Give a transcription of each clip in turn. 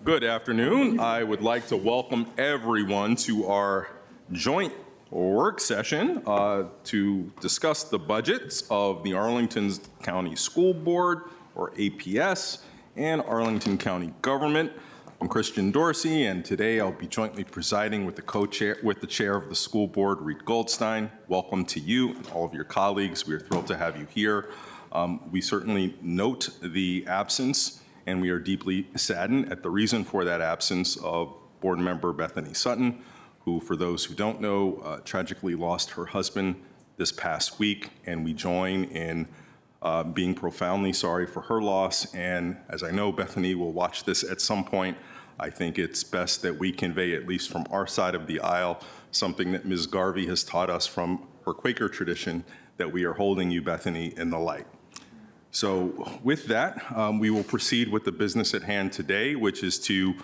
Good afternoon. I would like to welcome everyone to our joint work session to discuss the budgets of the Arlington County School Board, or APS, and Arlington County government. I'm Christian Dorsey, and today I'll be jointly presiding with the chair of the school board, Reed Goldstein. Welcome to you and all of your colleagues. We are thrilled to have you here. We certainly note the absence, and we are deeply saddened at the reason for that absence of board member Bethany Sutton, who, for those who don't know, tragically lost her husband this past week, and we join in being profoundly sorry for her loss. And as I know Bethany will watch this at some point, I think it's best that we convey, at least from our side of the aisle, something that Ms. Garvey has taught us from her Quaker tradition, that we are holding you, Bethany, in the light. So with that, we will proceed with the business at hand today, which is to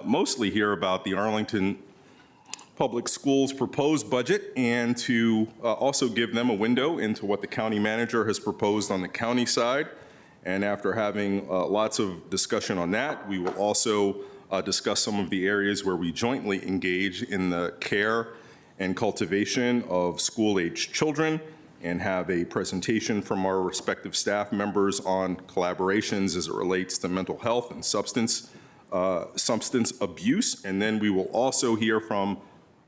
mostly hear about the Arlington Public Schools proposed budget, and to also give them a window into what the county manager has proposed on the county side. And after having lots of discussion on that, we will also discuss some of the areas where we jointly engage in the care and cultivation of school-aged children, and have a presentation from our respective staff members on collaborations as it relates to mental health and substance abuse. And then we will also hear from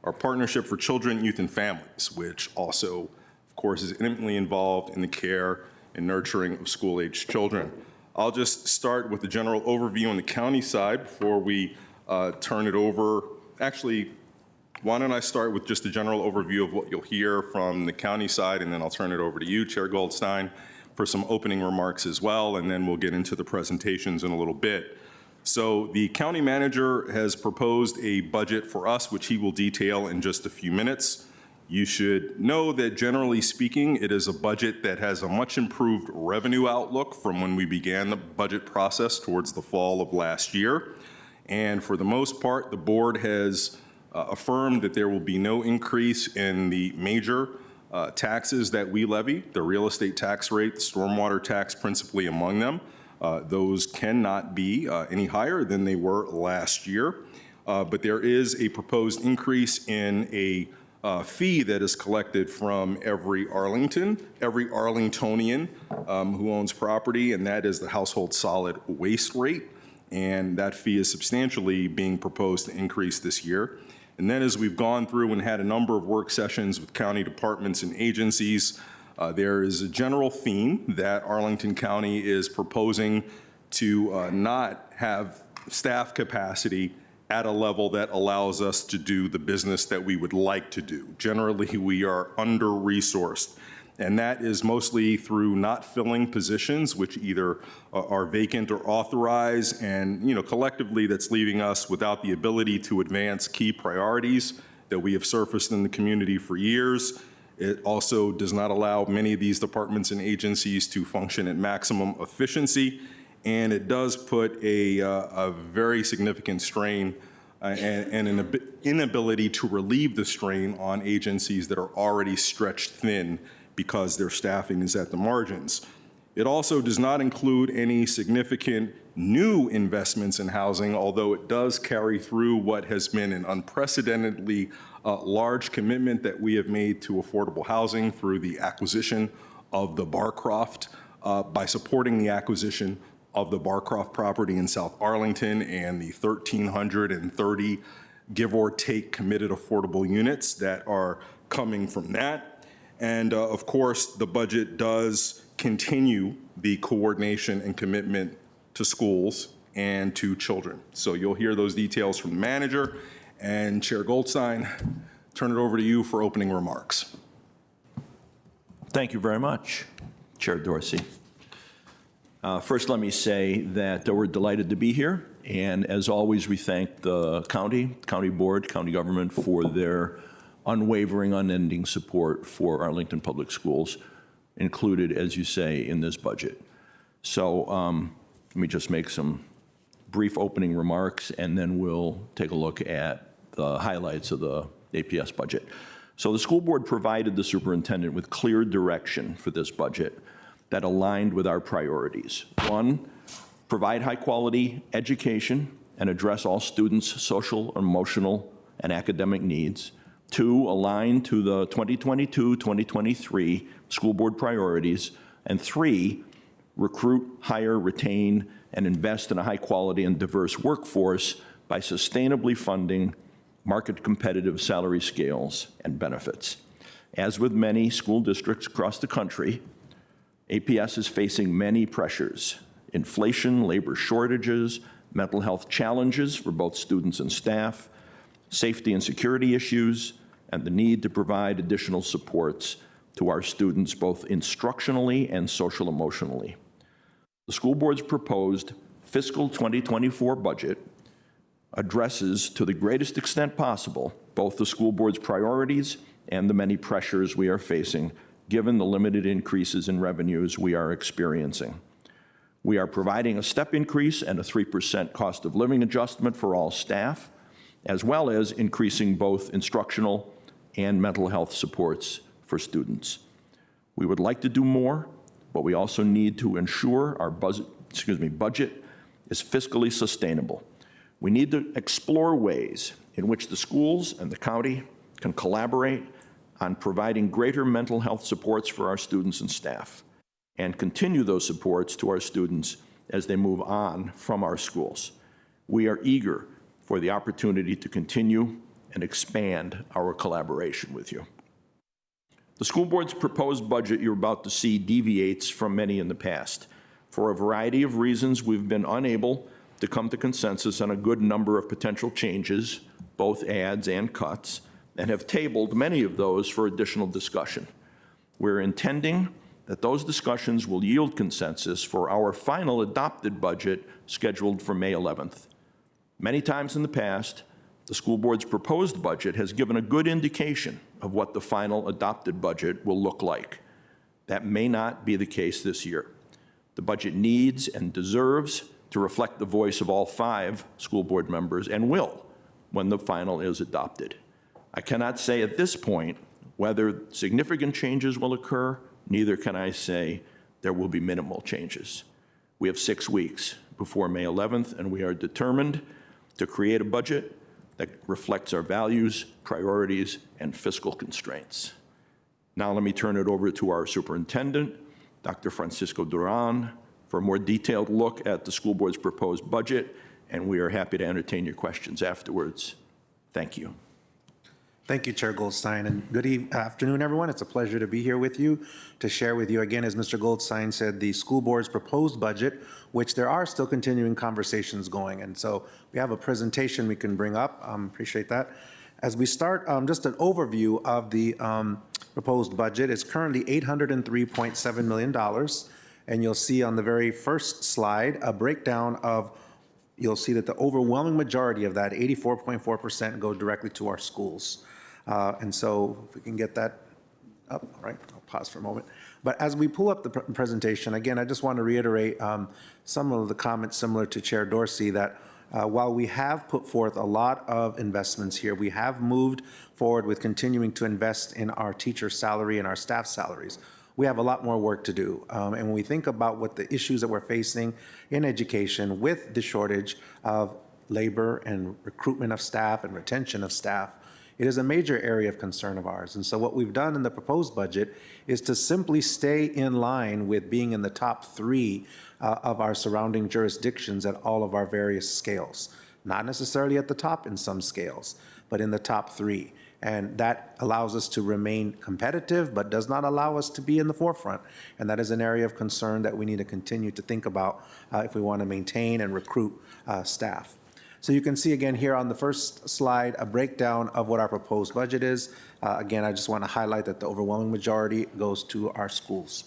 our Partnership for Children, Youth, and Families, which also, of course, is intimately involved in the care and nurturing of school-aged children. I'll just start with the general overview on the county side before we turn it over. Actually, why don't I start with just a general overview of what you'll hear from the county side, and then I'll turn it over to you, Chair Goldstein, for some opening remarks as well, and then we'll get into the presentations in a little bit. So the county manager has proposed a budget for us, which he will detail in just a few minutes. You should know that, generally speaking, it is a budget that has a much improved revenue outlook from when we began the budget process towards the fall of last year. And for the most part, the board has affirmed that there will be no increase in the major taxes that we levy, the real estate tax rate, the stormwater tax principally among them. Those cannot be any higher than they were last year. But there is a proposed increase in a fee that is collected from every Arlingtonian who owns property, and that is the household solid waste rate. And that fee is substantially being proposed to increase this year. And then, as we've gone through and had a number of work sessions with county departments and agencies, there is a general theme that Arlington County is proposing to not have staff capacity at a level that allows us to do the business that we would like to do. Generally, we are under-resourced, and that is mostly through not filling positions which either are vacant or authorized, and collectively that's leaving us without the ability to advance key priorities that we have surfaced in the community for years. It also does not allow many of these departments and agencies to function at maximum efficiency, and it does put a very significant strain and an inability to relieve the strain on agencies that are already stretched thin because their staffing is at the margins. It also does not include any significant new investments in housing, although it does carry through what has been an unprecedentedly large commitment that we have made to affordable housing through the acquisition of the Barcroft, by supporting the acquisition of the Barcroft property in South Arlington and the 1,330, give or take, committed affordable units that are coming from that. And of course, the budget does continue the coordination and commitment to schools and to children. So you'll hear those details from the manager. And Chair Goldstein, turn it over to you for opening remarks. Thank you very much, Chair Dorsey. First, let me say that we're delighted to be here. And as always, we thank the county board, county government for their unwavering, unending support for Arlington Public Schools, included, as you say, in this budget. So let me just make some brief opening remarks, and then we'll take a look at the highlights of the APS budget. So the school board provided the superintendent with clear direction for this budget that aligned with our priorities. One, provide high-quality education and address all students' social, emotional, and academic needs. 2, align to the 2022-2023 school board priorities. And 3, recruit, hire, retain, and invest in a high-quality and diverse workforce by sustainably funding market-competitive salary scales and benefits. As with many school districts across the country, APS is facing many pressures: inflation, labor shortages, mental health challenges for both students and staff, safety and security issues, and the need to provide additional supports to our students both instructionally and social emotionally. The school board's proposed fiscal 2024 budget addresses to the greatest extent possible both the school board's priorities and the many pressures we are facing given the limited increases in revenues we are experiencing. We are providing a step increase and a 3% cost of living adjustment for all staff, as well as increasing both instructional and mental health supports for students. We would like to do more, but we also need to ensure our budget is fiscally sustainable. We need to explore ways in which the schools and the county can collaborate on providing greater mental health supports for our students and staff, and continue those supports to our students as they move on from our schools. We are eager for the opportunity to continue and expand our collaboration with you. The school board's proposed budget you're about to see deviates from many in the past. For a variety of reasons, we've been unable to come to consensus on a good number of potential changes, both adds and cuts, and have tabled many of those for additional discussion. We're intending that those discussions will yield consensus for our final adopted budget scheduled for May 11th. Many times in the past, the school board's proposed budget has given a good indication of what the final adopted budget will look like. That may not be the case this year. The budget needs and deserves to reflect the voice of all 5 school board members, and will when the final is adopted. I cannot say at this point whether significant changes will occur, neither can I say there will be minimal changes. We have 6 weeks before May 11th, and we are determined to create a budget that reflects our values, priorities, and fiscal constraints. Now let me turn it over to our superintendent, Dr. Francisco Duran, for a more detailed look at the school board's proposed budget, and we are happy to entertain your questions afterwards. Thank you. Thank you, Chair Goldstein, and good afternoon, everyone. It's a pleasure to be here with you to share with you again, as Mr. Goldstein said, the school board's proposed budget, which there are still continuing conversations going. And so we have a presentation we can bring up. Appreciate that. As we start, just an overview of the proposed budget. It's currently $803.7 million. And you'll see on the very first slide a breakdown of, you'll see that the overwhelming majority of that, 84.4%, go directly to our schools. And so if we can get that up, all right, I'll pause for a moment. But as we pull up the presentation, again, I just want to reiterate some of the comments similar to Chair Dorsey, that while we have put forth a lot of investments here, we have moved forward with continuing to invest in our teacher salary and our staff salaries. We have a lot more work to do. And when we think about what the issues that we're facing in education with the shortage of labor and recruitment of staff and retention of staff, it is a major area of concern of ours. And so what we've done in the proposed budget is to simply stay in line with being in the top 3 of our surrounding jurisdictions at all of our various scales. Not necessarily at the top in some scales, but in the top 3. And that allows us to remain competitive, but does not allow us to be in the forefront. And that is an area of concern that we need to continue to think about if we want to maintain and recruit staff. So you can see again here on the first slide a breakdown of what our proposed budget is. Again, I just want to highlight that the overwhelming majority goes to our schools.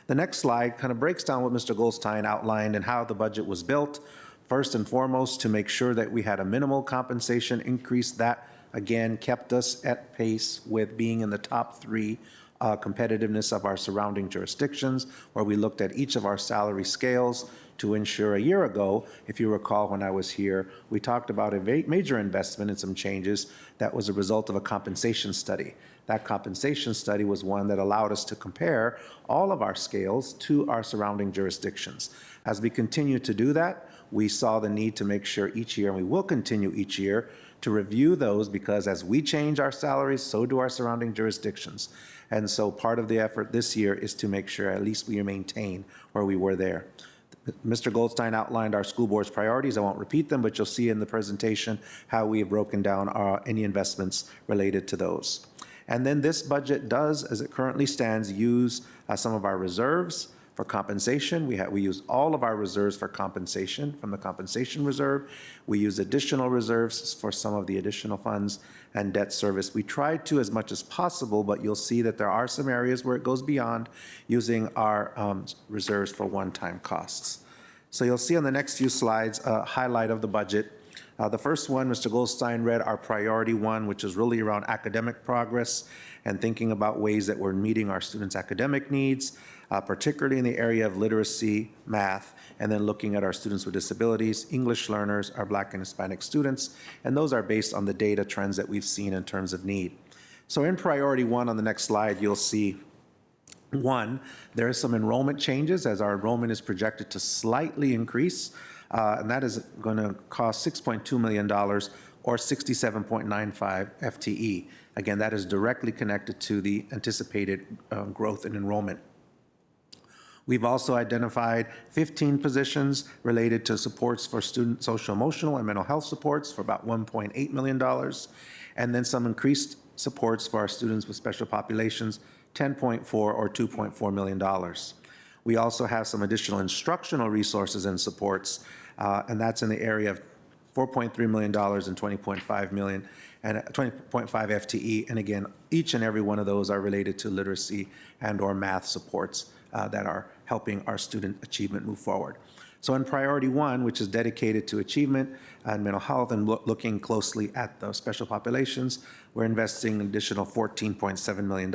The next slide kind of breaks down what Mr. Goldstein outlined and how the budget was built. First and foremost, to make sure that we had a minimal compensation increase that, again, kept us at pace with being in the top 3 competitiveness of our surrounding jurisdictions, where we looked at each of our salary scales to ensure. A year ago, if you recall when I was here, we talked about a major investment in some changes that was a result of a compensation study. That compensation study was one that allowed us to compare all of our scales to our surrounding jurisdictions. As we continue to do that, we saw the need to make sure each year, and we will continue each year, to review those, because as we change our salaries, so do our surrounding jurisdictions. And so part of the effort this year is to make sure at least we maintain where we were there. Mr. Goldstein outlined our school board's priorities. I won't repeat them, but you'll see in the presentation how we have broken down any investments related to those. And then this budget does, as it currently stands, use some of our reserves for compensation. We use all of our reserves for compensation from the compensation reserve. We use additional reserves for some of the additional funds and debt service. We try to as much as possible, but you'll see that there are some areas where it goes beyond using our reserves for one-time costs. So you'll see on the next few slides a highlight of the budget. The first one, Mr. Goldstein read our priority one, which is really around academic progress and thinking about ways that we're meeting our students' academic needs, particularly in the area of literacy, math, and then looking at our students with disabilities, English learners, our Black and Hispanic students, and those are based on the data trends that we've seen in terms of need. So in priority one on the next slide, you'll see one, there is some enrollment changes as our enrollment is projected to slightly increase. And that is going to cost $6.2 million or 67.95 FTE. Again, that is directly connected to the anticipated growth in enrollment. We've also identified 15 positions related to supports for student social emotional and mental health supports for about $1.8 million. And then some increased supports for our students with special populations, 10.4 or $2.4 million. We also have some additional instructional resources and supports, and that's in the area of $4.3 million and $20.5 million and 20.5 FTE. And again, each and every one of those are related to literacy and or math supports that are helping our student achievement move forward. So in priority one, which is dedicated to achievement and mental health and looking closely at the special populations, we're investing an additional $14.7 million.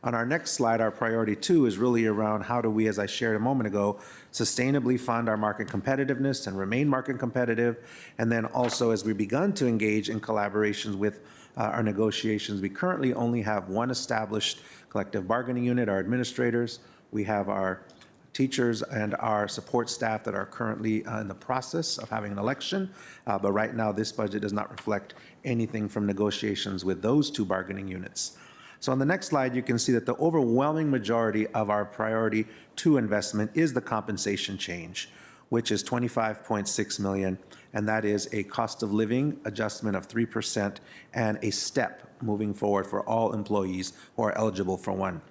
On our next slide, our priority two is really around how do we, as I shared a moment ago, sustainably fund our market competitiveness and remain market competitive. And then also, as we've begun to engage in collaborations with our negotiations, we currently only have one established collective bargaining unit, our administrators. We have our teachers and our support staff that are currently in the process of having an election. But right now, this budget does not reflect anything from negotiations with those two bargaining units. So on the next slide, you can see that the overwhelming majority of our priority two investment is the compensation change, which is $25.6 million, and that is a cost of living adjustment of 3% and a step moving forward for all employees who are eligible for one.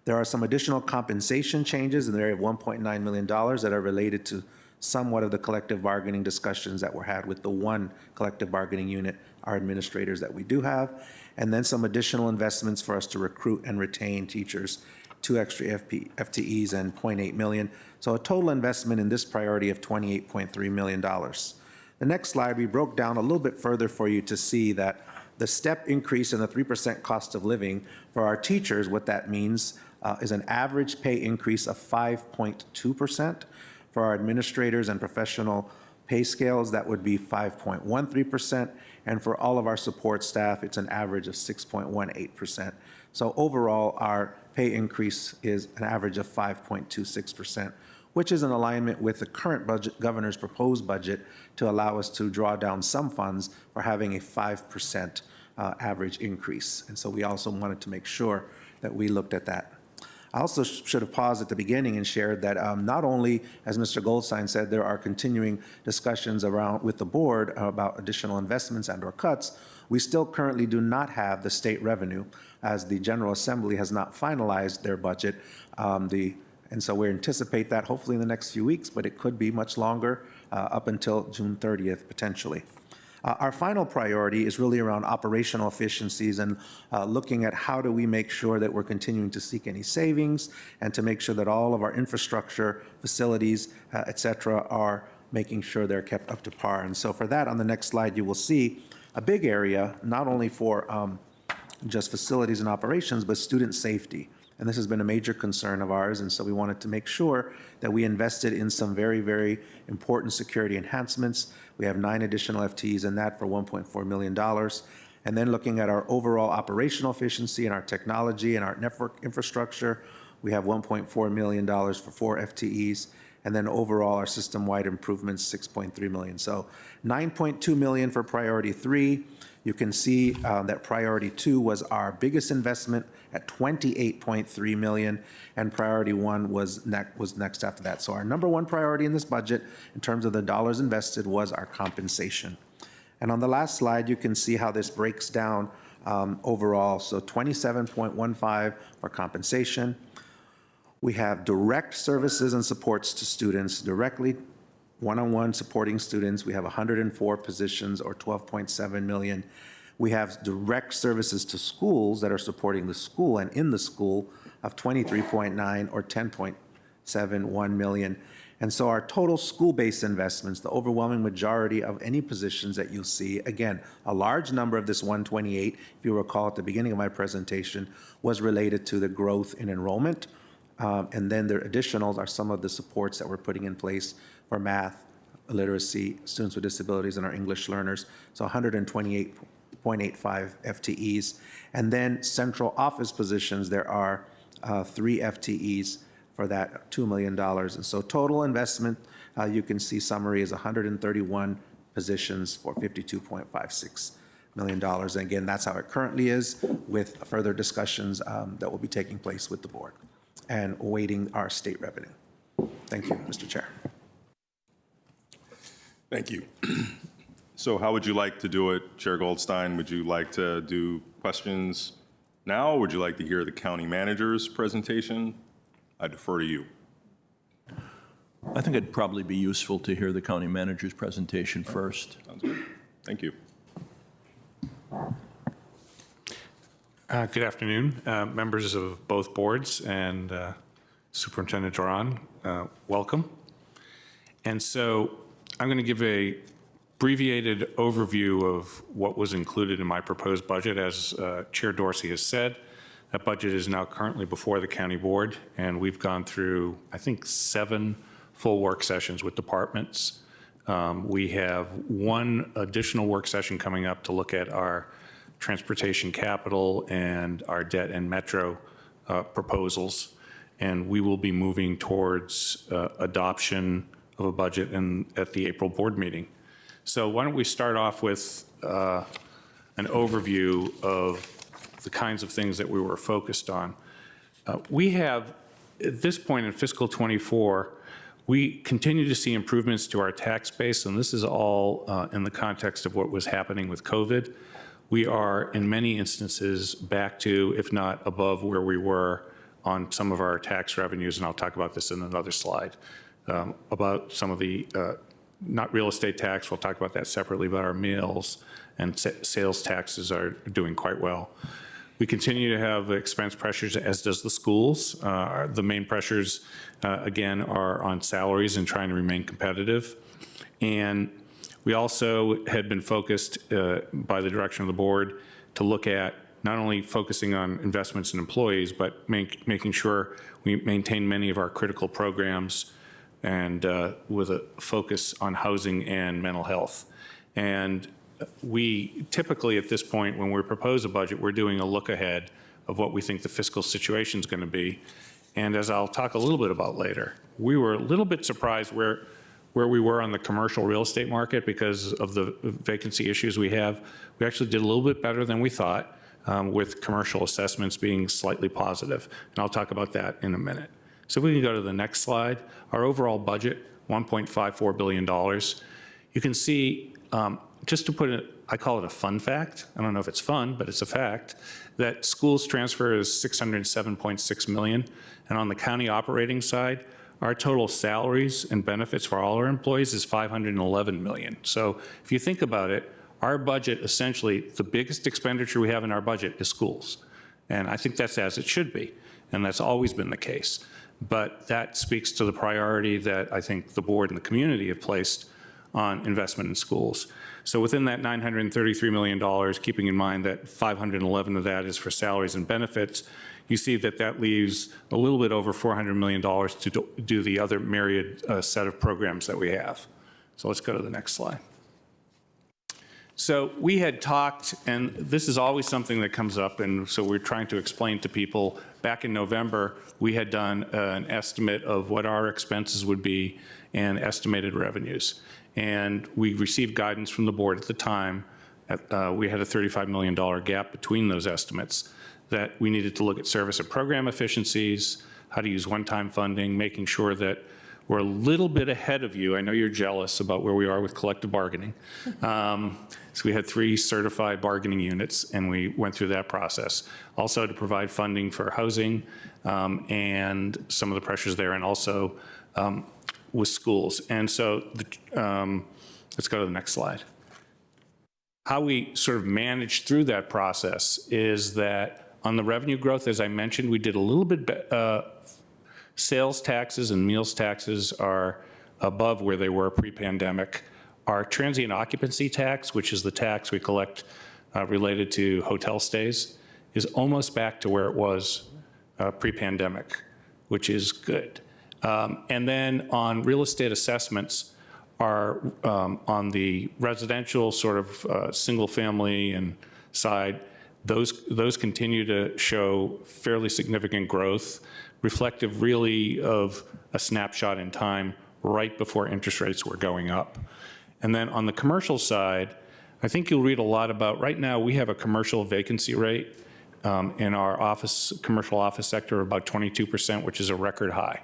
There are some additional compensation changes in the area of $1.9 million that are related to somewhat of the collective bargaining discussions that were had with the one collective bargaining unit, our administrators that we do have, and then some additional investments for us to recruit and retain teachers, 2 extra FTEs and $0.8 million. So a total investment in this priority of $28.3 million. The next slide, we broke down a little bit further for you to see that the step increase in the 3% cost of living for our teachers, what that means is an average pay increase of 5.2%. For our administrators and professional pay scales, that would be 5.13%. And for all of our support staff, it's an average of 6.18%. So overall, our pay increase is an average of 5.26%, which is in alignment with the current budget, governor's proposed budget, to allow us to draw down some funds for having a 5% average increase. And so we also wanted to make sure that we looked at that. I also should have paused at the beginning and shared that not only, as Mr. Goldstein said, there are continuing discussions around with the board about additional investments and or cuts, we still currently do not have the state revenue, as the General Assembly has not finalized their budget. And so we anticipate that hopefully in the next few weeks, but it could be much longer, up until June 30th, potentially. Our final priority is really around operational efficiencies and looking at how do we make sure that we're continuing to seek any savings and to make sure that all of our infrastructure, facilities, et cetera, are making sure they're kept up to par. And so for that, on the next slide, you will see a big area, not only for just facilities and operations, but student safety. And this has been a major concern of ours, and so we wanted to make sure that we invested in some very, very important security enhancements. We have 9 additional FTEs in that for $1.4 million. And then looking at our overall operational efficiency and our technology and our network infrastructure, we have $1.4 million for 4 FTEs. And then overall, our system-wide improvements, 6.3 million. So 9.2 million for priority 3. You can see that priority 2 was our biggest investment at 28.3 million, and priority 1 was next after that. So our number 1 priority in this budget, in terms of the dollars invested, was our compensation. And on the last slide, you can see how this breaks down overall. So 27.15 for compensation. We have direct services and supports to students, directly one-on-one supporting students. We have 104 positions, or 12.7 million. We have direct services to schools that are supporting the school and in the school of 23.9, or 10.71 million. And so our total school-based investments, the overwhelming majority of any positions that you'll see, again, a large number of this 128, if you recall at the beginning of my presentation, was related to the growth in enrollment. And then the additionals are some of the supports that we're putting in place for math, literacy, students with disabilities, and our English learners. So 128.85 FTEs. And then central office positions, there are 3 FTEs for that $2 million. And so total investment, you can see summary is 131 positions for $52.56 million. And again, that's how it currently is, with further discussions that will be taking place with the board and awaiting our state revenue. Thank you, Mr. Chair. Thank you. So how would you like to do it, Chair Goldstein? Would you like to do questions now? Would you like to hear the county manager's presentation? I defer to you. I think it'd probably be useful to hear the county manager's presentation first. Sounds good. Thank you. Good afternoon, members of both boards and Superintendent Duran. Welcome. And so I'm going to give a abbreviated overview of what was included in my proposed budget. As Chair Dorsey has said, that budget is now currently before the county board, and we've gone through, I think, 7 full work sessions with departments. We have 1 additional work session coming up to look at our transportation capital and our debt and metro proposals. And we will be moving towards adoption of a budget at the April board meeting. So why don't we start off with an overview of the kinds of things that we were focused on. We have, at this point in fiscal '24, we continue to see improvements to our tax base, and this is all in the context of what was happening with COVID. We are, in many instances, back to, if not above, where we were on some of our tax revenues, and I'll talk about this in another slide, about some of the, not real estate tax, we'll talk about that separately, but our meals and sales taxes are doing quite well. We continue to have expense pressures, as does the schools. The main pressures, again, are on salaries and trying to remain competitive. And we also had been focused by the direction of the board to look at not only focusing on investments in employees, but making sure we maintain many of our critical programs and with a focus on housing and mental health. And we typically, at this point, when we propose a budget, we're doing a look ahead of what we think the fiscal situation is going to be. And as I'll talk a little bit about later, we were a little bit surprised where we were on the commercial real estate market because of the vacancy issues we have. We actually did a little bit better than we thought, with commercial assessments being slightly positive. And I'll talk about that in a minute. So if we can go to the next slide, our overall budget, $1.54 billion. You can see, just to put it, I call it a fun fact. I don't know if it's fun, but it's a fact, that schools transfer is $607.6 million. And on the county operating side, our total salaries and benefits for all our employees is $511 million. So if you think about it, our budget, essentially, the biggest expenditure we have in our budget is schools. And I think that's as it should be. And that's always been the case. But that speaks to the priority that I think the board and the community have placed on investment in schools. So within that $933 million, keeping in mind that 511 of that is for salaries and benefits, you see that that leaves a little bit over $400 million to do the other myriad set of programs that we have. So let's go to the next slide. So we had talked, and this is always something that comes up, and so we're trying to explain to people. Back in November, we had done an estimate of what our expenses would be and estimated revenues. And we received guidance from the board at the time. We had a $35 million gap between those estimates, that we needed to look at service and program efficiencies, how to use one-time funding, making sure that we're a little bit ahead of you. I know you're jealous about where we are with collective bargaining. So we had 3 certified bargaining units, and we went through that process. Also to provide funding for housing and some of the pressures there, and also with schools. And so let's go to the next slide. How we sort of managed through that process is that on the revenue growth, as I mentioned, we did a little bit sales taxes and meals taxes are above where they were pre-pandemic. Our transient occupancy tax, which is the tax we collect related to hotel stays, is almost back to where it was pre-pandemic, which is good. And then on real estate assessments, are on the residential sort of single family and side, those continue to show fairly significant growth, reflective really of a snapshot in time right before interest rates were going up. And then on the commercial side, I think you'll read a lot about, right now we have a commercial vacancy rate in our commercial office sector of about 22%, which is a record high.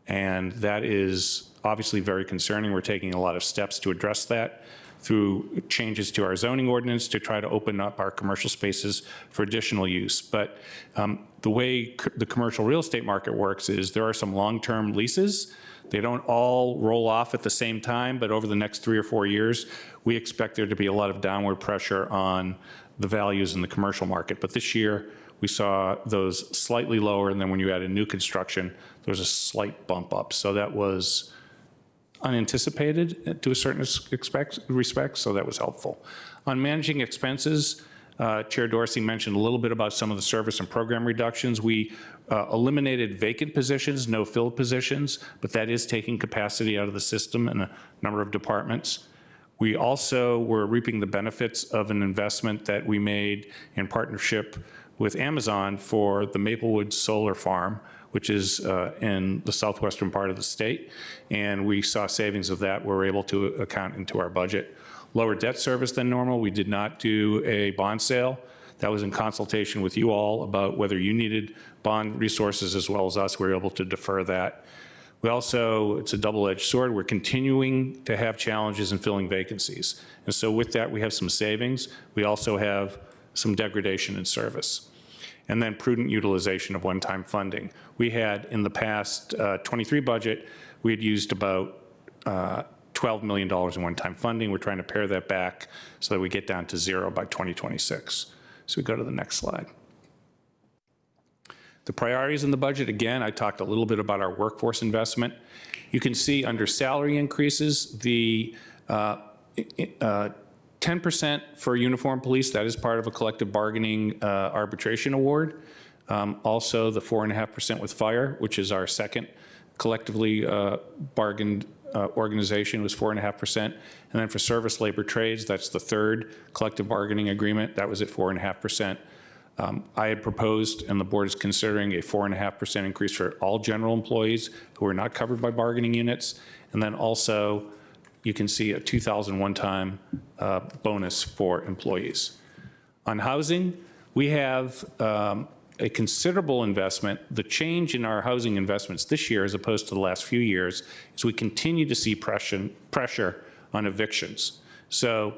And that is obviously very concerning. We're taking a lot of steps to address that through changes to our zoning ordinance to try to open up our commercial spaces for additional use. But the way the commercial real estate market works is there are some long-term leases. They don't all roll off at the same time, but over the next 3 or 4 years, we expect there to be a lot of downward pressure on the values in the commercial market. But this year, we saw those slightly lower, and then when you add in new construction, there was a slight bump up. So that was unanticipated to a certain respect, so that was helpful. On managing expenses, Chair Dorsey mentioned a little bit about some of the service and program reductions. We eliminated vacant positions, no filled positions, but that is taking capacity out of the system in a number of departments. We also were reaping the benefits of an investment that we made in partnership with Amazon for the Maplewood Solar Farm, which is in the southwestern part of the state. And we saw savings of that we're able to account into our budget. Lower debt service than normal. We did not do a bond sale. That was in consultation with you all about whether you needed bond resources as well as us. We were able to defer that. We also, it's a double-edged sword. We're continuing to have challenges in filling vacancies. And so with that, we have some savings. We also have some degradation in service. And then prudent utilization of one-time funding. We had in the past 23 budget, we had used about $12 million in one-time funding. We're trying to pare that back so that we get down to 0 by 2026. So we go to the next slide. The priorities in the budget, again, I talked a little bit about our workforce investment. You can see under salary increases, the 10% for uniformed police, that is part of a collective bargaining arbitration award. Also the 4.5% with fire, which is our second collectively bargained organization, was 4.5%. And then for service labor trades, that's the third collective bargaining agreement, that was at 4.5%. I had proposed, and the board is considering, a 4.5% increase for all general employees who are not covered by bargaining units. And then also, you can see a 2,000 one-time bonus for employees. On housing, we have a considerable investment. The change in our housing investments this year, as opposed to the last few years, is we continue to see pressure on evictions. So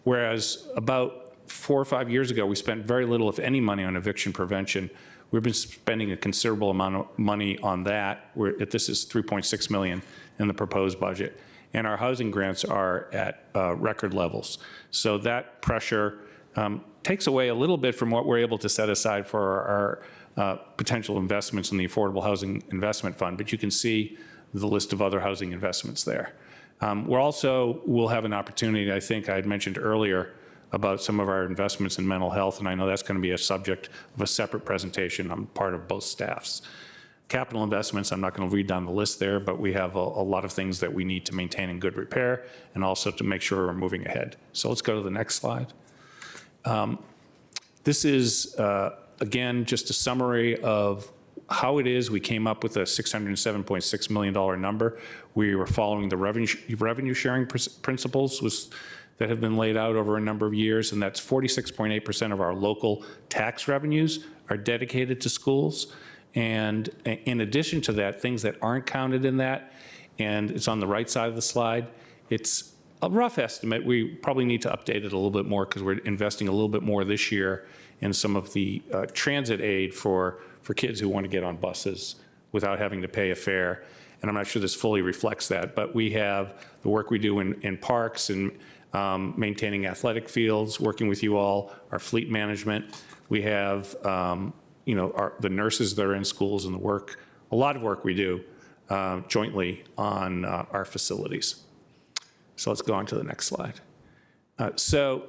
whereas about 4 or 5 years ago, we spent very little, if any, money on eviction prevention, we've been spending a considerable amount of money on that. This is $3.6 million in the proposed budget. And our housing grants are at record levels. So that pressure takes away a little bit from what we're able to set aside for our potential investments in the Affordable Housing Investment Fund, but you can see the list of other housing investments there. We'll have an opportunity, I think I had mentioned earlier, about some of our investments in mental health, and I know that's going to be a subject of a separate presentation on part of both staffs. Capital investments, I'm not going to read down the list there, but we have a lot of things that we need to maintain in good repair and also to make sure we're moving ahead. So let's go to the next slide. This is, again, just a summary of how it is we came up with a $607.6 million number. We were following the revenue sharing principles that have been laid out over a number of years, and that's 46.8% of our local tax revenues are dedicated to schools. And in addition to that, things that aren't counted in that, and it's on the right side of the slide, it's a rough estimate. We probably need to update it a little bit more because we're investing a little bit more this year in some of the transit aid for kids who want to get on buses without having to pay a fare. And I'm not sure this fully reflects that, but we have the work we do in parks and maintaining athletic fields, working with you all, our fleet management. We have the nurses that are in schools and a lot of work we do jointly on our facilities. So let's go on to the next slide. So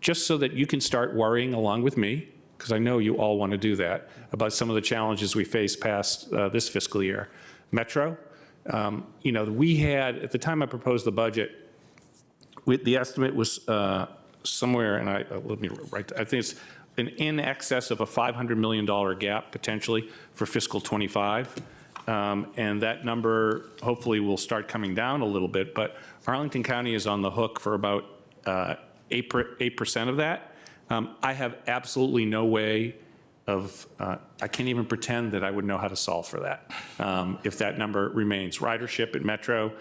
just so that you can start worrying along with me, because I know you all want to do that, about some of the challenges we face past this fiscal year. Metro, we had, at the time I proposed the budget, the estimate was somewhere, and let me write, I think it's in excess of a $500 million gap potentially for fiscal '25. And that number hopefully will start coming down a little bit, but Arlington County is on the hook for about 8% of that. I have absolutely no way of, I can't even pretend that I would know how to solve for that if that number remains. Ridership at Metro,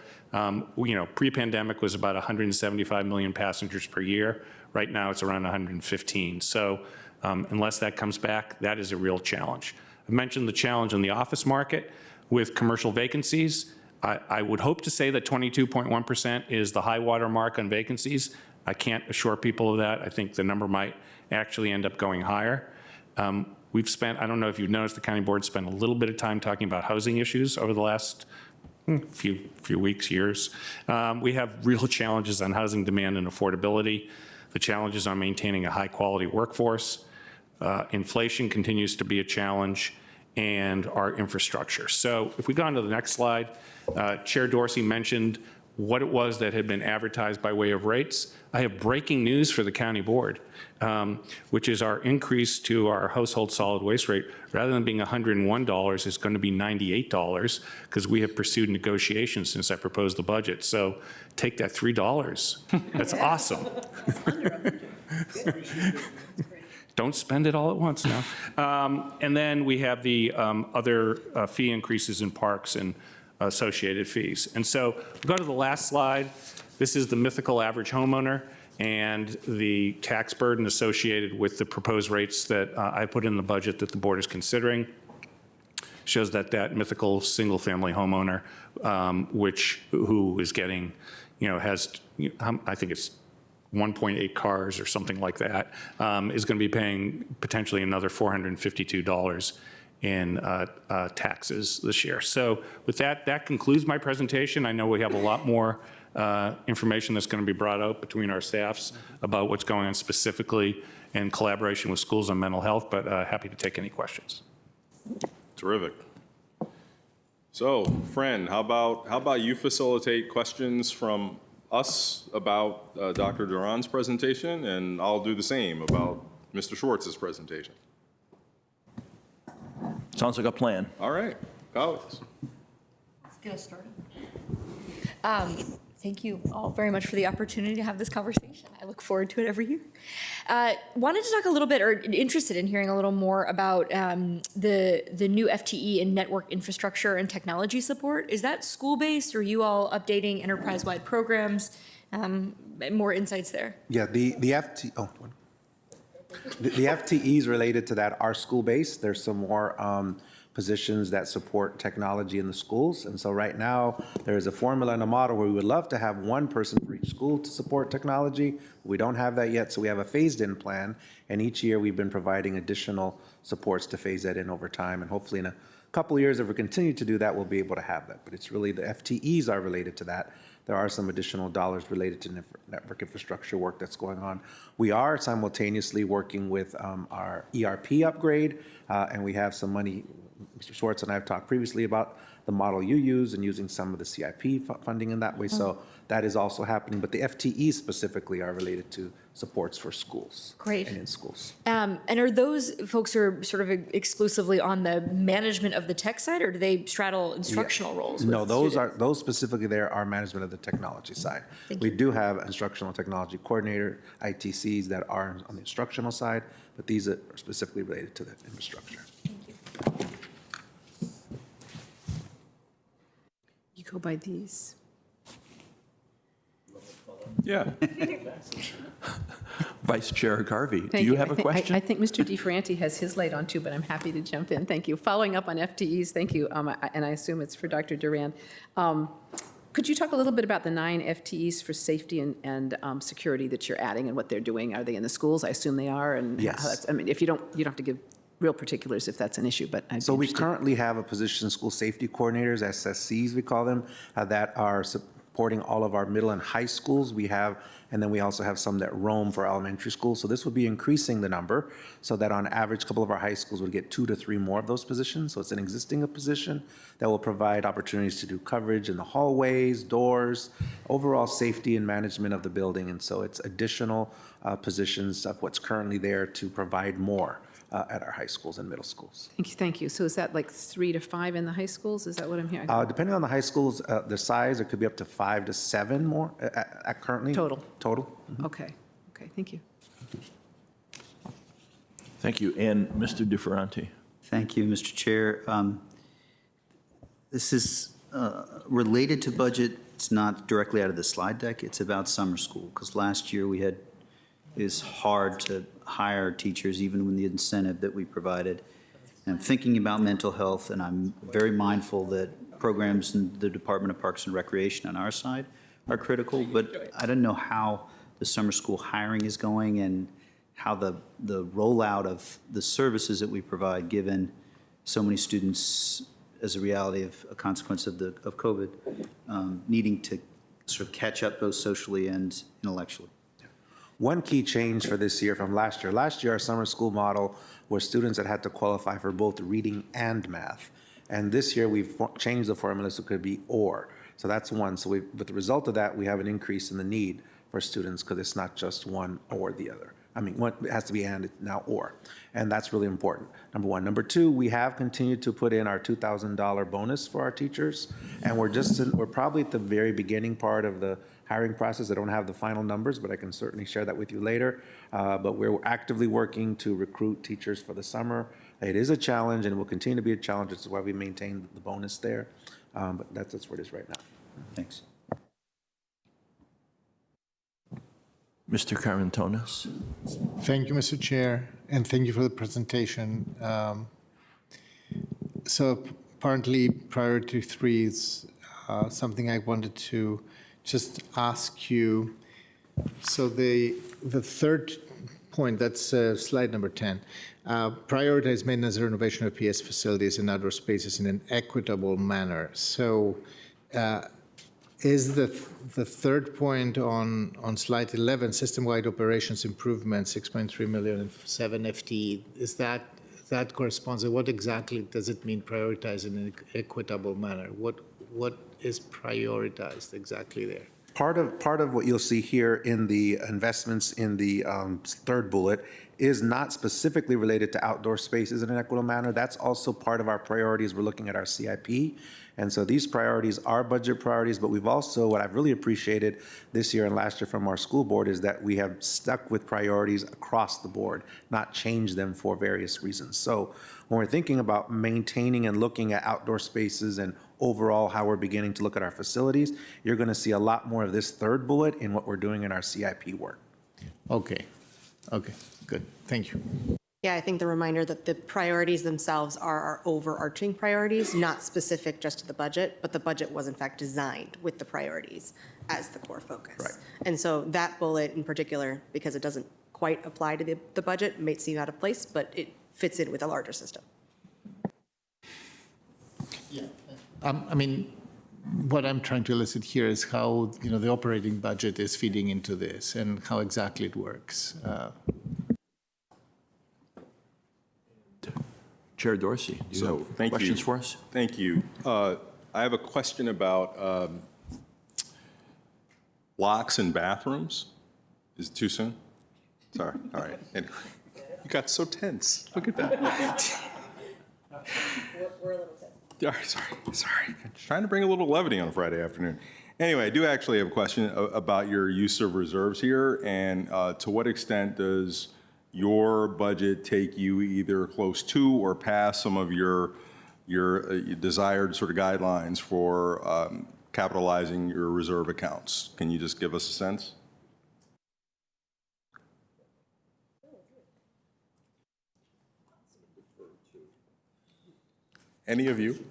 pre-pandemic was about 175 million passengers per year. Right now it's around 115. So unless that comes back, that is a real challenge. I mentioned the challenge in the office market with commercial vacancies. I would hope to say that 22.1% is the high water mark on vacancies. I can't assure people of that. I think the number might actually end up going higher. We've spent, I don't know if you've noticed, the county board spent a little bit of time talking about housing issues over the last few weeks, years. We have real challenges on housing demand and affordability. The challenges on maintaining a high quality workforce. Inflation continues to be a challenge, and our infrastructure. So if we go on to the next slide, Chair Dorsey mentioned what it was that had been advertised by way of rates. I have breaking news for the county board, which is our increase to our household solid waste rate, rather than being $101, is going to be $98 because we have pursued negotiations since I proposed the budget. So take that $3. That's awesome. Don't spend it all at once now. And then we have the other fee increases in parks and associated fees. And so go to the last slide. This is the mythical average homeowner and the tax burden associated with the proposed rates that I put in the budget that the board is considering. Shows that mythical single family homeowner, who is getting, has, I think it's 1.8 cars or something like that, is going to be paying potentially another $452 in taxes this year. So with that concludes my presentation. I know we have a lot more information that's going to be brought out between our staffs about what's going on specifically in collaboration with schools on mental health, but happy to take any questions. Terrific. So, Fran, how about you facilitate questions from us about Dr. Duran's presentation, and I'll do the same about Mr. Schwartz's presentation. Sounds like a plan. All right, colleagues. Let's get us started. Thank you all very much for the opportunity to have this conversation. I look forward to it every year. Wanted to talk a little bit, or interested in hearing a little more about the new FTE in network infrastructure and technology support. Is that school-based, or are you all updating enterprise-wide programs? More insights there. Yeah, the FTEs related to that are school-based. There's some more positions that support technology in the schools. And so right now, there is a formula and a model where we would love to have one person for each school to support technology. We don't have that yet, so we have a phased-in plan. And each year, we've been providing additional supports to phase that in over time. And hopefully in a couple of years, if we continue to do that, we'll be able to have that. But it's really the FTEs are related to that. there are some additional dollars related to network infrastructure work that's going on. We are simultaneously working with our ERP upgrade, and we have some money. Mr. Schwartz and I have talked previously about the model you use and using some of the CIP funding in that way. So that is also happening, but the FTEs specifically are related to supports for schools. Great. And in schools. And are those folks who are sort of exclusively on the management of the tech side, or do they straddle instructional roles? No, with those students? are, those specifically there are management of the technology side. Thank We you. do have instructional technology coordinator, ITCs that are on the instructional side, but these are specifically related to the infrastructure. You go by these. Yeah. Vice Chair Garvey, do Thank you have I a think- question? I think Mr. DeFranti has his light on too, but I'm happy to jump in. Thank you. Following up on FTEs, thank you, and I assume it's for Dr. Duran. Could you talk a little bit about the 9 FTEs for safety and security that you're adding and what they're doing? Are they in the schools? I assume they are, and how Yes. that's, I mean, if you don't have to give real particulars if that's an issue, but I'd be So we interested. currently have a position, school safety coordinators, SSCs we call them, that are supporting all of our middle and high schools. We have, and then we also have some that roam for elementary schools. So this would be increasing the number so that on average, a couple of our high schools would get 2 to 3 more of those positions. So it's an existing position that will provide opportunities to do coverage in the hallways, doors, overall safety and management of the building. And so it's additional positions of what's currently there to provide more at our high schools and middle schools. Thank you. So is that like 3 to 5 in the high schools? Is that what I'm hearing? Depending on the high schools, the size, it could be up to 5 to 7 more currently. Total. Total. Okay, thank you. Thank you. And Mr. DeFerranti. Thank you, Mr. Chair. This is related to budget. It's not directly out of the slide deck. It's about summer school, because last year it was hard to hire teachers, even with the incentive that we provided. And I'm thinking about mental health, and I'm very mindful that programs in the Department of Parks and Recreation on our side are critical, but I don't know how the summer school hiring is going and how the rollout of the services that we provide, given so many students as a reality of a consequence of COVID, needing to sort of catch up both socially and intellectually. One key change for this year from last year, our summer school model was students that had to qualify for both reading and math. And this year, we've changed the formula so it could be or. So that's one. So with the result of that, we have an increase in the need for students because it's not just one or the other. I mean, one, it has to be and, it's now or. And that's really important, number one. Number two, we have continued to put in our $2,000 bonus for our teachers. And we're probably at the very beginning part of the hiring process. I don't have the final numbers, but I can certainly share that with you later. But we're actively working to recruit teachers for the summer. It is a challenge and will continue to be a challenge. That's why we maintain the bonus there. But that's where it is right now. Thanks. Mr. Carantonis. Thank you, Mr. Chair, and thank you for the presentation. So apparently priority 3 is something I wanted to just ask you. So the third point, that's slide number 10, prioritize maintenance and renovation of PS facilities and outdoor spaces in an equitable manner. So is the third point on slide 11, system-wide operations improvement, 6.3 million and 7 FTE, is that corresponds? What exactly does it mean prioritize in an equitable manner? What is prioritized exactly there? Part of what you'll see here in the investments in the third bullet is not specifically related to outdoor spaces in an equitable manner. That's also part of our priorities. We're looking at our CIP. And so these priorities are budget priorities, but we've also, what I've really appreciated this year and last year from our school board is that we have stuck with priorities across the board, not changed them for various reasons. So when we're thinking about maintaining and looking at outdoor spaces and overall how we're beginning to look at our facilities, you're going to see a lot more of this third bullet in what we're doing in our CIP work. Okay, good, thank you. Yeah, I think the reminder that the priorities themselves are our overarching priorities, not specific just to the budget, but the budget was in fact designed with the priorities as the core focus. Right. And so that bullet in particular, because it doesn't quite apply to the budget, may seem out of place, but it fits in with a larger system. I mean, what I'm trying to elicit here is how, the operating budget is feeding into this and how exactly it works. Chair Dorsey, do you So, have thank you. questions for us? Thank you. I have a question about locks in bathrooms. Is it too soon? Sorry, all right. Anyway, you got so tense. Look at that. We're a little tense. Sorry. Trying to bring a little levity on a Friday afternoon. Anyway, I do actually have a question about your use of reserves here, and to what extent does your budget take you either close to or past some of your desired sort of guidelines for capitalizing your reserve accounts? Can you just give us a sense? Any of you?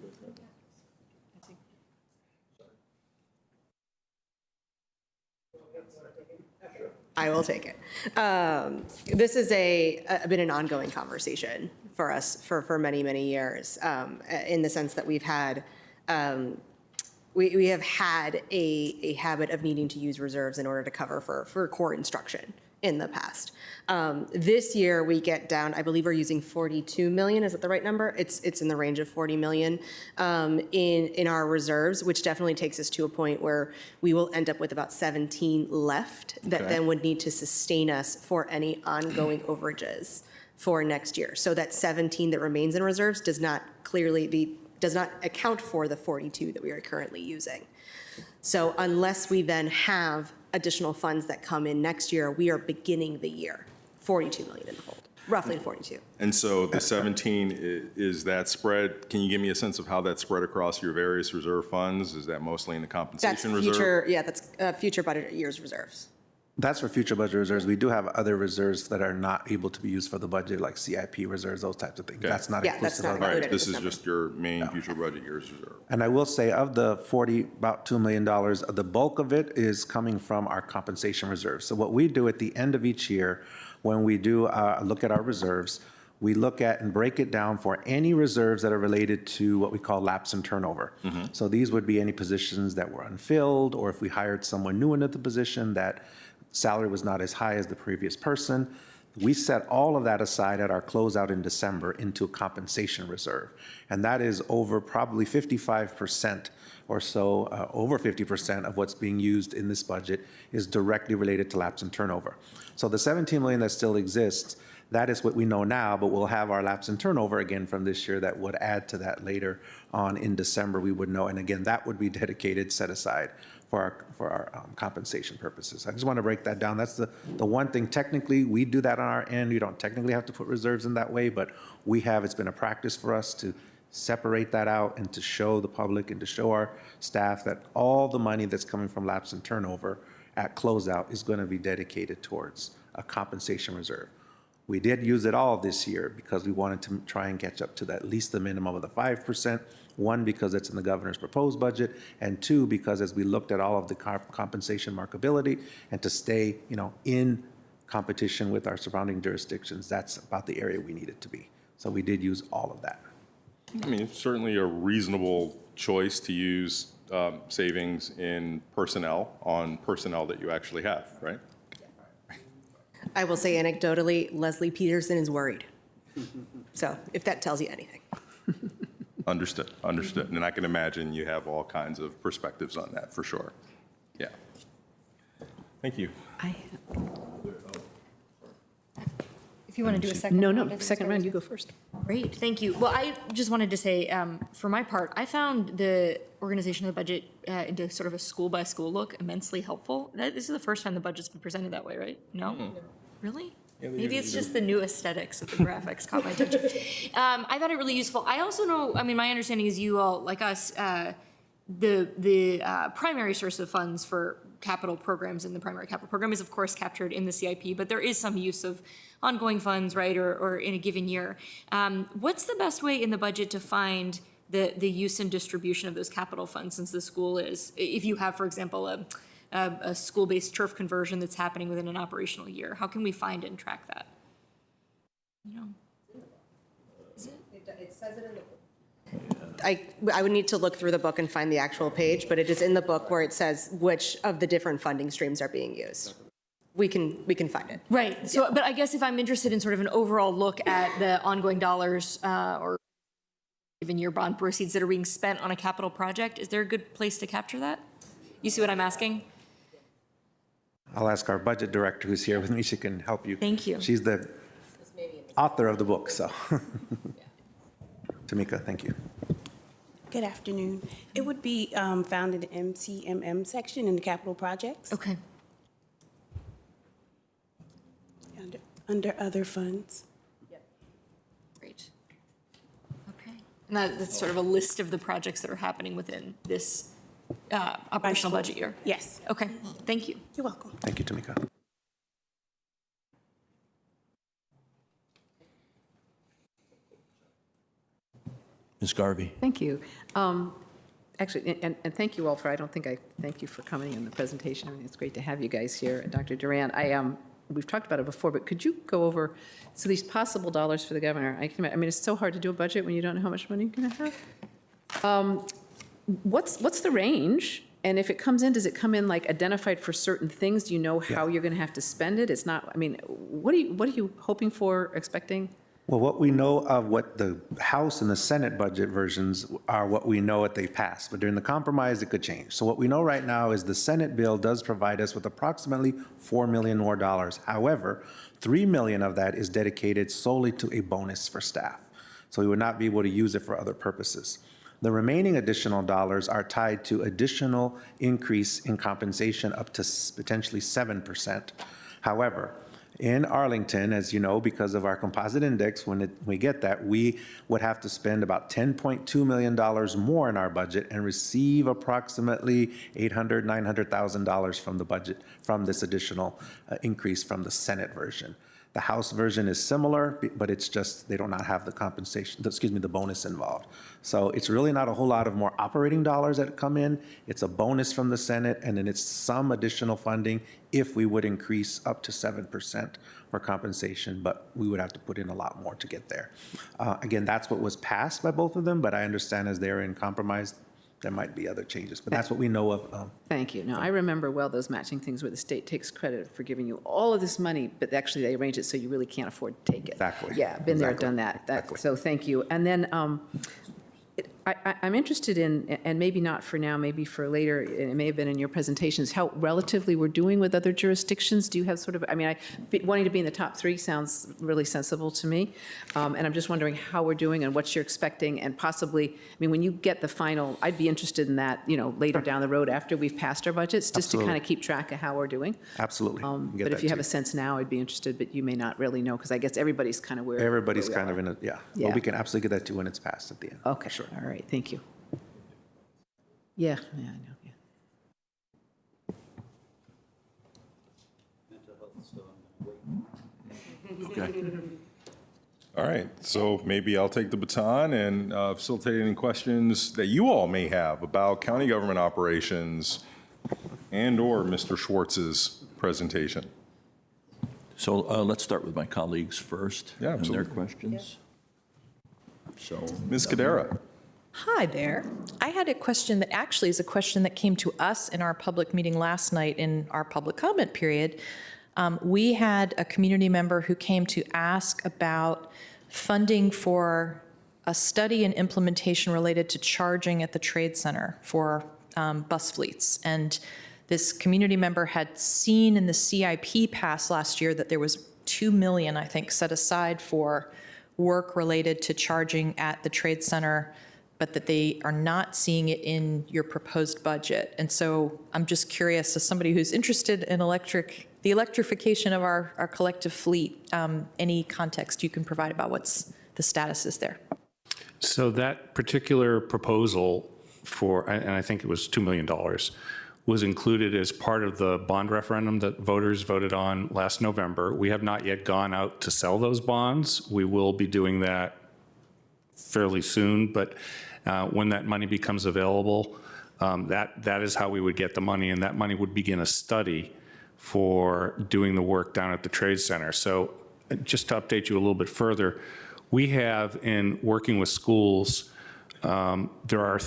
I will take it. This is been an ongoing conversation for us for many, many years, in the sense that we've had, we have had a habit of needing to use reserves in order to cover for core instruction in the past. This year, we get down, I believe we're using 42 million, is that the right number? It's in the range of 40 million in our reserves, which definitely takes us to a point where we will end up with about 17 left that then would need to sustain us for any ongoing overages for next year. So that 17 that remains in reserves does not account for the 42 that we are currently using. So unless we then have additional funds that come in next year, we are beginning the year 42 million in the hold, roughly 42. And so the 17, is that spread, can you give me a sense of how that's spread across your various reserve funds? Is that mostly in the That's compensation reserve? future, yeah, that's future budget years reserves. That's for future budget reserves. We do have other reserves that are not able to be used for the budget, like CIP reserves, those types of things. Okay. That's not Yeah, that's inclusive not of All that. right, included in this this is number. just your main future budget years reserve. And I will say, of the 40, about $2 million, the bulk of it is coming from our compensation reserve. So what we do at the end of each year, when we do look at our reserves, we look at and break it down for any reserves that are related to what we call lapse and turnover. So these would be any positions that were unfilled, or if we hired someone new into the position that salary was not as high as the previous person. We set all of that aside at our closeout in December into a compensation reserve. And that is over probably 55% or so, over 50% of what's being used in this budget is directly related to lapse and turnover. So the 17 million that still exists, that is what we know now, but we'll have our lapse and turnover again from this year that would add to that later on in December, we would know. And again, that would be dedicated, set aside for our compensation purposes. I just want to break that down. That's the one thing. Technically, we do that on our end. You don't technically have to put reserves in that way, but we have. It's been a practice for us to separate that out and to show the public and to show our staff that all the money that's coming from lapse and turnover at closeout is going to be dedicated towards a compensation reserve. We did use it all this year because we wanted to try and catch up to at least the minimum of the 5%. One, because it's in the governor's proposed budget, and two, because as we looked at all of the compensation marketability and to stay, in competition with our surrounding jurisdictions, that's about the area we needed to be. So we did use all of that. I mean, it's certainly a reasonable choice to use savings in personnel on personnel that you actually have, right? I will say anecdotally, Leslie Peterson is worried. So if that tells you anything. Understood. And I can imagine you have all kinds of perspectives on that, for sure. Yeah. Thank you. If you want to do a second. No, round, I no, think second so. round, you go first. Great, thank you. Well, I just wanted to say, for my part, I found the organization of the budget into sort of a school-by-school look immensely helpful. This is the first time the budget's been presented that way, right? No? Really? Maybe it's just the new aesthetics of the graphics caught my attention. I found it really useful. I also know, my understanding is you all, like us, the primary source of funds for capital programs in the primary capital program is, of course, captured in the CIP, but there is some use of ongoing funds, right, or in a given year. What's the best way in the budget to find the use and distribution of those capital funds, since the school is, if you have, for example, a school-based turf conversion that's happening within an operational year, how can we find and track that? Is it? It says it in the. I would need to look through the book and find the actual page, but it is in the book where it says which of the different funding streams are being used. We can find it. Right. So, but I guess if I'm interested in sort of an overall look at the ongoing dollars or even year bond proceeds that are being spent on a capital project, is there a good place to capture that? You see what I'm asking? I'll ask our budget director who's here with me. She can help you. Thank you. She's the author of the book, so. Tamika, thank you. Good afternoon. It would be found in the MCMM section in the capital projects, Okay. under other funds. Great. Okay. And that's sort of a list of the projects that are happening within this operational budget year? Yes. Okay. Thank you. You're welcome. Thank you, Tamika. Ms. Garvey. Thank you. Actually, and thank you all for, I don't think I thank you for coming in the presentation. I mean, it's great to have you guys here. Dr. Duran, we've talked about it before, but could you go over, so these possible dollars for the governor, I mean, it's so hard to do a budget when you don't know how much money you're going to have. What's the range? And if it comes in, does it come in like identified for certain things? Do you know how you're going to have to spend it? It's not, I mean, what are you hoping for, expecting? Well, what we know of what the House and the Senate budget versions are what we know what they passed, but during the compromise, it could change. So what we know right now is the Senate bill does provide us with approximately $4 million more dollars. However, $3 million of that is dedicated solely to a bonus for staff. So we would not be able to use it for other purposes. The remaining additional dollars are tied to additional increase in compensation up to potentially 7%. However, in Arlington, as you know, because of our composite index, when we get that, we would have to spend about $10.2 million more in our budget and receive approximately $800,000, $900,000 from the budget, from this additional increase from the Senate version. The House version is similar, but it's just, they do not have the compensation, the bonus involved. So it's really not a whole lot of more operating dollars that come in. It's a bonus from the Senate, and then it's some additional funding if we would increase up to 7% for compensation, but we would have to put in a lot more to get there. Again, that's what was passed by both of them, but I understand as they're in compromise, there might be other changes, but that's what we know of. Thank you. Now, I remember well those matching things where the state takes credit for giving you all of this money, but actually they arrange it so you really can't afford to take it. Exactly. Yeah, been there, Exactly. done that. Exactly. So thank you. And then I'm interested in, and maybe not for now, maybe for later, and it may have been in your presentations, how relatively we're doing with other jurisdictions. Do you have sort of, I mean, wanting to be in the top 3 sounds really sensible to me. And I'm just wondering how we're doing and what you're expecting, and possibly, I mean, when you get the final, I'd be interested in that, later down the road after we've passed our budgets, just to kind of keep track of how we're doing. Absolutely. Get But if that you have too. a sense now, I'd be interested, but you may not really know, because I guess everybody's kind of where. Everybody's where we kind of are. in a, yeah. Yeah. Well, we can absolutely get that too when it's passed at the end. Okay, all right, thank you. Yeah, I know, yeah. Okay. All right, so maybe I'll take the baton and facilitate any questions that you all may have about county government operations and/or Mr. Schwartz's presentation. So let's start with my colleagues first. Yeah, and their absolutely. questions. So, Ms. Cadera. Hi there. I had a question that actually is a question that came to us in our public meeting last night in our public comment period. We had a community member who came to ask about funding for a study and implementation related to charging at the Trade Center for bus fleets. And this community member had seen in the CIP pass last year that there was $2 million, I think, set aside for work related to charging at the Trade Center, but that they are not seeing it in your proposed budget. And so I'm just curious, as somebody who's interested in the electrification of our collective fleet, any context you can provide about what's the status is there? So that particular proposal for, and I think it was $2 million, was included as part of the bond referendum that voters voted on last November. We have not yet gone out to sell those bonds. We will be doing that fairly soon, but when that money becomes available, that is how we would get the money, and that money would begin a study for doing the work down at the Trade Center. So just to update you a little bit further, we have, in working with schools, There are,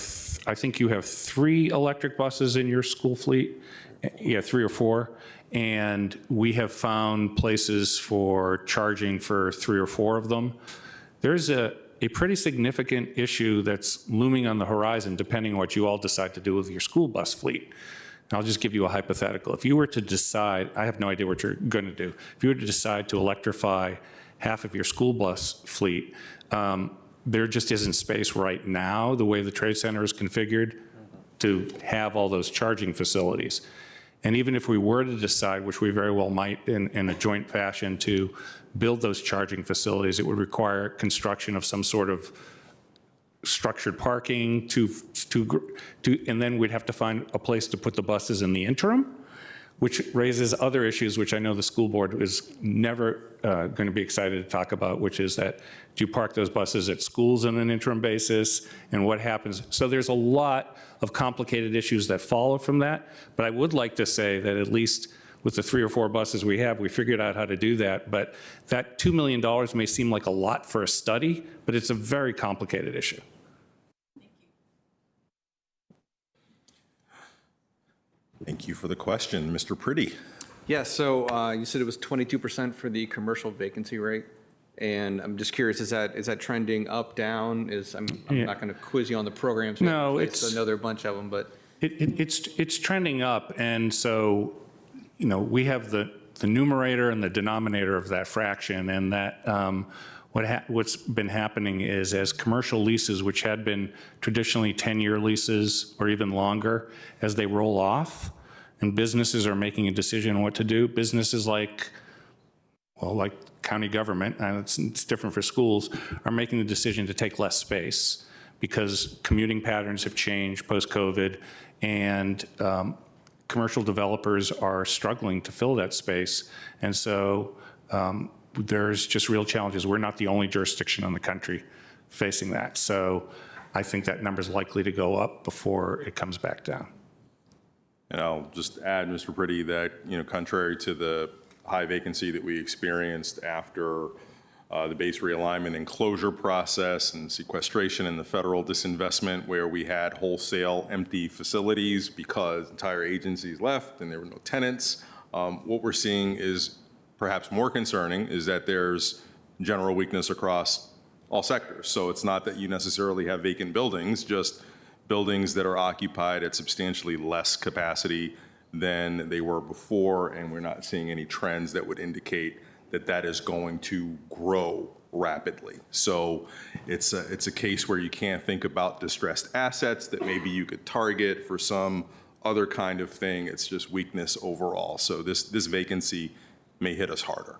I think you have 3 electric buses in your school fleet. Yeah, 3 or 4. And we have found places for charging for 3 or 4 of them. There's a pretty significant issue that's looming on the horizon, depending on what you all decide to do with your school bus fleet. I'll just give you a hypothetical. If you were to decide, I have no idea what you're going to do. If you were to decide to electrify half of your school bus fleet, there just isn't space right now, the way the Trade Center is configured, to have all those charging facilities. And even if we were to decide, which we very well might in a joint fashion, to build those charging facilities, it would require construction of some sort of structured parking and then we'd have to find a place to put the buses in the interim, which raises other issues, which I know the school board is never going to be excited to talk about, which is that do you park those buses at schools on an interim basis, and what happens? So there's a lot of complicated issues that follow from that, but I would like to say that at least with the 3 or 4 buses we have, we figured out how to do that, but that $2 million may seem like a lot for a study, but it's a very complicated issue. Thank you for the question. Mr. Pretty. Yeah, so you said it was 22% for the commercial vacancy rate, and I'm just curious, is that trending up, down? I'm not going to quiz you on the programs. No, I know there are a bunch of them, but it's trending up, and so we have the numerator and the denominator of that fraction, and that what's been happening is as commercial leases, which had been traditionally 10-year leases or even longer, as they roll off, and businesses are making a decision on what to do. Businesses like county government, and it's different for schools, are making the decision to take less space because commuting patterns have changed post-COVID, and commercial developers are struggling to fill that space. And so there's just real challenges. We're not the only jurisdiction in the country facing that. So I think that number is likely to go up before it comes back down. And I'll just add, Mr. Pretty, that, contrary to the high vacancy that we experienced after the base realignment and closure process and sequestration and the federal disinvestment, where we had wholesale empty facilities because entire agencies left and there were no tenants, what we're seeing is perhaps more concerning is that there's general weakness across all sectors. So it's not that you necessarily have vacant buildings, just buildings that are occupied at substantially less capacity than they were before, and we're not seeing any trends that would indicate that that is going to grow rapidly. So it's a case where you can't think about distressed assets that maybe you could target for some other kind of thing. It's just weakness overall. So this vacancy may hit us harder.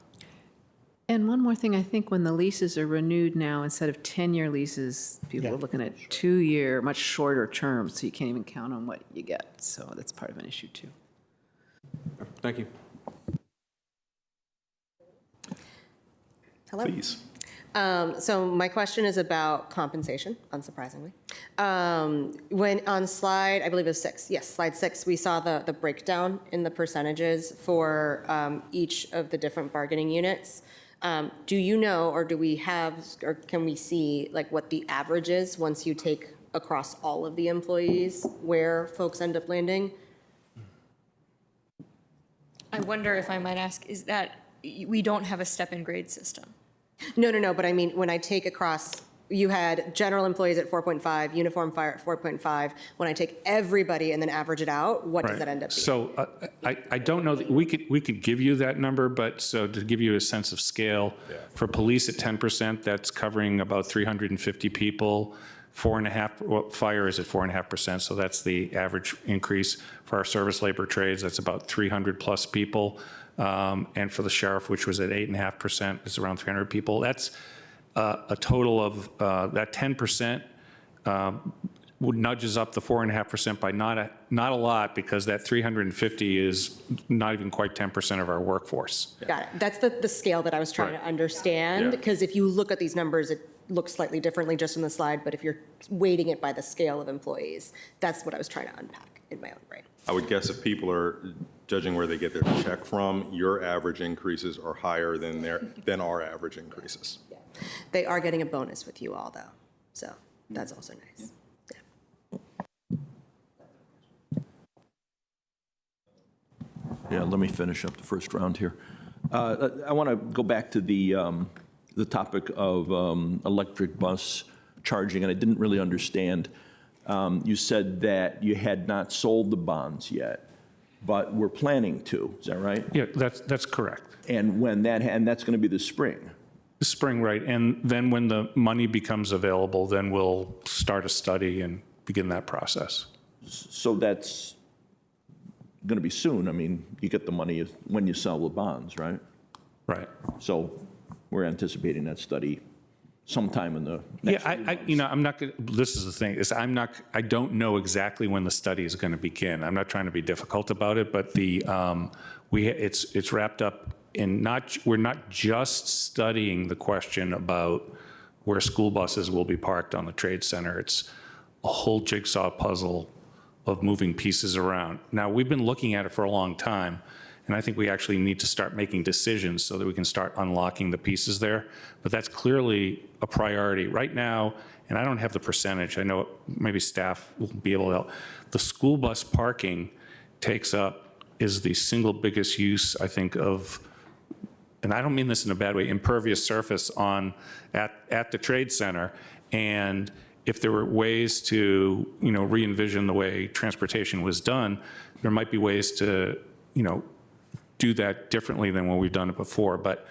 And one more thing, I think when the leases are renewed now, instead of 10-year leases, people are looking at 2-year, much shorter terms, so you can't even count on what you get. So that's part of an issue too. thank you. Hello. Please. So my question is about compensation, unsurprisingly. When on slide, I believe it was 6, yes, slide 6, we saw the breakdown in the percentages for each of the different bargaining units. Do you know, or do we have, or can we see like what the average is once you take across all of the employees, where folks end up landing? I wonder if I might ask, is that we don't have a step-in grade system? No, but I mean, when I take across, you had general employees at 4.5, uniform fire at 4.5. When I take everybody and then average it out, what does that end up being? So I don't know, that we could give you that number, but so to give you a sense of scale, for police at 10%, that's covering about 350 people. 4.5, well, fire is at 4.5%, so that's the average increase. For our service labor trades, that's about 300 plus people. And for the sheriff, which was at 8.5%, it's around 300 people. That's a total of that 10% would nudges up the 4.5% by not a lot, because that 350 is not even quite 10% of our workforce. Got it. That's the scale that I was trying to understand, because if you look at these numbers, it looks slightly differently just in the slide, but if you're weighting it by the scale of employees, that's what I was trying to unpack in my own brain. I would guess if people are judging where they get their check from, your average increases are higher than our average increases. They are getting a bonus with you all, though, so that's also nice. Yeah, let me finish up the first round here. I want to go back to the topic of electric bus charging, and I didn't really understand. You said that you had not sold the bonds yet, but we're planning to. Is that right? Yeah, that's correct. And when and that's going to be this spring. This spring, right? And then when the money becomes available, then we'll start a study and begin that process. So that's going to be soon. I mean, you get the money when you sell the bonds, right? Right. So we're anticipating that study sometime in the next Yeah, few months. I'm not going to, this is the thing, is I don't know exactly when the study is going to begin. I'm not trying to be difficult about it, but it's wrapped up in we're not just studying the question about where school buses will be parked on the trade center. It's a whole jigsaw puzzle of moving pieces around. Now, we've been looking at it for a long time, and I think we actually need to start making decisions so that we can start unlocking the pieces there. But that's clearly a priority. Right now, and I don't have the percentage, I know maybe staff will be able to help. The school bus parking is the single biggest use, I think, of, and I don't mean this in a bad way, impervious surface at the trade center. And if there were ways to, re-envision the way transportation was done, there might be ways to, do that differently than when we've done it before. But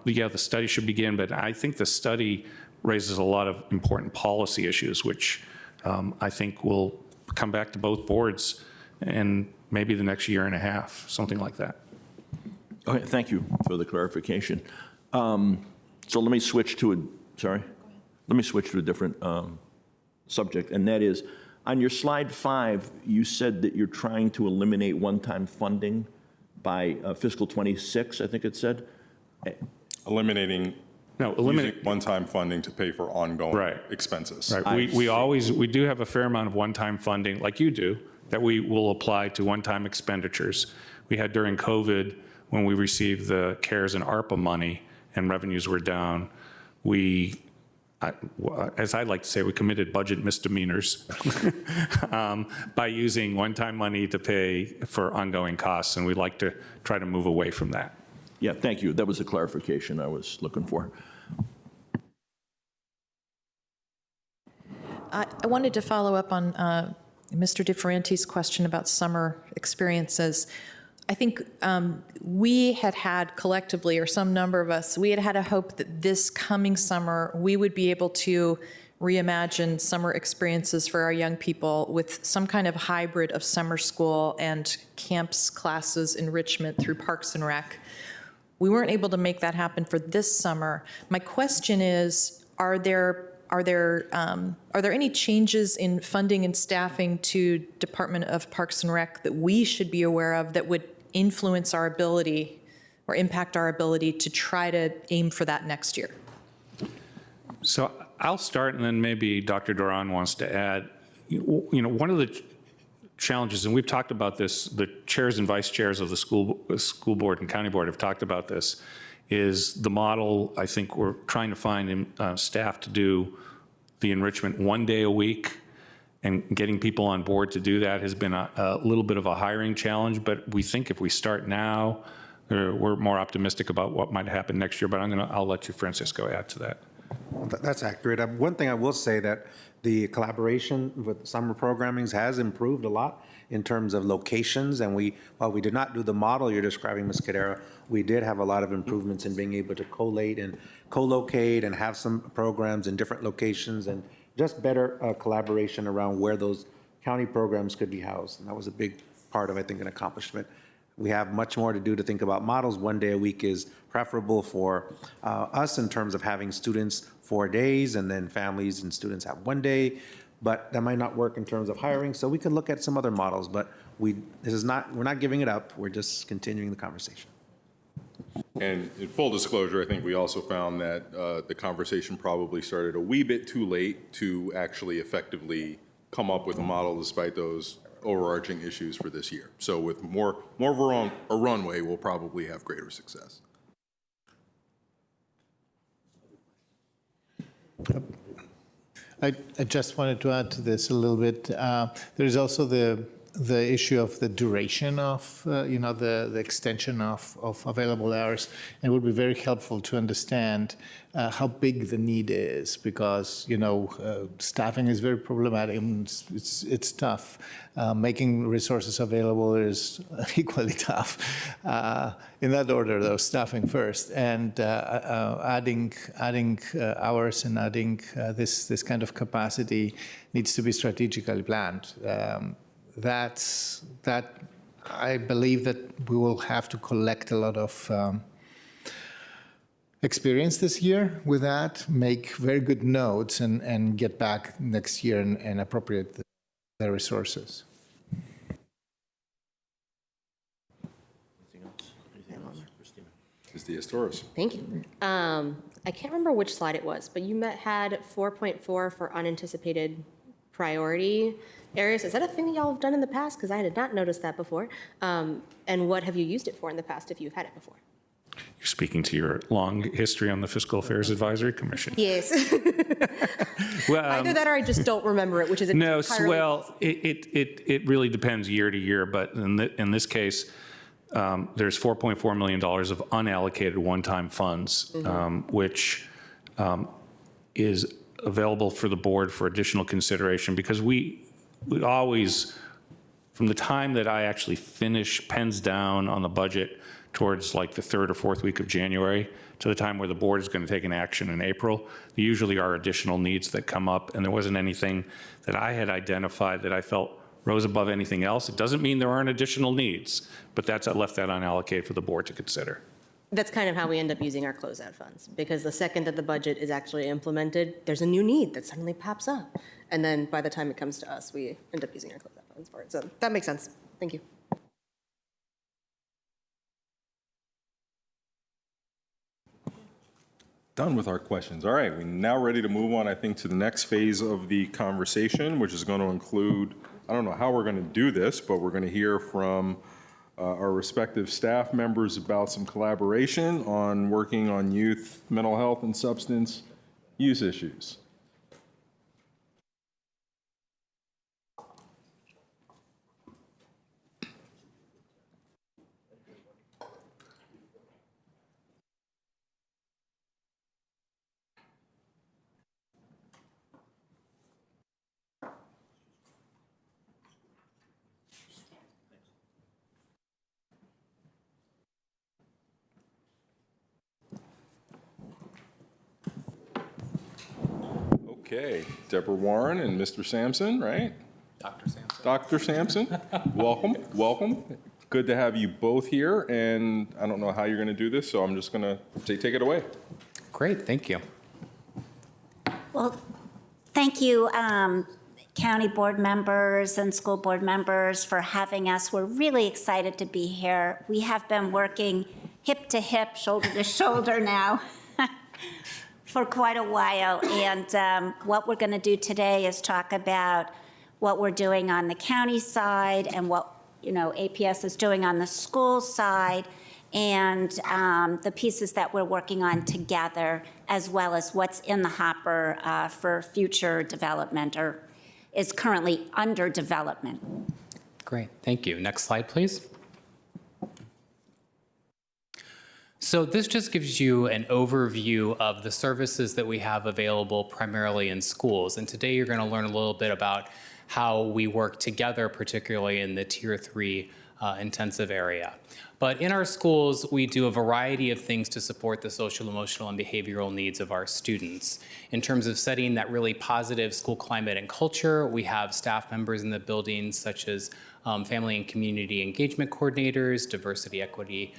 yeah, the study should begin, but I think the study raises a lot of important policy issues, which I think will come back to both boards in maybe the next year and a half, something like that. Okay, thank you for the clarification. So let me switch to a different subject, and that is, on your slide 5, you said that you're trying to eliminate one-time funding by fiscal 26, I think it said. Eliminating using one-time funding to pay for ongoing expenses. Right. We do have a fair amount of one-time funding, like you do, that we will apply to one-time expenditures. We had during COVID, when we received the CARES and ARPA money and revenues were down, as I like to say, we committed budget misdemeanors by using one-time money to pay for ongoing costs, and we'd like to try to move away from that. Yeah, thank you. That was the clarification I was looking for. I wanted to follow up on Mr. DeFerranti's question about summer experiences. I think we had collectively, or some number of us, we had a hope that this coming summer, we would be able to reimagine summer experiences for our young people with some kind of hybrid of summer school and camps, classes, enrichment through Parks and Rec. We weren't able to make that happen for this summer. My question is, are there any changes in funding and staffing to Department of Parks and Rec that we should be aware of that would influence our ability or impact our ability to try to aim for that next year? So I'll start, and then maybe Dr. Duran wants to add. One of the challenges, and we've talked about this, the chairs and vice chairs of the school board and county board have talked about this, is the model. I think we're trying to find staff to do the enrichment one day a week, and getting people on board to do that has been a little bit of a hiring challenge, but we think if we start now, we're more optimistic about what might happen next year, but I'll let you, Francisco, add to that. That's accurate. One thing I will say that the collaboration with summer programmings has improved a lot in terms of locations, and while we did not do the model you're describing, Ms. Cadera, we did have a lot of improvements in being able to collate and co-locate and have some programs in different locations, and just better collaboration around where those county programs could be housed. And that was a big part of, I think, an accomplishment. We have much more to do to think about models. One day a week is preferable for us in terms of having students 4 days, and then families and students have 1 day, but that might not work in terms of hiring. So we could look at some other models, but we're not giving it up. We're just continuing the conversation. And in full disclosure, I think we also found that the conversation probably started a wee bit too late to actually effectively come up with a model despite those overarching issues for this year. So with more of a runway, we'll probably have greater success. I just wanted to add to this a little bit. There is also the issue of the duration of, the extension of available hours. And it would be very helpful to understand how big the need is, because, staffing is very problematic. And it's tough. Making resources available is equally tough. In that order, though, staffing first, and adding hours and adding this kind of capacity needs to be strategically planned. That I believe that we will have to collect a lot of experience this year with that, make very good notes, and get back next year and appropriate the resources. Ms. Diaz-Torres. Thank you. I can't remember which slide it was, but you had 4.4 for unanticipated priority areas. Is that a thing that y'all have done in the past? Because I did not notice that before. And what have you used it for in the past if you've had it before? You're speaking to your long history on the Fiscal Affairs Advisory Commission. Yes. Well, Either that or I just don't remember it, which is no, entirely well, possible. it really depends year to year, but in this case, there's $4.4 million of unallocated one-time funds, which is available for the board for additional consideration, because we always, from the time that I actually finish pens down on the budget towards like the third or fourth week of January to the time where the board is going to take an action in April, there usually are additional needs that come up, and there wasn't anything that I had identified that I felt rose above anything else. It doesn't mean there aren't additional needs, but I left that unallocated for the board to consider. That's kind of how we end up using our closeout funds, because the second that the budget is actually implemented, there's a new need that suddenly pops up. And then by the time it comes to us, we end up using our closeout funds for it. So that makes sense. Thank you. Done with our questions. All right, we're now ready to move on, I think, to the next phase of the conversation, which is going to include, I don't know how we're going to do this, but we're going to hear from our respective staff members about some collaboration on working on youth mental health and substance use issues. Okay, Deborah Warren and Mr. Sampson, right? Dr. Sampson. Dr. Sampson, welcome, welcome. Good to have you both here, and I don't know how you're going to do this, so I'm just going to say take it away. Great, thank you. Well, thank you, county board members and school board members, for having us. We're really excited to be here. We have been working hip to hip, shoulder to shoulder now for quite a while. And what we're going to do today is talk about what we're doing on the county side and what APS is doing on the school side, and the pieces that we're working on together, as well as what's in the hopper for future development or is currently under development. Great, thank you. Next slide, please. So this just gives you an overview of the services that we have available primarily in schools. And today you're going to learn a little bit about how we work together, particularly in the Tier 3 intensive area. But in our schools, we do a variety of things to support the social, emotional, and behavioral needs of our students. In terms of setting that really positive school climate and culture, we have staff members in the buildings such as family and community engagement coordinators, diversity, equity,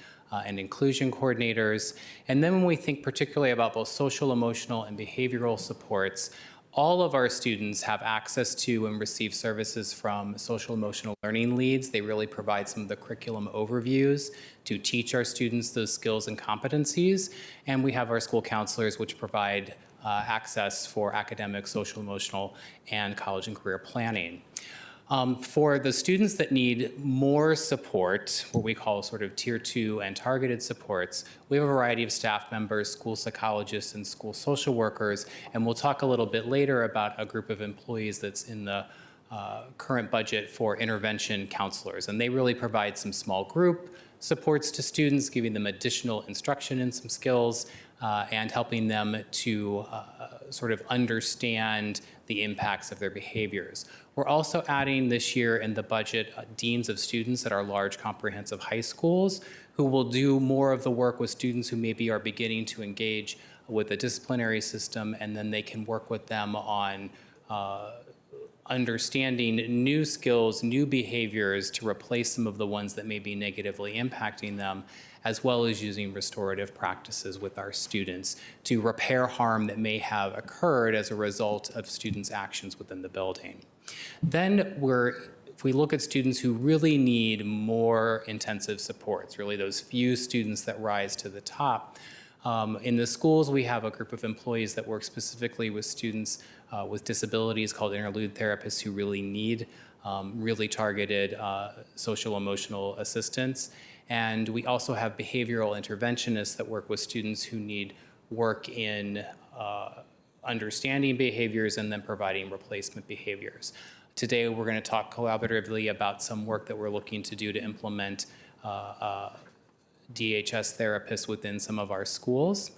and inclusion coordinators. And then when we think particularly about both social, emotional, and behavioral supports, all of our students have access to and receive services from social emotional learning leads. They really provide some of the curriculum overviews to teach our students those skills and competencies. And we have our school counselors, which provide access for academic, social emotional, and college and career planning. For the students that need more support, what we call sort of tier 2 and targeted supports, we have a variety of staff members, school psychologists, and school social workers, and we'll talk a little bit later about a group of employees that's in the current budget for intervention counselors, and they really provide some small group supports to students, giving them additional instruction and some skills, and helping them to sort of understand the impacts of their behaviors. We're also adding this year in the budget deans of students at our large comprehensive high schools who will do more of the work with students who maybe are beginning to engage with the disciplinary system, and then they can work with them on understanding new skills, new behaviors to replace some of the ones that may be negatively impacting them, as well as using restorative practices with our students to repair harm that may have occurred as a result of students' actions within the building. Then if we look at students who really need more intensive supports, really those few students that rise to the top, in the schools, we have a group of employees that work specifically with students with disabilities called interlude therapists who really need really targeted social emotional assistance. And we also have behavioral interventionists that work with students who need work in understanding behaviors and then providing replacement behaviors. Today, we're going to talk collaboratively about some work that we're looking to do to implement DHS therapists within some of our schools.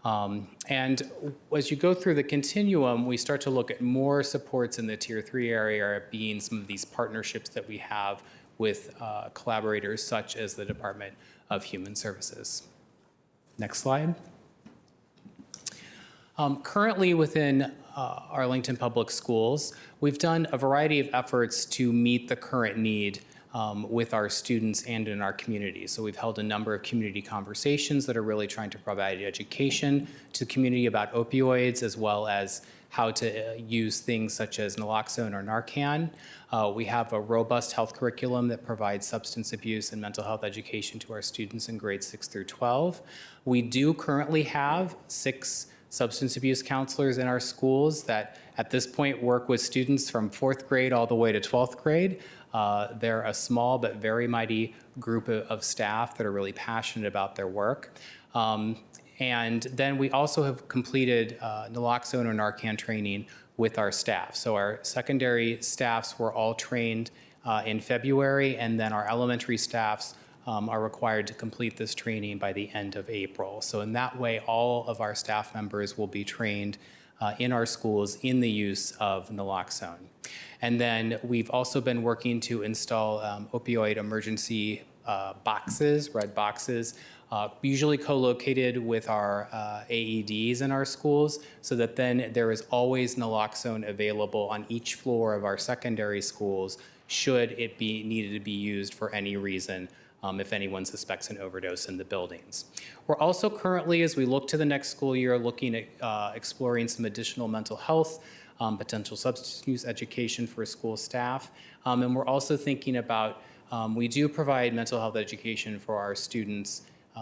And as you go through the continuum, we start to look at more supports in the tier 3 area, being some of these partnerships that we have with collaborators such as the Department of Human Services. Next slide. Currently within Arlington Public Schools, we've done a variety of efforts to meet the current need with our students and in our community. So we've held a number of community conversations that are really trying to provide education to the community about opioids, as well as how to use things such as naloxone or Narcan. We have a robust health curriculum that provides substance abuse and mental health education to our students in grades 6 through 12. We do currently have 6 substance abuse counselors in our schools that at this point work with students from 4th grade all the way to 12th grade. They're a small but very mighty group of staff that are really passionate about their work. And then we also have completed naloxone or Narcan training with our staff. So our secondary staffs were all trained in February, and then our elementary staffs are required to complete this training by the end of April. So in that way, all of our staff members will be trained in our schools in the use of naloxone. And then we've also been working to install opioid emergency boxes, red boxes, usually co-located with our AEDs in our schools, so that then there is always naloxone available on each floor of our secondary schools should it be needed to be used for any reason. If anyone suspects an overdose in the buildings. We're also currently, as we look to the next school year, looking at exploring some additional mental health, potential substance use education for school staff. And we're also thinking about, we do provide mental health education for our students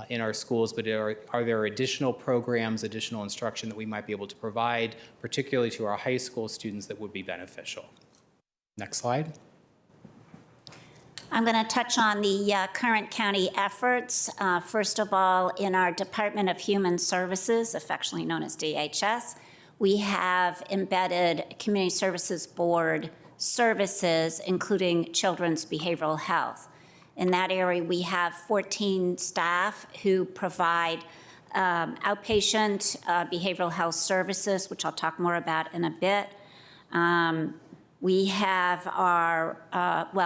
in our schools, but are there additional programs, additional instruction that we might be able to provide, particularly to our high school students, that would be beneficial? Next slide. I'm going to touch on the current county efforts. First of all, in our Department of Human Services, affectionately known as DHS, we have embedded Community Services Board services, including children's behavioral health. In that area, we have 14 staff who provide outpatient behavioral health services, which I'll talk more about in a bit. We have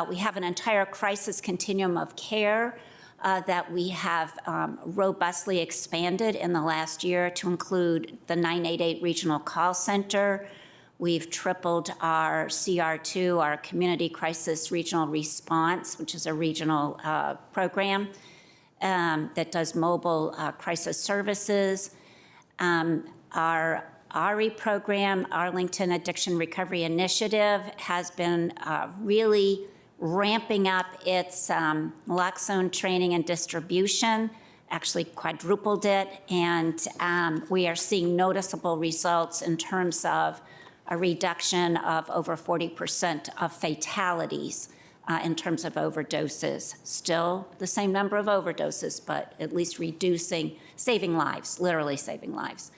we have an entire crisis continuum of care that we have robustly expanded in the last year to include the 988 Regional Call Center. We've tripled our CR2, our Community Crisis Regional Response, which is a regional program that does mobile crisis services. Our ARI program, Arlington Addiction Recovery Initiative, has been really ramping up its naloxone training and distribution, actually quadrupled it, and we are seeing noticeable results in terms of a reduction of over 40% of fatalities in terms of overdoses. Still the same number of overdoses, but at least saving lives, literally saving lives.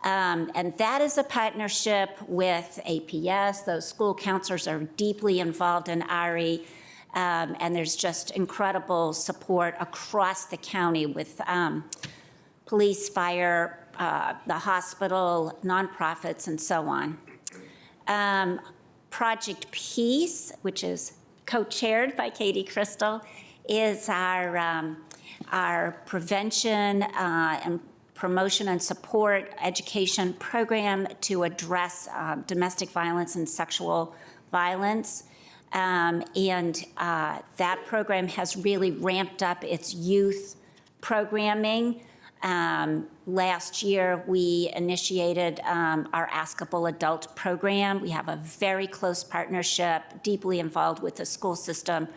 And that is a partnership with APS. Those school counselors are deeply involved in ARI, and there's just incredible support across the county with police, fire, the hospital, nonprofits, and so on. Project Peace, which is co-chaired by Katie Crystal, is our prevention and promotion and support education program to address domestic violence and sexual violence. That program has really ramped up its youth programming. Last year, we initiated our Askable Adult program. We have a very close partnership, deeply involved with the school system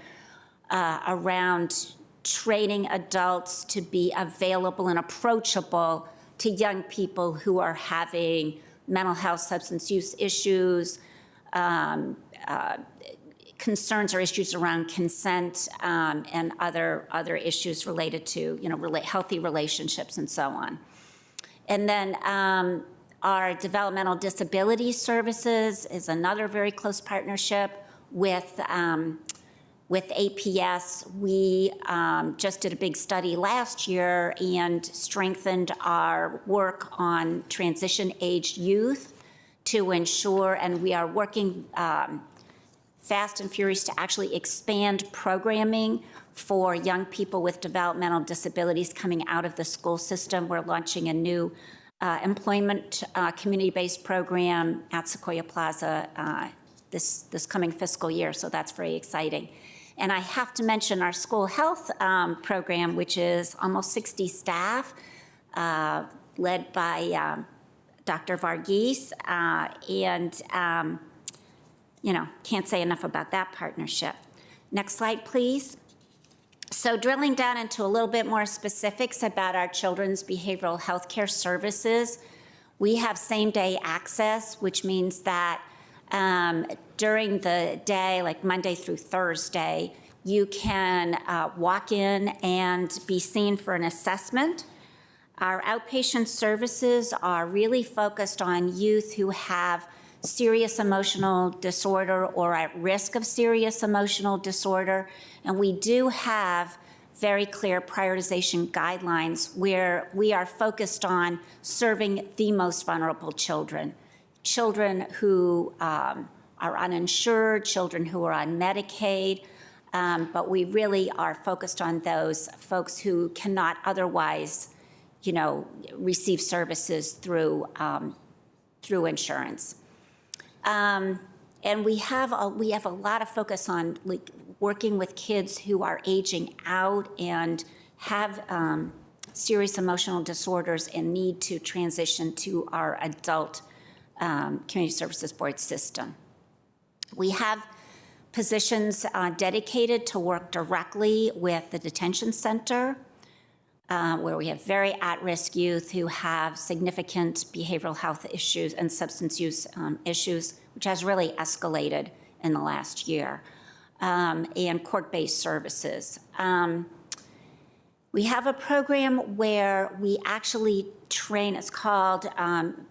around training adults to be available and approachable to young people who are having mental health, substance use issues, concerns or issues around consent, and other issues related to, healthy relationships and so on. And then our developmental disability services is another very close partnership with APS. We just did a big study last year and strengthened our work on transition-aged youth to ensure, and we are working fast and furious to actually expand programming for young people with developmental disabilities coming out of the school system. We're launching a new employment community-based program at Sequoia Plaza this coming fiscal year, so that's very exciting. And I have to mention our school health program, which is almost 60 staff, led by Dr. Varghese, can't say enough about that partnership. Next slide, please. So drilling down into a little bit more specifics about our children's behavioral health care services, we have same-day access, which means that during the day, like Monday through Thursday, you can walk in and be seen for an assessment. Our outpatient services are really focused on youth who have serious emotional disorder or at risk of serious emotional disorder. And we do have very clear prioritization guidelines where we are focused on serving the most vulnerable children. Children who are uninsured, children who are on Medicaid, but we really are focused on those folks who cannot otherwise, receive services through insurance. And we have a lot of focus on working with kids who are aging out and have serious emotional disorders and need to transition to our adult community services board system. We have positions dedicated to work directly with the detention center, where we have very at-risk youth who have significant behavioral health issues and substance use issues, which has really escalated in the last year, and court-based services. We have a program where we actually train, it's called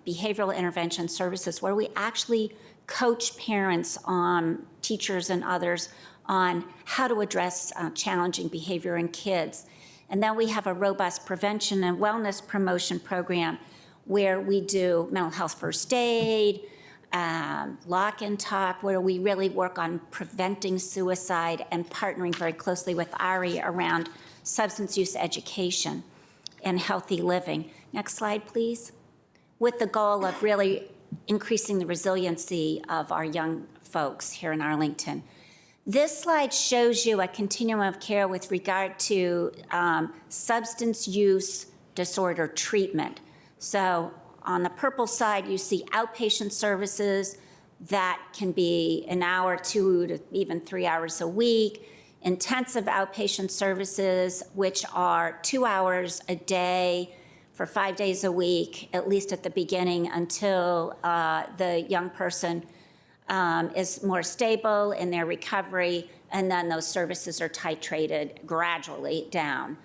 Behavioral Intervention Services, where we actually coach parents, teachers and others on how to address challenging behavior in kids. And then we have a robust prevention and wellness promotion program where we do mental health first aid, lock and talk, where we really work on preventing suicide and partnering very closely with ARI around substance use education and healthy living. Next slide, please. With the goal of really increasing the resiliency of our young folks here in Arlington. This slide shows you a continuum of care with regard to substance use disorder treatment. So on the purple side, you see outpatient services that can be an hour, 2 to even 3 hours a week. Intensive outpatient services, which are 2 hours a day for 5 days a week, at least at the beginning, until the young person is more stable in their recovery, and then those services are titrated gradually down.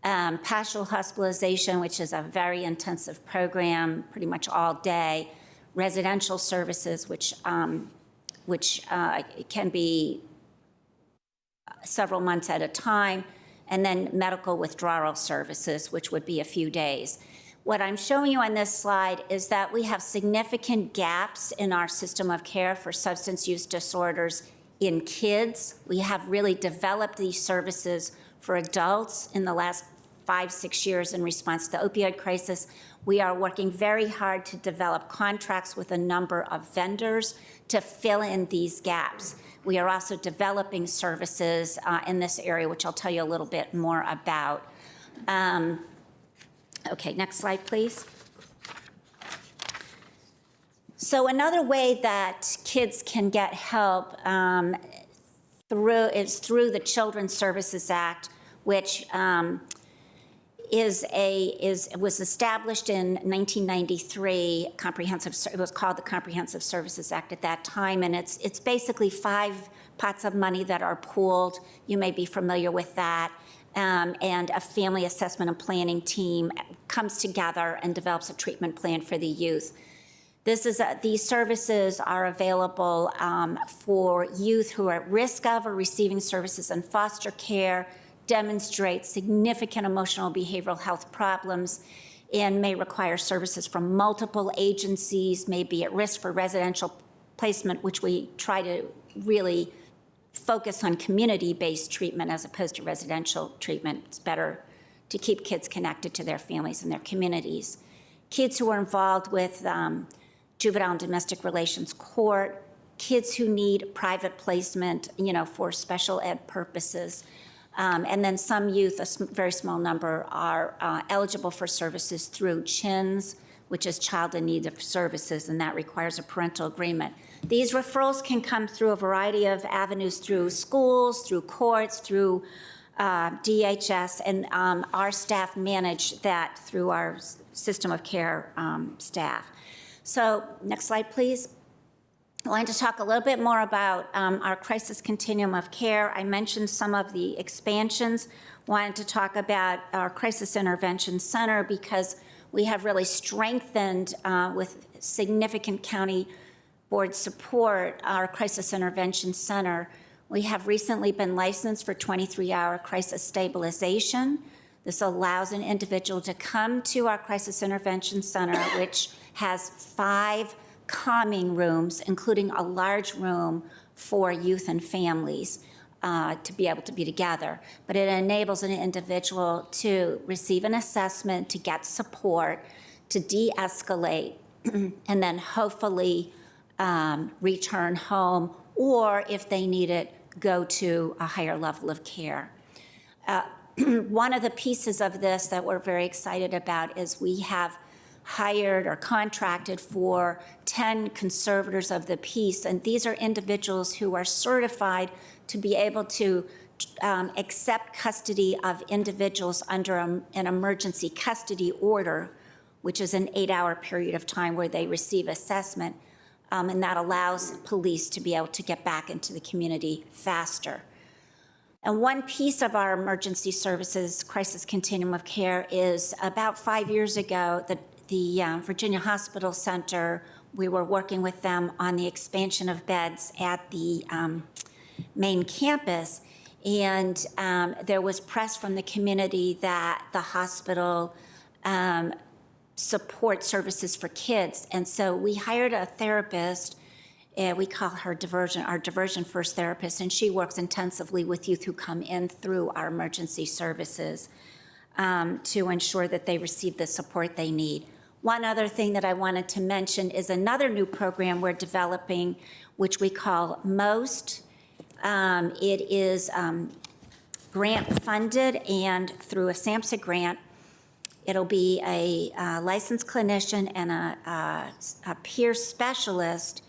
Partial hospitalization, which is a very intensive program, pretty much all day. Residential services, which can be several months at a time, and then medical withdrawal services, which would be a few days. What I'm showing you on this slide is that we have significant gaps in our system of care for substance use disorders in kids. We have really developed these services for adults in the last 5-6 years in response to the opioid crisis. We are working very hard to develop contracts with a number of vendors to fill in these gaps. We are also developing services in this area, which I'll tell you a little bit more about. Okay, next slide, please. So another way that kids can get help through the Children's Services Act, which was established in 1993. It was called the Comprehensive Services Act at that time, and it's basically 5 pots of money that are pooled. You may be familiar with that. And a family assessment and planning team comes together and develops a treatment plan for the youth. These services are available for youth who are at risk of or receiving services in foster care, demonstrate significant emotional behavioral health problems, and may require services from multiple agencies, may be at risk for residential placement, which we try to really focus on community-based treatment as opposed to residential treatment. It's better to keep kids connected to their families and their communities. Kids who are involved with juvenile and domestic relations court, kids who need private placement, for special ed purposes. And then some youth, a very small number, are eligible for services through CHINS, which is Child in Need of Services, and that requires a parental agreement. These referrals can come through a variety of avenues, through schools, through courts, through DHS, and our staff manage that through our system of care staff. So next slide, please. I wanted to talk a little bit more about our crisis continuum of care. I mentioned some of the expansions. Wanted to talk about our crisis intervention center because we have really strengthened with significant county board support our crisis intervention center. We have recently been licensed for 23-hour crisis stabilization. This allows an individual to come to our crisis intervention center, which has 5 calming rooms, including a large room for youth and families to be able to be together. But it enables an individual to receive an assessment, to get support, to de-escalate, and then hopefully return home, or if they need it, go to a higher level of care. One of the pieces of this that we're very excited about is we have hired or contracted for 10 conservators of the peace, and these are individuals who are certified to be able to accept custody of individuals under an emergency custody order, which is an 8-hour period of time where they receive assessment, and that allows police to be able to get back into the community faster. And one piece of our emergency services crisis continuum of care is about 5 years ago, the Virginia Hospital Center, we were working with them on the expansion of beds at the main campus, and there was press from the community that the hospital supports services for kids. And so we hired a therapist, we call her our diversion first therapist, and she works intensively with youth who come in through our emergency services to ensure that they receive the support they need. One other thing that I wanted to mention is another new program we're developing, which we call MOST. It is grant funded, and through a SAMHSA grant, it'll be a licensed clinician and a peer specialist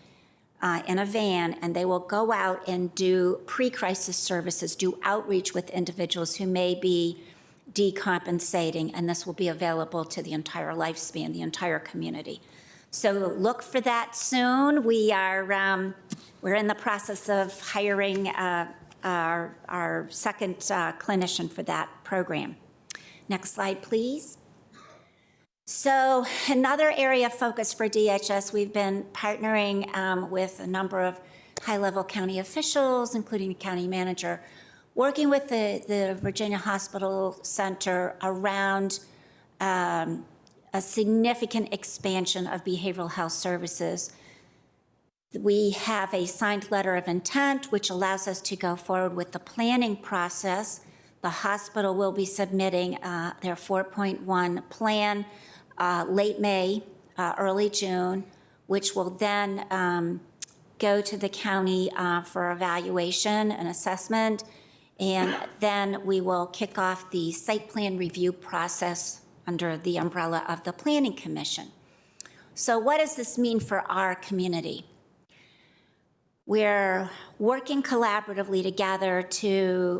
in a van, and they will go out and do pre-crisis services, do outreach with individuals who may be decompensating, and this will be available to the entire lifespan, the entire community. So look for that soon. We're in the process of hiring our second clinician for that program. Next slide, please. So another area of focus for DHS, we've been partnering with a number of high-level county officials, including the county manager, working with the Virginia Hospital Center around a significant expansion of behavioral health services. We have a signed letter of intent, which allows us to go forward with the planning process. The hospital will be submitting their 4.1 plan late May, early June, which will then go to the county for evaluation and assessment. And then we will kick off the site plan review process under the umbrella of the Planning Commission. So what does this mean for our community? We're working collaboratively together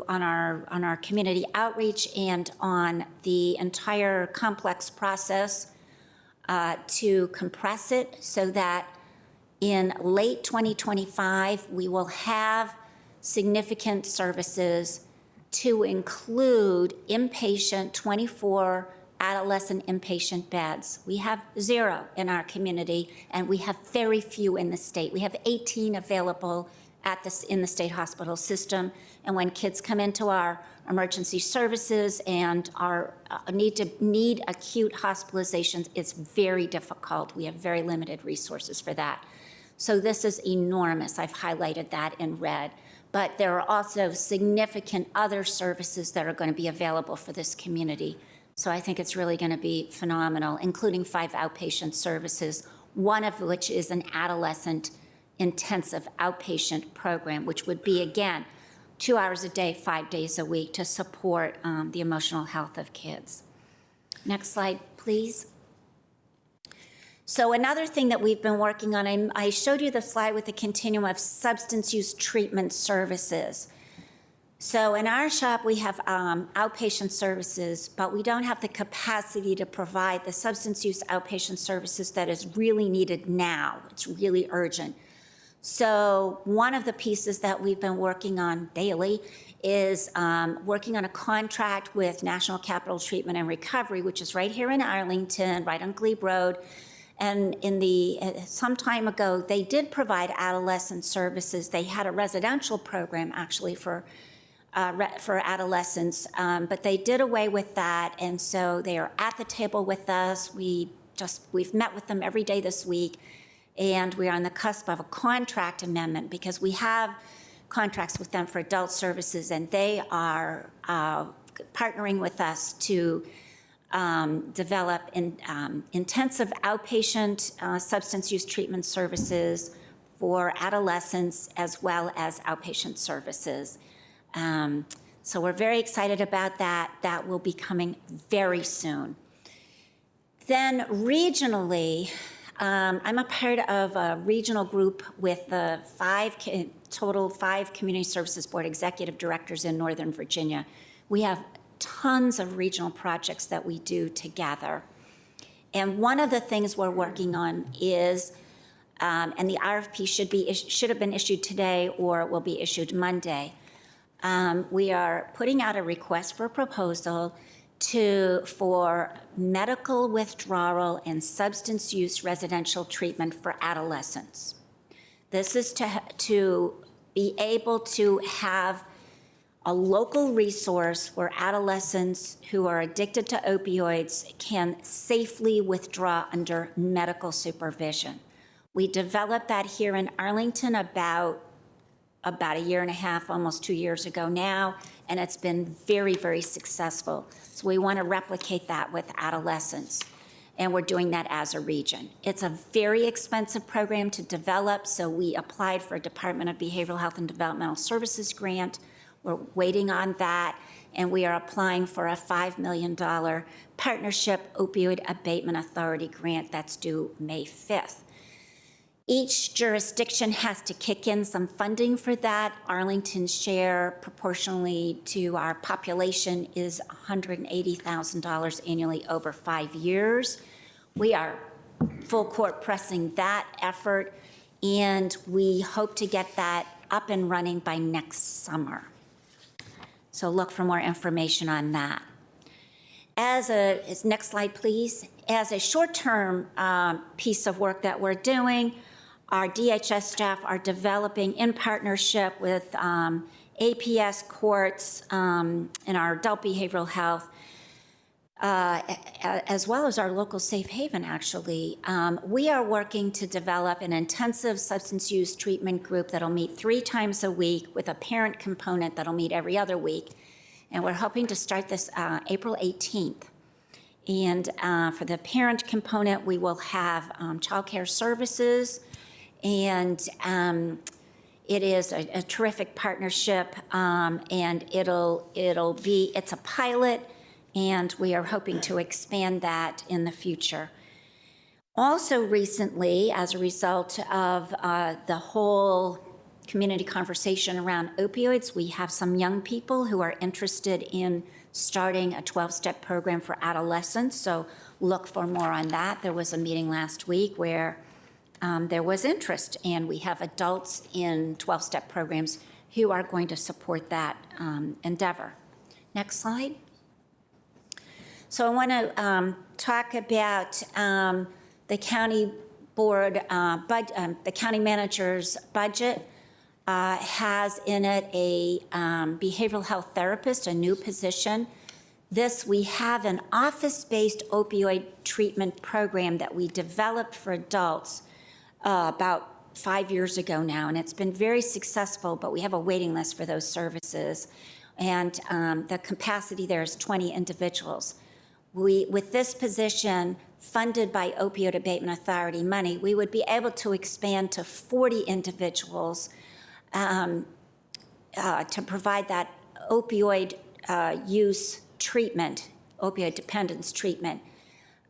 on our community outreach and on the entire complex process to compress it so that in late 2025, we will have significant services to include inpatient 24 adolescent inpatient beds. We have 0 in our community, and we have very few in the state. We have 18 available in the state hospital system, and when kids come into our emergency services and need acute hospitalizations, it's very difficult. We have very limited resources for that. So this is enormous. I've highlighted that in red. But there are also significant other services that are going to be available for this community. So I think it's really going to be phenomenal, including 5 outpatient services, one of which is an adolescent intensive outpatient program, which would be, again, 2 hours a day, 5 days a week to support the emotional health of kids. Next slide, please. So another thing that we've been working on, I showed you the slide with the continuum of substance use treatment services. So in our shop, we have outpatient services, but we don't have the capacity to provide the substance use outpatient services that is really needed now. It's really urgent. So one of the pieces that we've been working on daily is working on a contract with National Capital Treatment and Recovery, which is right here in Arlington, right on Glebe Road. And some time ago, they did provide adolescent services. They had a residential program actually for adolescents, but they did away with that, and so they are at the table with us. We've met with them every day this week, and we are on the cusp of a contract amendment because we have contracts with them for adult services, and they are partnering with us to develop intensive outpatient substance use treatment services for adolescents as well as outpatient services. So we're very excited about that. That will be coming very soon. Then regionally, I'm a part of a regional group with the total 5 Community Services Board executive directors in Northern Virginia. We have tons of regional projects that we do together. And one of the things we're working on is, and the RFP should have been issued today or it will be issued Monday. We are putting out a request for proposal for medical withdrawal and substance use residential treatment for adolescents. This is to be able to have a local resource where adolescents who are addicted to opioids can safely withdraw under medical supervision. We developed that here in Arlington about a year and a half, almost 2 years ago now, and it's been very, very successful. So we want to replicate that with adolescents, and we're doing that as a region. It's a very expensive program to develop, so we applied for a Department of Behavioral Health and Developmental Services grant. We're waiting on that, and we are applying for a $5 million Partnership Opioid Abatement Authority grant that's due May 5th. Each jurisdiction has to kick in some funding for that. Arlington's share proportionally to our population is $180,000 annually over 5 years. We are full court pressing that effort, and we hope to get that up and running by next summer. So look for more information on that. Next slide, please. As a short-term piece of work that we're doing, our DHS staff are developing in partnership with APS courts and our adult behavioral health, as well as our local safe haven, actually. We are working to develop an intensive substance use treatment group that'll meet 3 times a week with a parent component that'll meet every other week. And we're hoping to start this April 18th. And for the parent component, we will have childcare services, and it is a terrific partnership, and it's a pilot, and we are hoping to expand that in the future. Also recently, as a result of the whole community conversation around opioids, we have some young people who are interested in starting a 12-step program for adolescents, so look for more on that. There was a meeting last week where there was interest, and we have adults in 12-step programs who are going to support that endeavor. Next slide. So I want to talk about the county board, the county manager's budget. Has in it a behavioral health therapist, a new position. We have an office-based opioid treatment program that we developed for adults about 5 years ago now, and it's been very successful, but we have a waiting list for those services. And the capacity there is 20 individuals. With this position, funded by Opioid Abatement Authority money, we would be able to expand to 40 individuals to provide that opioid use treatment, opioid dependence treatment.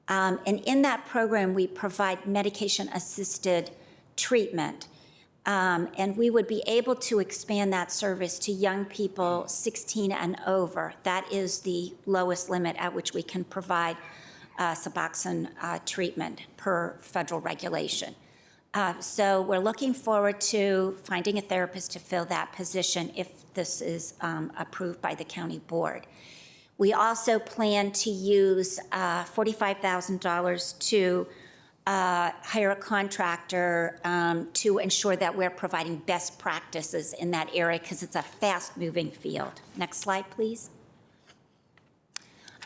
And in that program, we provide medication-assisted treatment. And we would be able to expand that service to young people 16 and over. That is the lowest limit at which we can provide Suboxone treatment per federal regulation. So we're looking forward to finding a therapist to fill that position if this is approved by the county board. We also plan to use $45,000 to hire a contractor to ensure that we're providing best practices in that area because it's a fast-moving field. Next slide, please.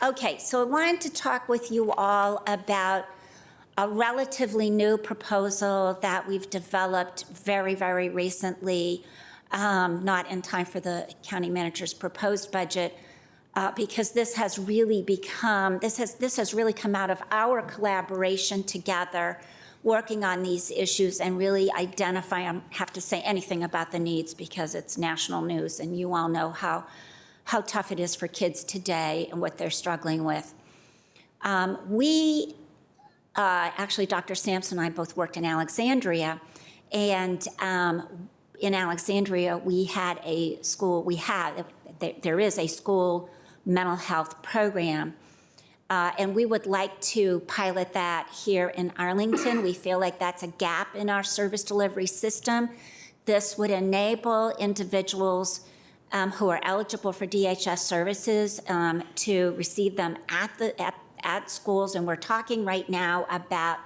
Okay, so I wanted to talk with you all about a relatively new proposal that we've developed very, very recently, not in time for the county manager's proposed budget, because this has really become, this has really come out of our collaboration together, working on these issues and really identifying, I don't have to say anything about the needs because it's national news and you all know how tough it is for kids today and what they're struggling with. Actually, Dr. Sampson and I both worked in Alexandria, and in Alexandria, we had a school, there is a school mental health program, and we would like to pilot that here in Arlington. We feel like that's a gap in our service delivery system. This would enable individuals who are eligible for DHS services to receive them at schools, and we're talking right now about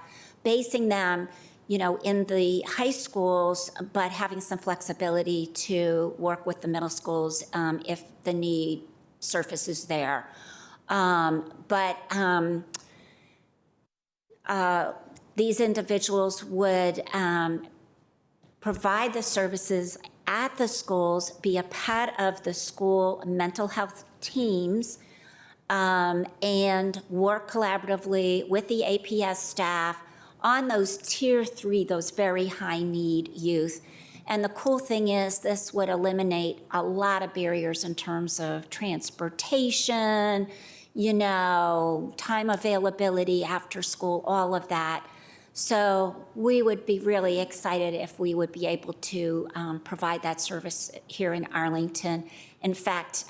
basing them, in the high schools, but having some flexibility to work with the middle schools if the need surfaces there. These individuals would provide the services at the schools, be a part of the school mental health teams, and work collaboratively with the APS staff on those tier 3, those very high need youth. And the cool thing is this would eliminate a lot of barriers in terms of transportation, time availability after school, all of that. So we would be really excited if we would be able to provide that service here in Arlington. In fact,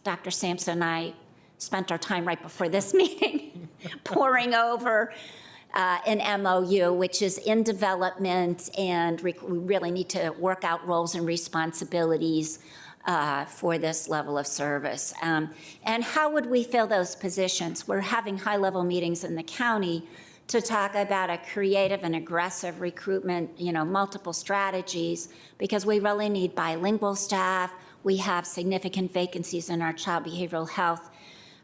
Dr. Sampson and I spent our time right before this meeting pouring over an MOU, which is in development, and we really need to work out roles and responsibilities for this level of service. And how would we fill those positions? We're having high-level meetings in the county to talk about a creative and aggressive recruitment, multiple strategies, because we really need bilingual staff. We have significant vacancies in our child behavioral health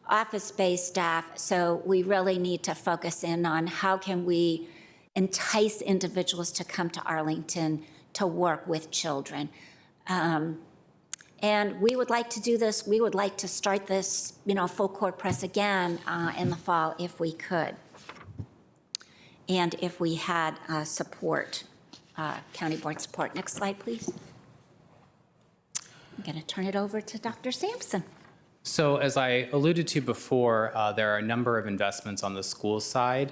office-based staff, so we really need to focus in on how can we entice individuals to come to Arlington to work with children. And we would like to do this. We would like to start this, full court press again in the fall if we could. And if we had support, county board support. Next slide, please. I'm going to turn it over to Dr. Sampson. So as I alluded to before, there are a number of investments on the school side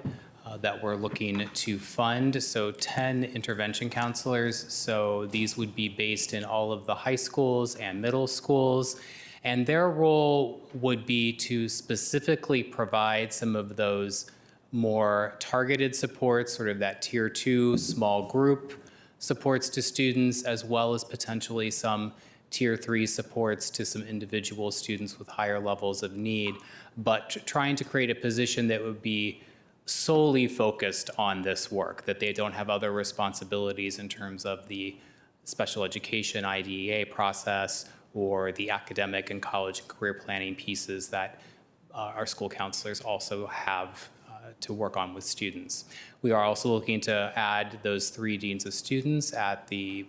that we're looking to fund. So 10 intervention counselors. So these would be based in all of the high schools and middle schools. And their role would be to specifically provide some of those more targeted supports, sort of that tier 2 small group supports to students, as well as potentially some tier 3 supports to some individual students with higher levels of need, but trying to create a position that would be solely focused on this work, that they don't have other responsibilities in terms of the special education IDEA process or the academic and college and career planning pieces that our school counselors also have to work on with students. We are also looking to add those 3 deans of students at the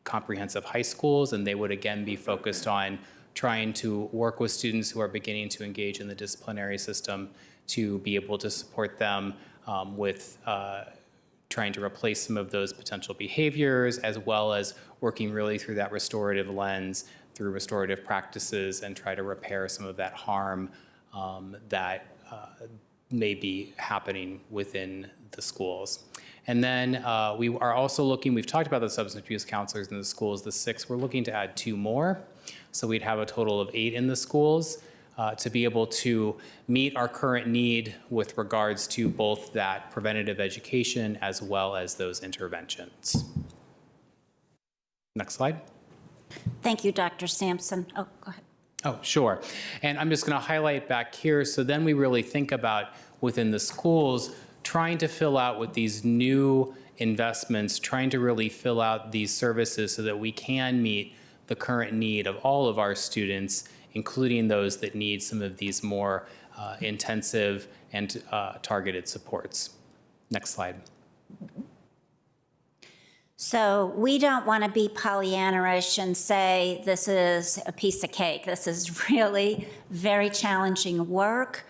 comprehensive high schools, and they would again be focused on trying to work with students who are beginning to engage in the disciplinary system to be able to support them with trying to replace some of those potential behaviors, as well as working really through that restorative lens, through restorative practices, and try to repair some of that harm that may be happening within the schools. And then we are also looking, we've talked about the substance abuse counselors in the schools, the 6, we're looking to add 2 more. So we'd have a total of 8 in the schools to be able to meet our current need with regards to both that preventative education as well as those interventions. Next slide. Thank you, Dr. Sampson. Oh, go ahead. Oh, sure. And I'm just going to highlight back here. So then we really think about within the schools, trying to fill out with these new investments, trying to really fill out these services so that we can meet the current need of all of our students, including those that need some of these more intensive and targeted supports. Next slide. So we don't want to be Pollyanna-ish and say this is a piece of cake. This is really very challenging work.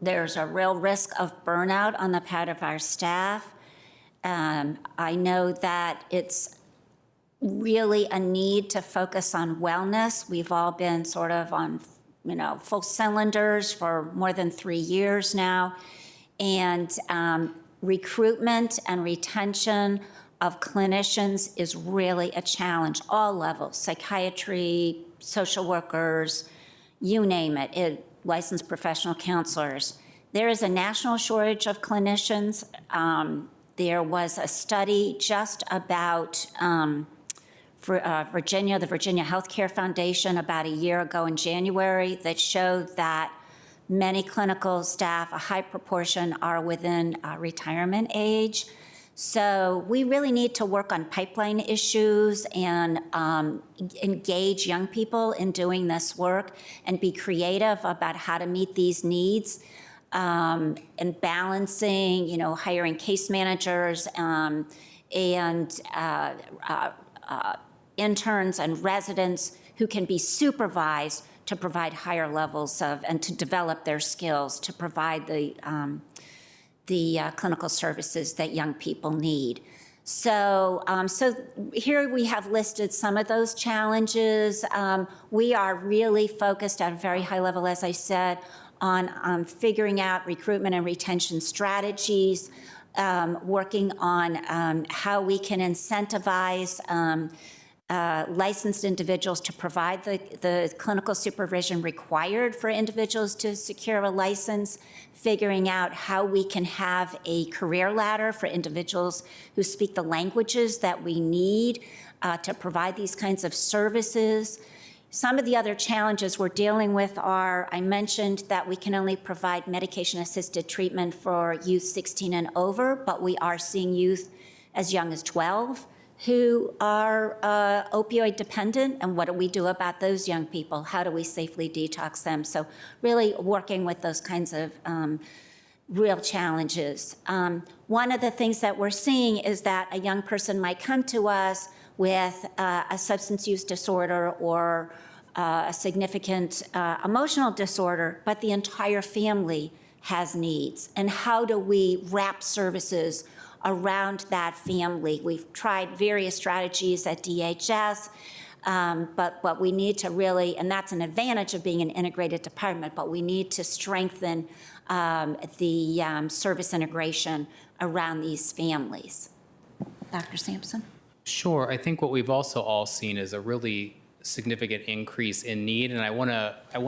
There's a real risk of burnout on the part of our staff. I know that it's really a need to focus on wellness. We've all been sort of on, full cylinders for more than 3 years now. And recruitment and retention of clinicians is really a challenge, all levels, psychiatry, social workers, you name it, licensed professional counselors. There is a national shortage of clinicians. There was a study just about Virginia, the Virginia Healthcare Foundation, about a year ago in January, that showed that many clinical staff, a high proportion, are within retirement age. So we really need to work on pipeline issues and engage young people in doing this work and be creative about how to meet these needs, and balancing, hiring case managers and interns and residents who can be supervised to provide higher levels of, and to develop their skills to provide the clinical services that young people need. So, so here we have listed some of those challenges. We are really focused at a very high level, as I said, on figuring out recruitment and retention strategies, working on how we can incentivize licensed individuals to provide the clinical supervision required for individuals to secure a license, figuring out how we can have a career ladder for individuals who speak the languages that we need to provide these kinds of services. Some of the other challenges we're dealing with are, I mentioned that we can only provide medication-assisted treatment for youth 16 and over, but we are seeing youth as young as 12 who are opioid dependent, and what do we do about those young people? How do we safely detox them? So really working with those kinds of real challenges. One of the things that we're seeing is that a young person might come to us with a substance use disorder or a significant emotional disorder, but the entire family has needs. And how do we wrap services around that family? We've tried various strategies at DHS, but we need to really, and that's an advantage of being an integrated department, but we need to strengthen the service integration around these families. Dr. Sampson? Sure. I think what we've also all seen is a really significant increase in need. And I want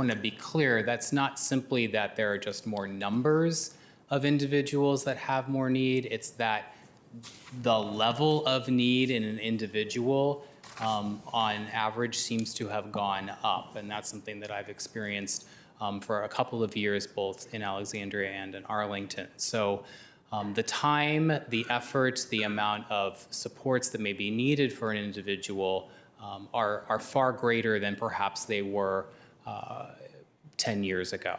to be clear, that's not simply that there are just more numbers of individuals that have more need. It's that the level of need in an individual on average seems to have gone up. And that's something that I've experienced for a couple of years, both in Alexandria and in Arlington. So the time, the effort, the amount of supports that may be needed for an individual are far greater than perhaps they were 10 years ago.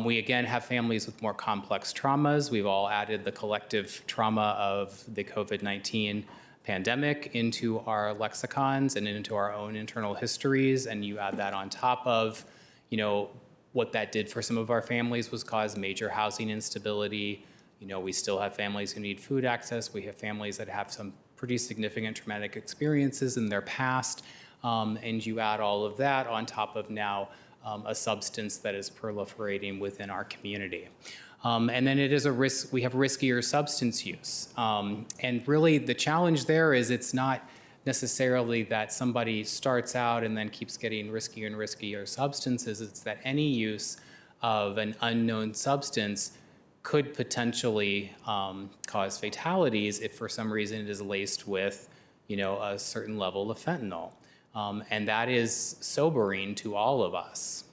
We again have families with more complex traumas. We've all added the collective trauma of the COVID-19 pandemic into our lexicons and into our own internal histories, and you add that on top of, what that did for some of our families was cause major housing instability. We still have families who need food access. We have families that have some pretty significant traumatic experiences in their past. And you add all of that on top of now a substance that is proliferating within our community. And then it is a risk, we have riskier substance use. And really the challenge there is it's not necessarily that somebody starts out and then keeps getting riskier and riskier substances. It's that any use of an unknown substance could potentially cause fatalities if for some reason it is laced with, a certain level of fentanyl. And that is sobering to all of us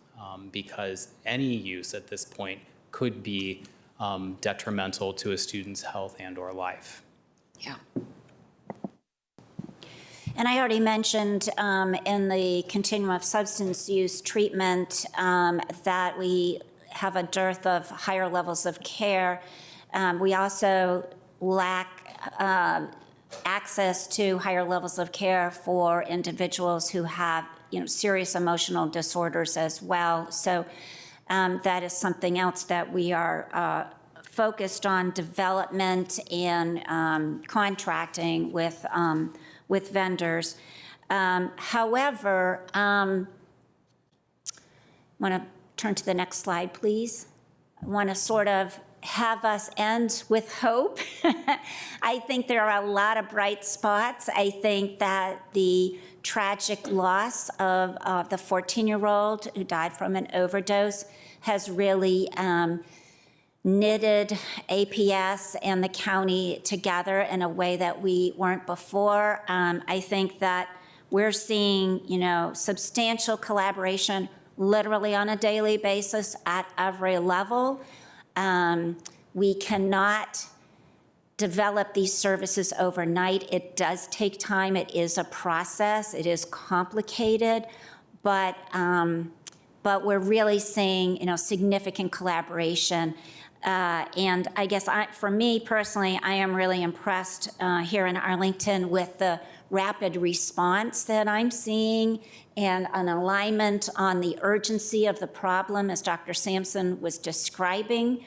because any use at this point could be detrimental to a student's health and or life. Yeah. And I already mentioned in the continuum of substance use treatment that we have a dearth of higher levels of care. We also lack access to higher levels of care for individuals who have, serious emotional disorders as well. So that is something else that we are focused on development and contracting with vendors. However, I want to turn to the next slide, please. I want to sort of have us end with hope. I think there are a lot of bright spots. I think that the tragic loss of the 14-year-old who died from an overdose has really knitted APS and the county together in a way that we weren't before. I think that we're seeing, substantial collaboration literally on a daily basis at every level. We cannot develop these services overnight. It does take time. It is a process. It is complicated, but we're really seeing, significant collaboration. And I guess for me personally, I am really impressed here in Arlington with the rapid response that I'm seeing and an alignment on the urgency of the problem, as Dr. Sampson was describing.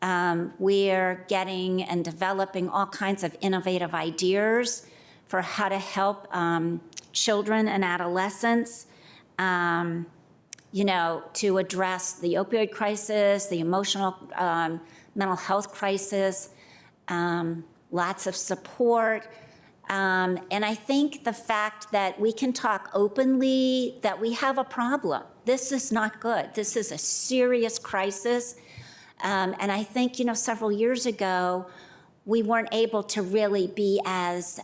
We're getting and developing all kinds of innovative ideas for how to help children and adolescents. to address the opioid crisis, the emotional, mental health crisis, lots of support. And I think the fact that we can talk openly that we have a problem. This is not good. This is a serious crisis. And I think, several years ago, we weren't able to really be as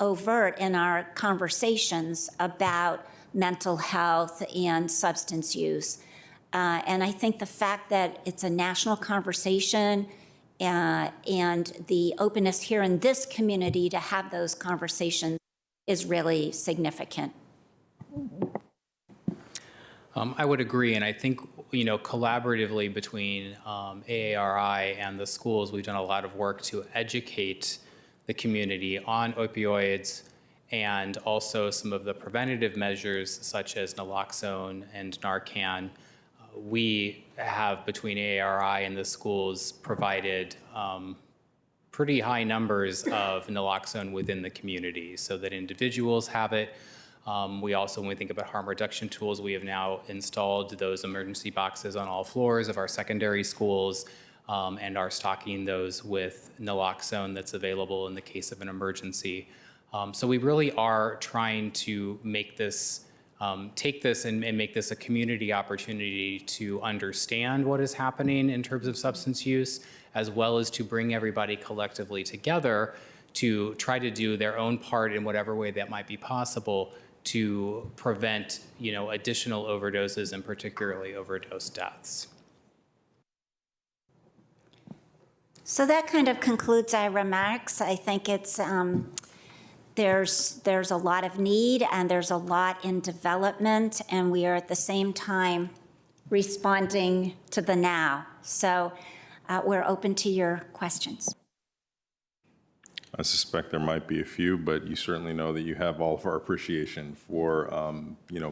overt in our conversations about mental health and substance use. And I think the fact that it's a national conversation and the openness here in this community to have those conversations is really significant. I would agree, and I think, collaboratively between AARI and the schools, we've done a lot of work to educate the community on opioids and also some of the preventative measures such as naloxone and Narcan. We have, between AARI and the schools, provided pretty high numbers of naloxone within the community so that individuals have it. We also, when we think about harm reduction tools, we have now installed those emergency boxes on all floors of our secondary schools and are stocking those with naloxone that's available in the case of an emergency. So we really are trying to make this, take this and make this a community opportunity to understand what is happening in terms of substance use, as well as to bring everybody collectively together to try to do their own part in whatever way that might be possible to prevent, additional overdoses and particularly overdose deaths. So that kind of concludes our remarks. I think it's there's a lot of need and there's a lot in development, and we are at the same time responding to the now. So we're open to your questions. I suspect there might be a few, but you certainly know that you have all of our appreciation for,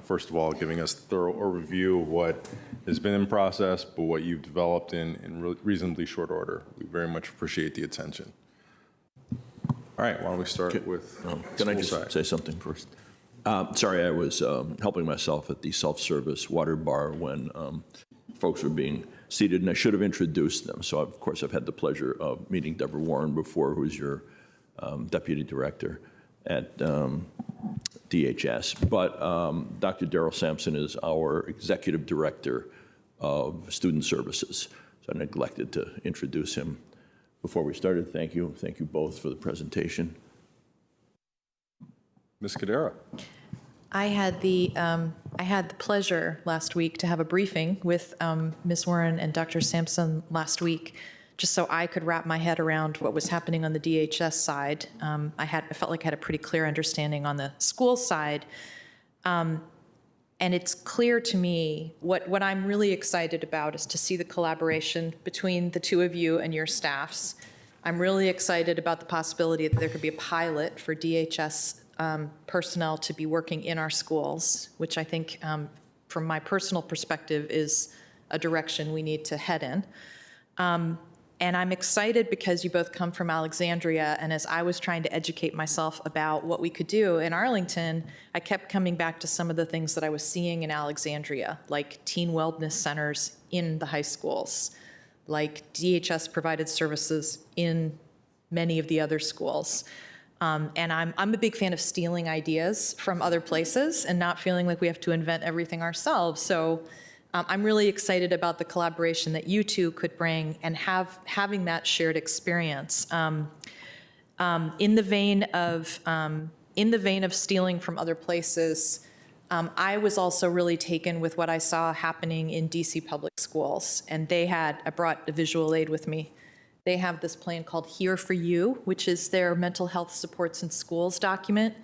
first of all, giving us a thorough overview of what has been in process, but what you've developed in reasonably short order. We very much appreciate the attention. All right, why don't we start with Can I school just side? say something first? Sorry, I was helping myself at the self-service water bar when folks were being seated, and I should have introduced them. So, of course, I've had the pleasure of meeting Deborah Warren before, who's your deputy director at DHS. But Dr. Darrell Sampson is our executive director of student services. So I neglected to introduce him before we started. Thank you. Thank you both for the presentation. Ms. Cadera. I had the pleasure last week to have a briefing with Ms. Warren and Dr. Sampson last week, just so I could wrap my head around what was happening on the DHS side. I felt like I had a pretty clear understanding on the school side. And it's clear to me, what I'm really excited about is to see the collaboration between the two of you and your staffs. I'm really excited about the possibility that there could be a pilot for DHS personnel to be working in our schools, which I think, from my personal perspective, is a direction we need to head in. And I'm excited because you both come from Alexandria, and as I was trying to educate myself about what we could do in Arlington, I kept coming back to some of the things that I was seeing in Alexandria, like teen wellness centers in the high schools, like DHS-provided services in many of the other schools. And I'm a big fan of stealing ideas from other places and not feeling like we have to invent everything ourselves. So I'm really excited about the collaboration that you two could bring and having that shared experience. In the vein of stealing from other places, I was also really taken with what I saw happening in DC public schools, and I brought a visual aid with me. They have this plan called Here for You, which is their mental health supports in schools document.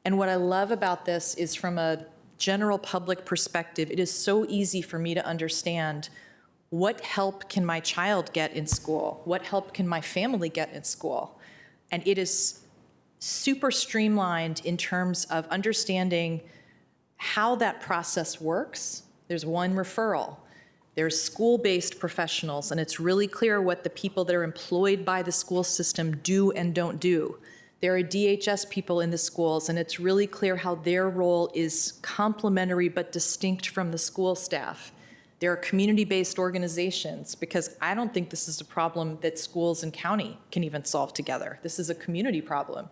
And what I love about this is, from a general public perspective, it is so easy for me to understand what help can my child get in school? What help can my family get in school? And it is super streamlined in terms of understanding how that process works. There's one referral. There's school-based professionals, and it's really clear what the people that are employed by the school system do and don't do. There are DHS people in the schools, and it's really clear how their role is complementary but distinct from the school staff. There are community-based organizations, because I don't think this is a problem that schools and county can even solve together. This is a community problem.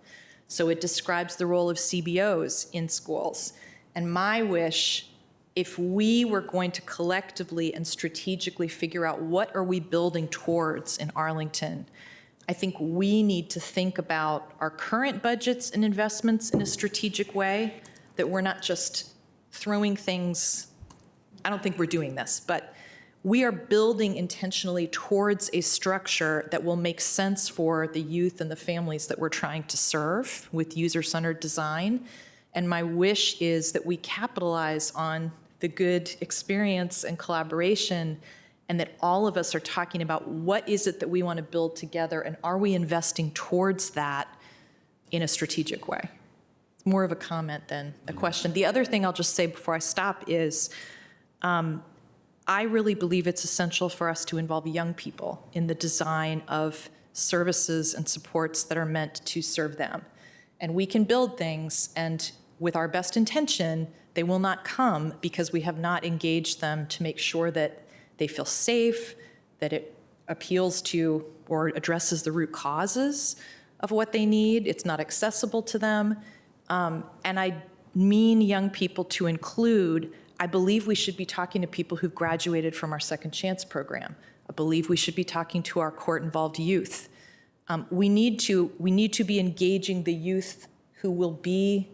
So it describes the role of CBOs in schools. And my wish, if we were going to collectively and strategically figure out what are we building towards in Arlington, I think we need to think about our current budgets and investments in a strategic way, that we're not just throwing things. I don't think we're doing this, but we are building intentionally towards a structure that will make sense for the youth and the families that we're trying to serve with user-centered design. And my wish is that we capitalize on the good experience and collaboration, and that all of us are talking about what is it that we want to build together, and are we investing towards that in a strategic way? It's more of a comment than a question. The other thing I'll just say before I stop is I really believe it's essential for us to involve young people in the design of services and supports that are meant to serve them. And we can build things, and with our best intention, they will not come because we have not engaged them to make sure that they feel safe, that it appeals to or addresses the root causes of what they need. It's not accessible to them. And I mean young people to include, I believe we should be talking to people who've graduated from our Second Chance program. I believe we should be talking to our court-involved youth. We need to be engaging the youth who will be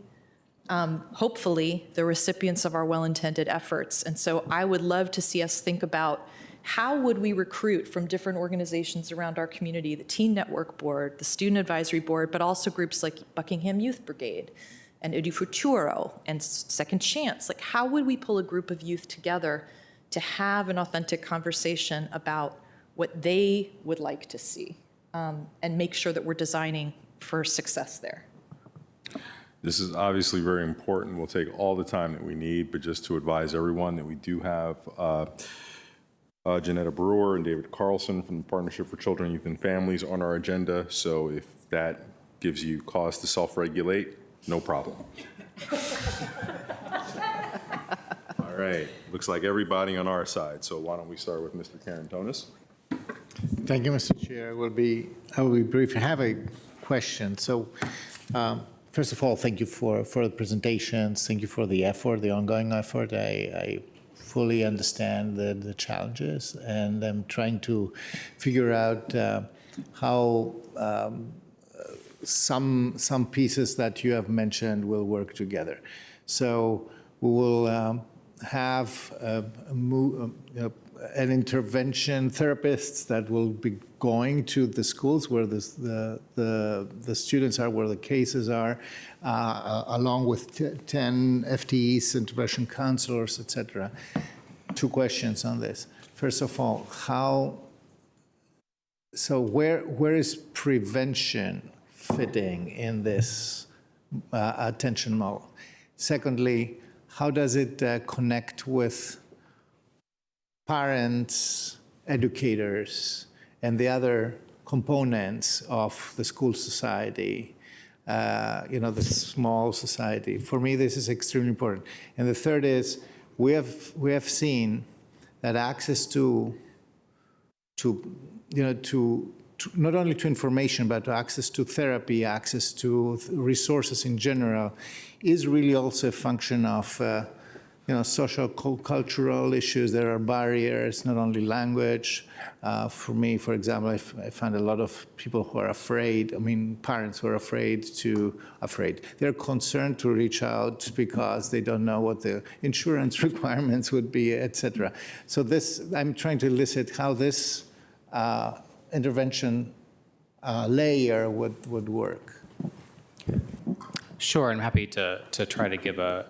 hopefully the recipients of our well-intended efforts. And so I would love to see us think about how would we recruit from different organizations around our community, the Teen Network Board, the Student Advisory Board, but also groups like Buckingham Youth Brigade and Edu Futuro and Second Chance. Like, how would we pull a group of youth together to have an authentic conversation about what they would like to see, and make sure that we're designing for success there? This is obviously very important. We'll take all the time that we need, but just to advise everyone that we do have Janetta Brewer and David Carlson from the Partnership for Children, Youth, and Families on our agenda. So if that gives you cause to self-regulate, no problem. All right. Looks like everybody on our side. So why don't we start with Mr. Karantonis? Thank you, Mr. Chair. I will be brief. I have a question. So, first of all, thank you for the presentations. Thank you for the effort, the ongoing effort. I fully understand the challenges, and I'm trying to figure out how some pieces that you have mentioned will work together. So we will have an intervention therapists that will be going to the schools where the students are, where the cases are, along with 10 FTEs, intervention counselors, et cetera. Two questions on this. First of all, where is prevention fitting in this attention model? Secondly, how does it connect with parents, educators, and the other components of the school society, the small society? For me, this is extremely important. And the third is, we have seen that access to not only to information, but access to therapy, access to resources in general, is really also a function of social, cultural issues. There are barriers, not only language. For me, for example, I find a lot of people who are afraid, parents who are afraid. They're concerned to reach out because they don't know what the insurance requirements would be, et cetera. So I'm trying to elicit how this intervention layer would work. Sure, I'm happy to try to give a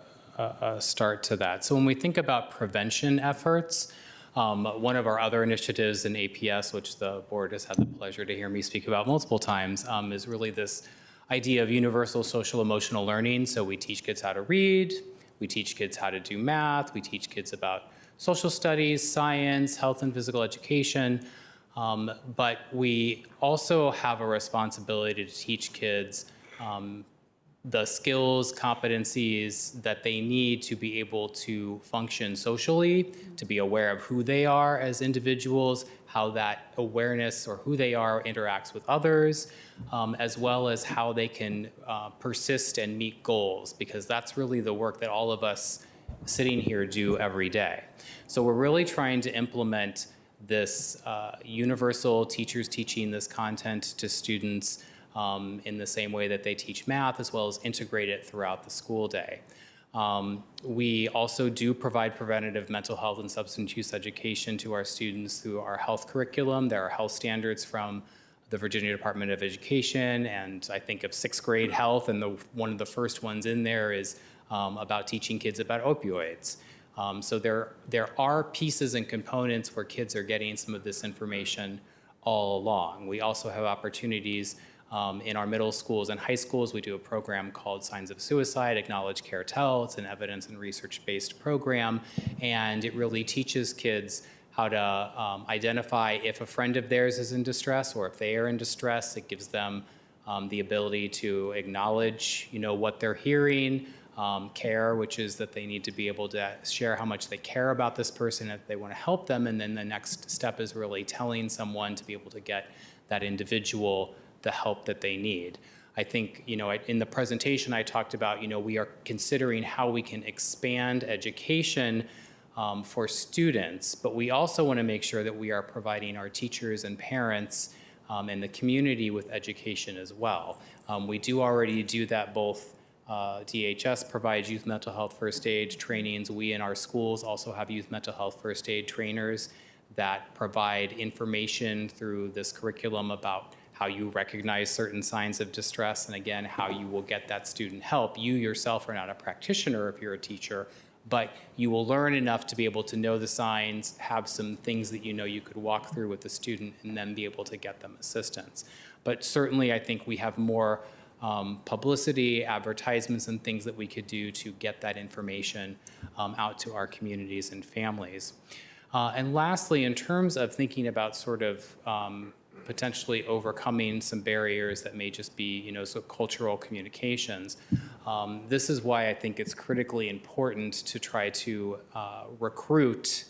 start to that. So when we think about prevention efforts, one of our other initiatives in APS, which the board has had the pleasure to hear me speak about multiple times, is really this idea of universal social emotional learning. So we teach kids how to read, we teach kids how to do math, we teach kids about social studies, science, health and physical education. But we also have a responsibility to teach kids the skills, competencies that they need to be able to function socially, to be aware of who they are as individuals, how that awareness or who they are interacts with others, as well as how they can persist and meet goals, because that's really the work that all of us sitting here do every day. So we're really trying to implement this universal teachers teaching this content to students in the same way that they teach math, as well as integrate it throughout the school day. We also do provide preventative mental health and substance use education to our students through our health curriculum. There are health standards from the Virginia Department of Education, and I think of sixth grade health, and one of the first ones in there is about teaching kids about opioids. So there are pieces and components where kids are getting some of this information all along. We also have opportunities in our middle schools and high schools. We do a program called Signs of Suicide, Acknowledge, Care, Tell. It's an evidence and research-based program, and it really teaches kids how to identify if a friend of theirs is in distress or if they are in distress. It gives them the ability to acknowledge, what they're hearing, care, which is that they need to be able to share how much they care about this person if they want to help them, and then the next step is really telling someone to be able to get that individual the help that they need. I think, in the presentation I talked about, we are considering how we can expand education for students, but we also want to make sure that we are providing our teachers and parents and the community with education as well. We do already do that both. DHS provides youth mental health first aid trainings. We in our schools also have youth mental health first aid trainers that provide information through this curriculum about how you recognize certain signs of distress, and again, how you will get that student help. You yourself are not a practitioner if you're a teacher, but you will learn enough to be able to know the signs, have some things that you could walk through with the student, and then be able to get them assistance. But certainly, I think we have more publicity, advertisements, and things that we could do to get that information out to our communities and families. And lastly, in terms of thinking about sort of potentially overcoming some barriers that may just be, so cultural communications. This is why I think it's critically important to try to recruit,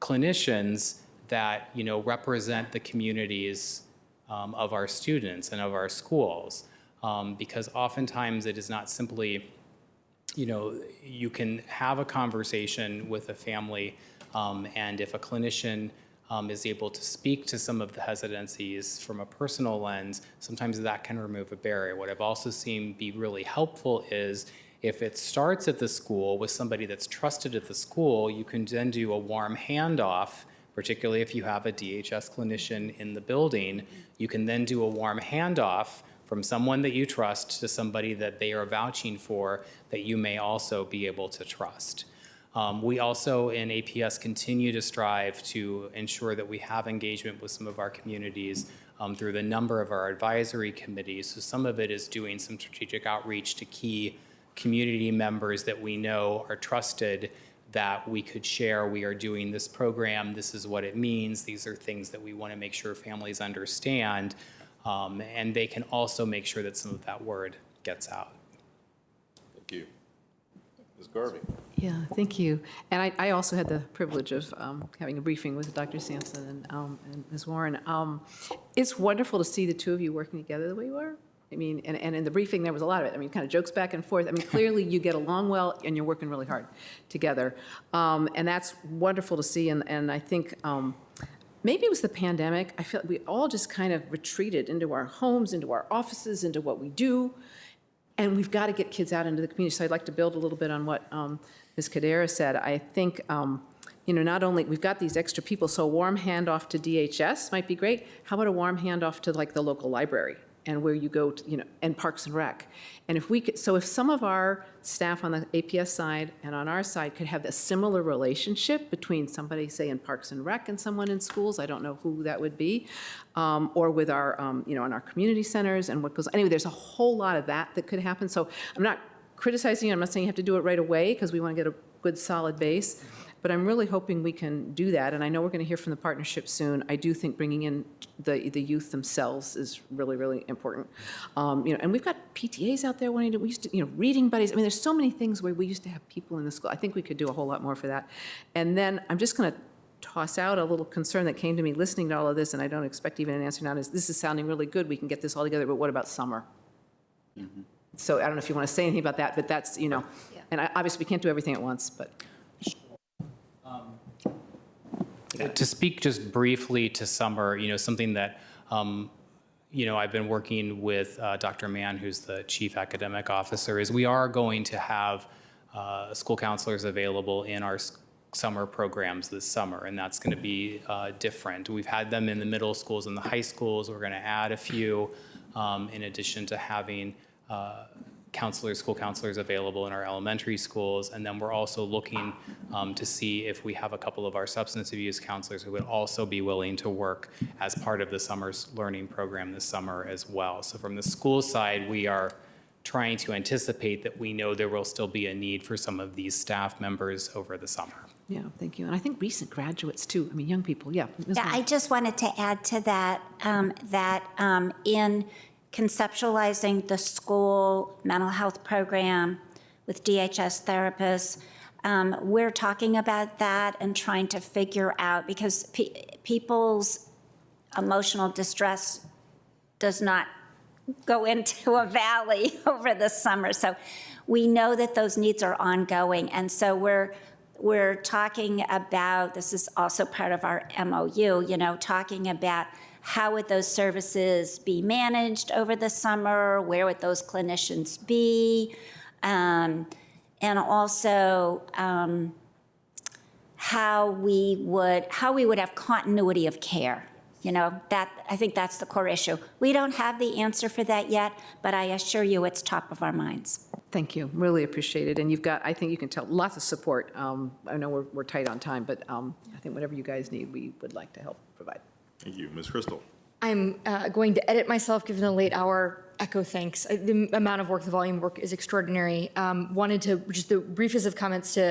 clinicians that, represent the communities of our students and of our schools, because oftentimes it is not simply, you can have a conversation with a family, and if a clinician is able to speak to some of the hesitancies from a personal lens, sometimes that can remove a barrier. What I've also seen be really helpful is if it starts at the school with somebody that's trusted at the school, you can then do a warm handoff, particularly if you have a DHS clinician in the building. You can then do a warm handoff from someone that you trust to somebody that they are vouching for that you may also be able to trust. We also in APS continue to strive to ensure that we have engagement with some of our communities through the number of our advisory committees. So some of it is doing some strategic outreach to key community members that we know are trusted, that we could share. We are doing this program. This is what it means. These are things that we want to make sure families understand. And they can also make sure that some of that word gets out. Thank you. Ms. Garvey. Yeah, thank you. And I also had the privilege of having a briefing with Dr. Sampson and Ms. Warren. It's wonderful to see the two of you working together the way you are. I mean, and in the briefing, there was a lot of it. I mean, kind of jokes back and forth. I mean, clearly you get along well and you're working really hard together. And that's wonderful to see. And I think maybe it was the pandemic. I feel we all just kind of retreated into our homes, into our offices, into what we do. And we've got to get kids out into the community. So I'd like to build a little bit on what Ms. Kadera said. I think, not only, we've got these extra people, so a warm handoff to DHS might be great. How about a warm handoff to like the local library and where you go to, and Parks and Rec? And if we could, so if some of our staff on the APS side and on our side could have a similar relationship between somebody, say, in Parks and Rec and someone in schools, I don't know who that would be, or with our, in our community centers and what goes, anyway, there's a whole lot of that could happen. So I'm not criticizing you, I'm not saying you have to do it right away because we want to get a good solid base. but I'm really hoping we can do that. And I know we're going to hear from the partnership soon. I do think bringing in the youth themselves is really, really important. And we've got PTAs out there wanting to, we used to, reading buddies. I mean, there's so many things where we used to have people in the school. I think we could do a whole lot more for that. And then I'm just going to toss out a little concern that came to me listening to all of this, and I don't expect even an answer now, is this is sounding really good, we can get this all together, but what about summer? So I don't know if you want to say anything about that, but that's, and obviously we can't do everything at once, but. To speak just briefly to summer, something that, I've been working with Dr. Mann, who's the chief academic officer, is we are going to have school counselors available in our summer programs this summer, and that's going to be different. We've had them in the middle schools and the high schools. We're going to add a few in addition to having school counselors available in our elementary schools. And then we're also looking to see if we have a couple of our substance abuse counselors who would also be willing to work as part of the summer learning program this summer as well. So from the school side, we are trying to anticipate that we know there will still be a need for some of these staff members over the summer. Yeah, thank you. And I think recent graduates too. I mean, young people, yeah. Yeah, I just wanted to add to that, in conceptualizing the school mental health program with DHS therapists, we're talking about that and trying to figure out, because people's emotional distress does not go into a valley over the summer. So we know that those needs are ongoing. And so we're talking about, this is also part of our MOU, talking about how would those services be managed over the summer, where would those clinicians be, and also how we would have continuity of care. That, I think that's the core issue. We don't have the answer for that yet, but I assure you it's top of our minds. Thank you, really appreciate it. And you've got, I think you can tell, lots of support. I know we're tight on time, but I think whatever you guys need, we would like to help provide. Thank you. Ms. Crystal. I'm going to edit myself, given the late hour. Echo thanks. The amount of work, the volume of work is extraordinary. Wanted to, just the briefest of comments to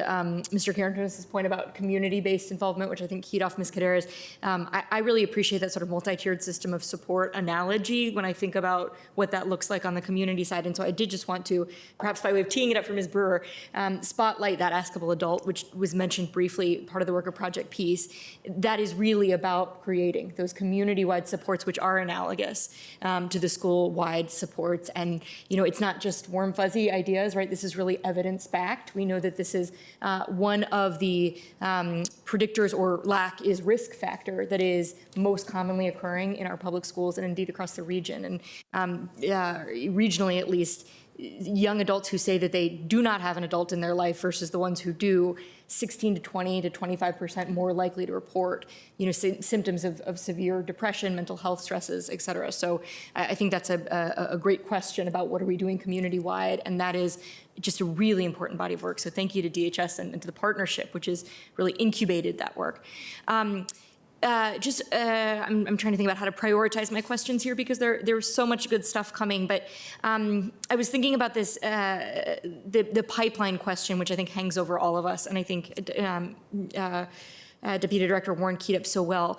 Mr. Carrington's point about community-based involvement, which I think keyed off Ms. Kaderas. I really appreciate that sort of multi-tiered system of support analogy when I think about what that looks like on the community side. And so I did just want to, perhaps by way of teeing it up for Ms. Brewer, spotlight that askable adult, which was mentioned briefly, part of the work of Project Peace. That is really about creating those community-wide supports, which are analogous to the school-wide supports. And, it's not just warm, fuzzy ideas, right? This is really evidence-backed. We know that this is one of the predictors or lack is risk factor that is most commonly occurring in our public schools and indeed across the region. And regionally, at least, young adults who say that they do not have an adult in their life versus the ones who do, 16 to 20 to 25% more likely to report, symptoms of severe depression, mental health stresses, et cetera. So I think that's a great question about what are we doing community-wide, and that is just a really important body of work. So thank you to DHS and to the partnership, which has really incubated that work. I'm trying to think about how to prioritize my questions here because there's so much good stuff coming. But I was thinking about this, the pipeline question, which I think hangs over all of us, and I think Deputy Director Warren keyed up so well.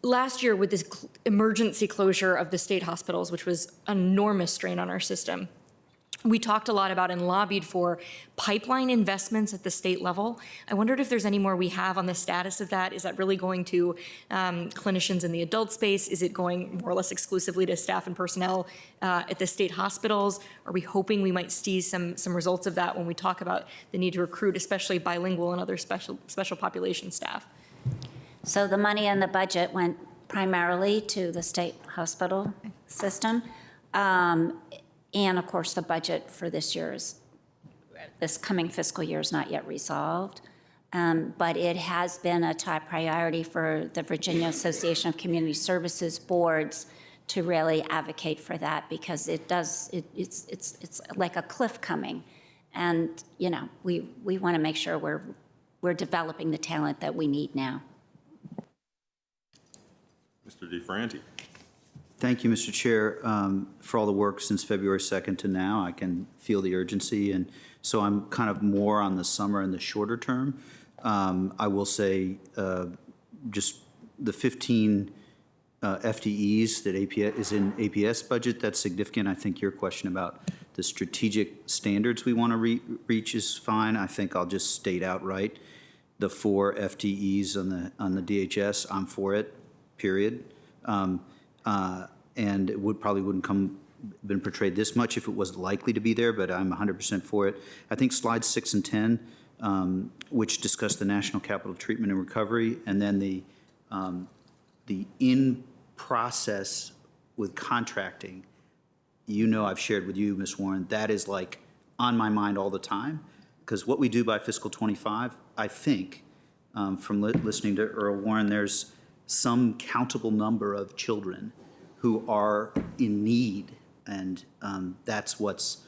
Last year, with this emergency closure of the state hospitals, which was an enormous strain on our system, we talked a lot about and lobbied for pipeline investments at the state level. I wondered if there's any more we have on the status of that. Is that really going to clinicians in the adult space? Is it going more or less exclusively to staff and personnel at the state hospitals? Are we hoping we might see some results of that when we talk about the need to recruit, especially bilingual and other special population staff? So the money in the budget went primarily to the state hospital system. And of course, the budget for this coming fiscal year is not yet resolved. But it has been a top priority for the Virginia Association of Community Services boards to really advocate for that because it's like a cliff coming. And, we want to make sure we're developing the talent that we need now. Mr. DeFranti. Thank you, Mr. Chair, for all the work since February 2nd to now. I can feel the urgency, and so I'm kind of more on the summer and the shorter term. I will say, just the 15 FTEs that APS is in APS budget, that's significant. I think your question about the strategic standards we want to reach is fine. I think I'll just state outright the 4 FTEs on the DHS. I'm for it, period. And it probably wouldn't been portrayed this much if it was likely to be there, but I'm 100% for it. I think slides 6 and 10, which discuss the National Capital Treatment and Recovery, and then the in-process with contracting, I've shared with you, Ms. Warren, that is like on my mind all the time, because what we do by fiscal 25, I think, from listening to Earl Warren, there's some countable number of children who are in need, and that's what's,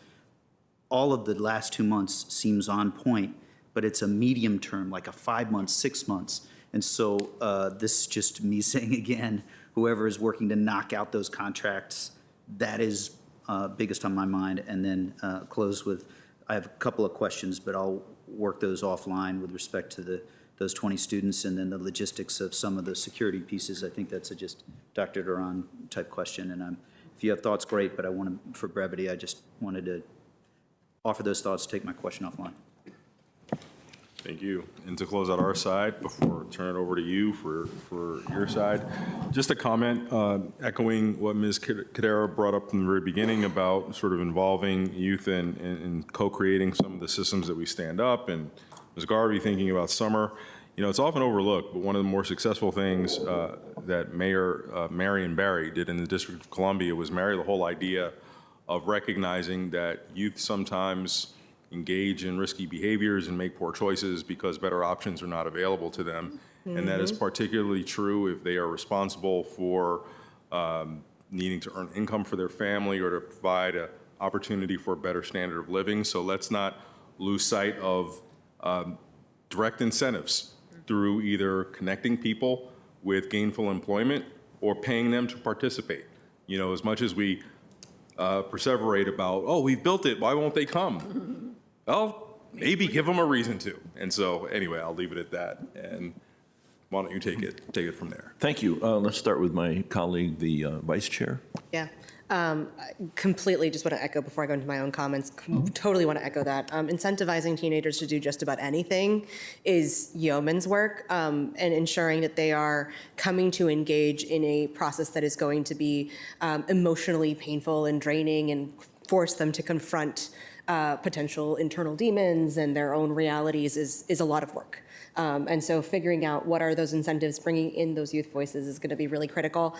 all of the last 2 months seems on point, but it's a medium term, like a 5 months, 6 months. And so this is just me saying again, whoever is working to knock out those contracts, that is biggest on my mind. And then close with, I have a couple of questions, but I'll work those offline with respect to those 20 students and then the logistics of some of the security pieces. I think that's just Dr. Duran type question. And if you have thoughts, great, but for brevity, I just wanted to offer those thoughts, take my question offline. Thank you. And to close out our side, before I turn it over to you for your side, just a comment echoing what Ms. Cadera brought up from the very beginning about sort of involving youth and co-creating some of the systems that we stand up, and Ms. Garvey thinking about summer. It's often overlooked, but one of the more successful things that Mayor Marion Barry did in the District of Columbia was marry the whole idea of recognizing that youth sometimes engage in risky behaviors and make poor choices because better options are not available to them. Mm-hmm. And that is particularly true if they are responsible for needing to earn income for their family or to provide an opportunity for a better standard of living. So let's not lose sight of direct incentives through either connecting people with gainful employment or paying them to participate. As much as we perseverate about, oh, we've built it, why won't they come? Well, maybe give them a reason to. And so anyway, I'll leave it at that. And why don't you take it from there? Thank you. Let's start with my colleague, the Vice Chair. Yeah. Completely just want to echo before I go into my own comments, totally want to echo that. Incentivizing teenagers to do just about anything is yeoman's work, and ensuring that they are coming to engage in a process that is going to be emotionally painful and draining and force them to confront potential internal demons and their own realities is a lot of work. And so figuring out what are those incentives, bringing in those youth voices is going to be really critical.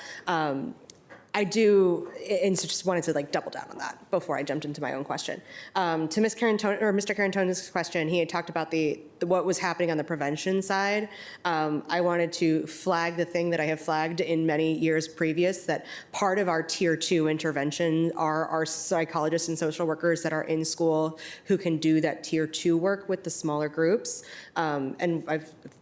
I do, and so just wanted to double down on that before I jumped into my own question. To Ms. Mr. Carantone's question, he had talked about what was happening on the prevention side. I wanted to flag the thing that I have flagged in many years previous, that part of our tier 2 intervention are our psychologists and social workers that are in school who can do that tier 2 work with the smaller groups. And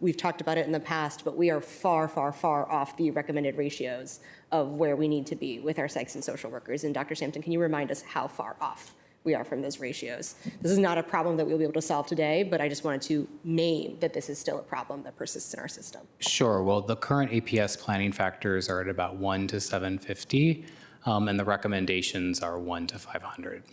we've talked about it in the past, but we are far, far, far off the recommended ratios of where we need to be with our psychs and social workers. And Dr. Sampson, can you remind us how far off we are from those ratios? This is not a problem that we'll be able to solve today, but I just wanted to name that this is still a problem that persists in our system. Sure. Well, the current APS planning factors are at about 1 to 750, and the recommendations are 1 to 500.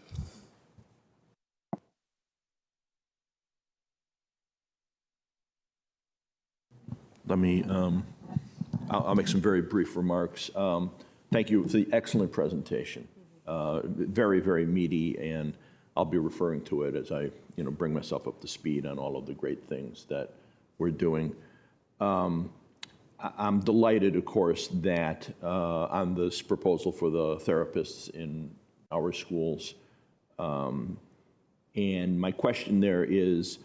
Let me, I'll make some very brief remarks. Thank you for the excellent presentation. Very, very meaty, and I'll be referring to it as I, bring myself up to speed on all of the great things that we're doing. I'm delighted, of course, that on this proposal for the therapists in our schools. And my question there is,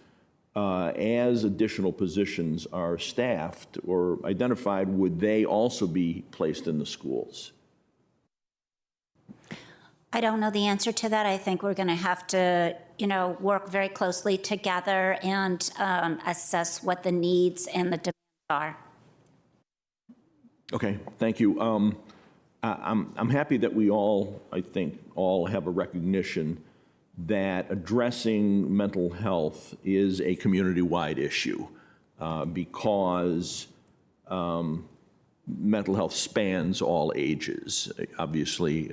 as additional positions are staffed or identified, would they also be placed in the schools? I don't know the answer to that. I think we're going to have to, work very closely together and assess what the needs and the demands are. Okay, thank you. I'm happy that we all, I think, all have a recognition that addressing mental health is a community-wide issue. because mental health spans all ages. Obviously,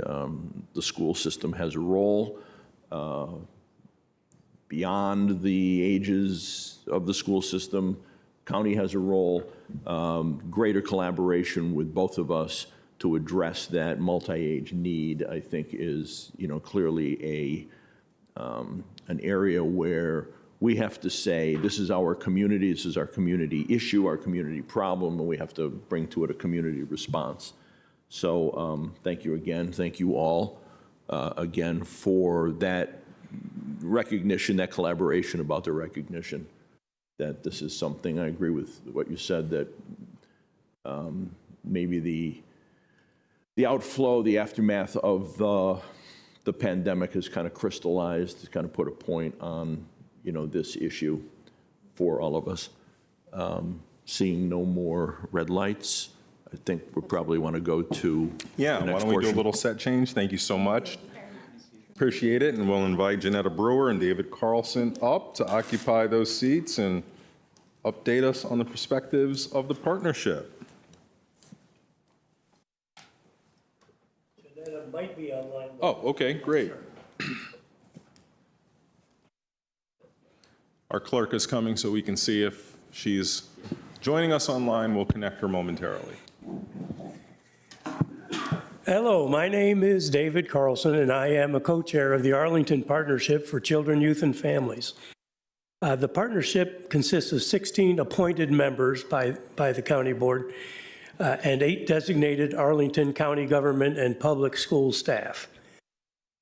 the school system has a role beyond the ages of the school system. County has a role. Greater collaboration with both of us to address that multi-age need, I think, is, clearly an area where we have to say, this is our community, this is our community issue, our community problem, and we have to bring to it a community response. So thank you again. Thank you all again for that recognition, that collaboration about the recognition that this is something, I agree with what you said, that maybe the outflow, the aftermath of the pandemic has kind of crystallized, has kind of put a point on, this issue for all of us. Seeing no more red lights, I think we probably want to go to Yeah, the why next don't we do a portion. little set change? Thank you so much. Appreciate it, and we'll invite Janetta Brewer and David Carlson up to occupy those seats and update us on the perspectives of the partnership. Janetta might be online. Oh, okay, great. Our clerk is coming so we can see if she's joining us online. We'll connect her momentarily. Hello, my name is David Carlson, and I am a co-chair of the Arlington Partnership for Children, Youth, and Families. The partnership consists of 16 appointed members by the county board and 8 designated Arlington County government and public school staff.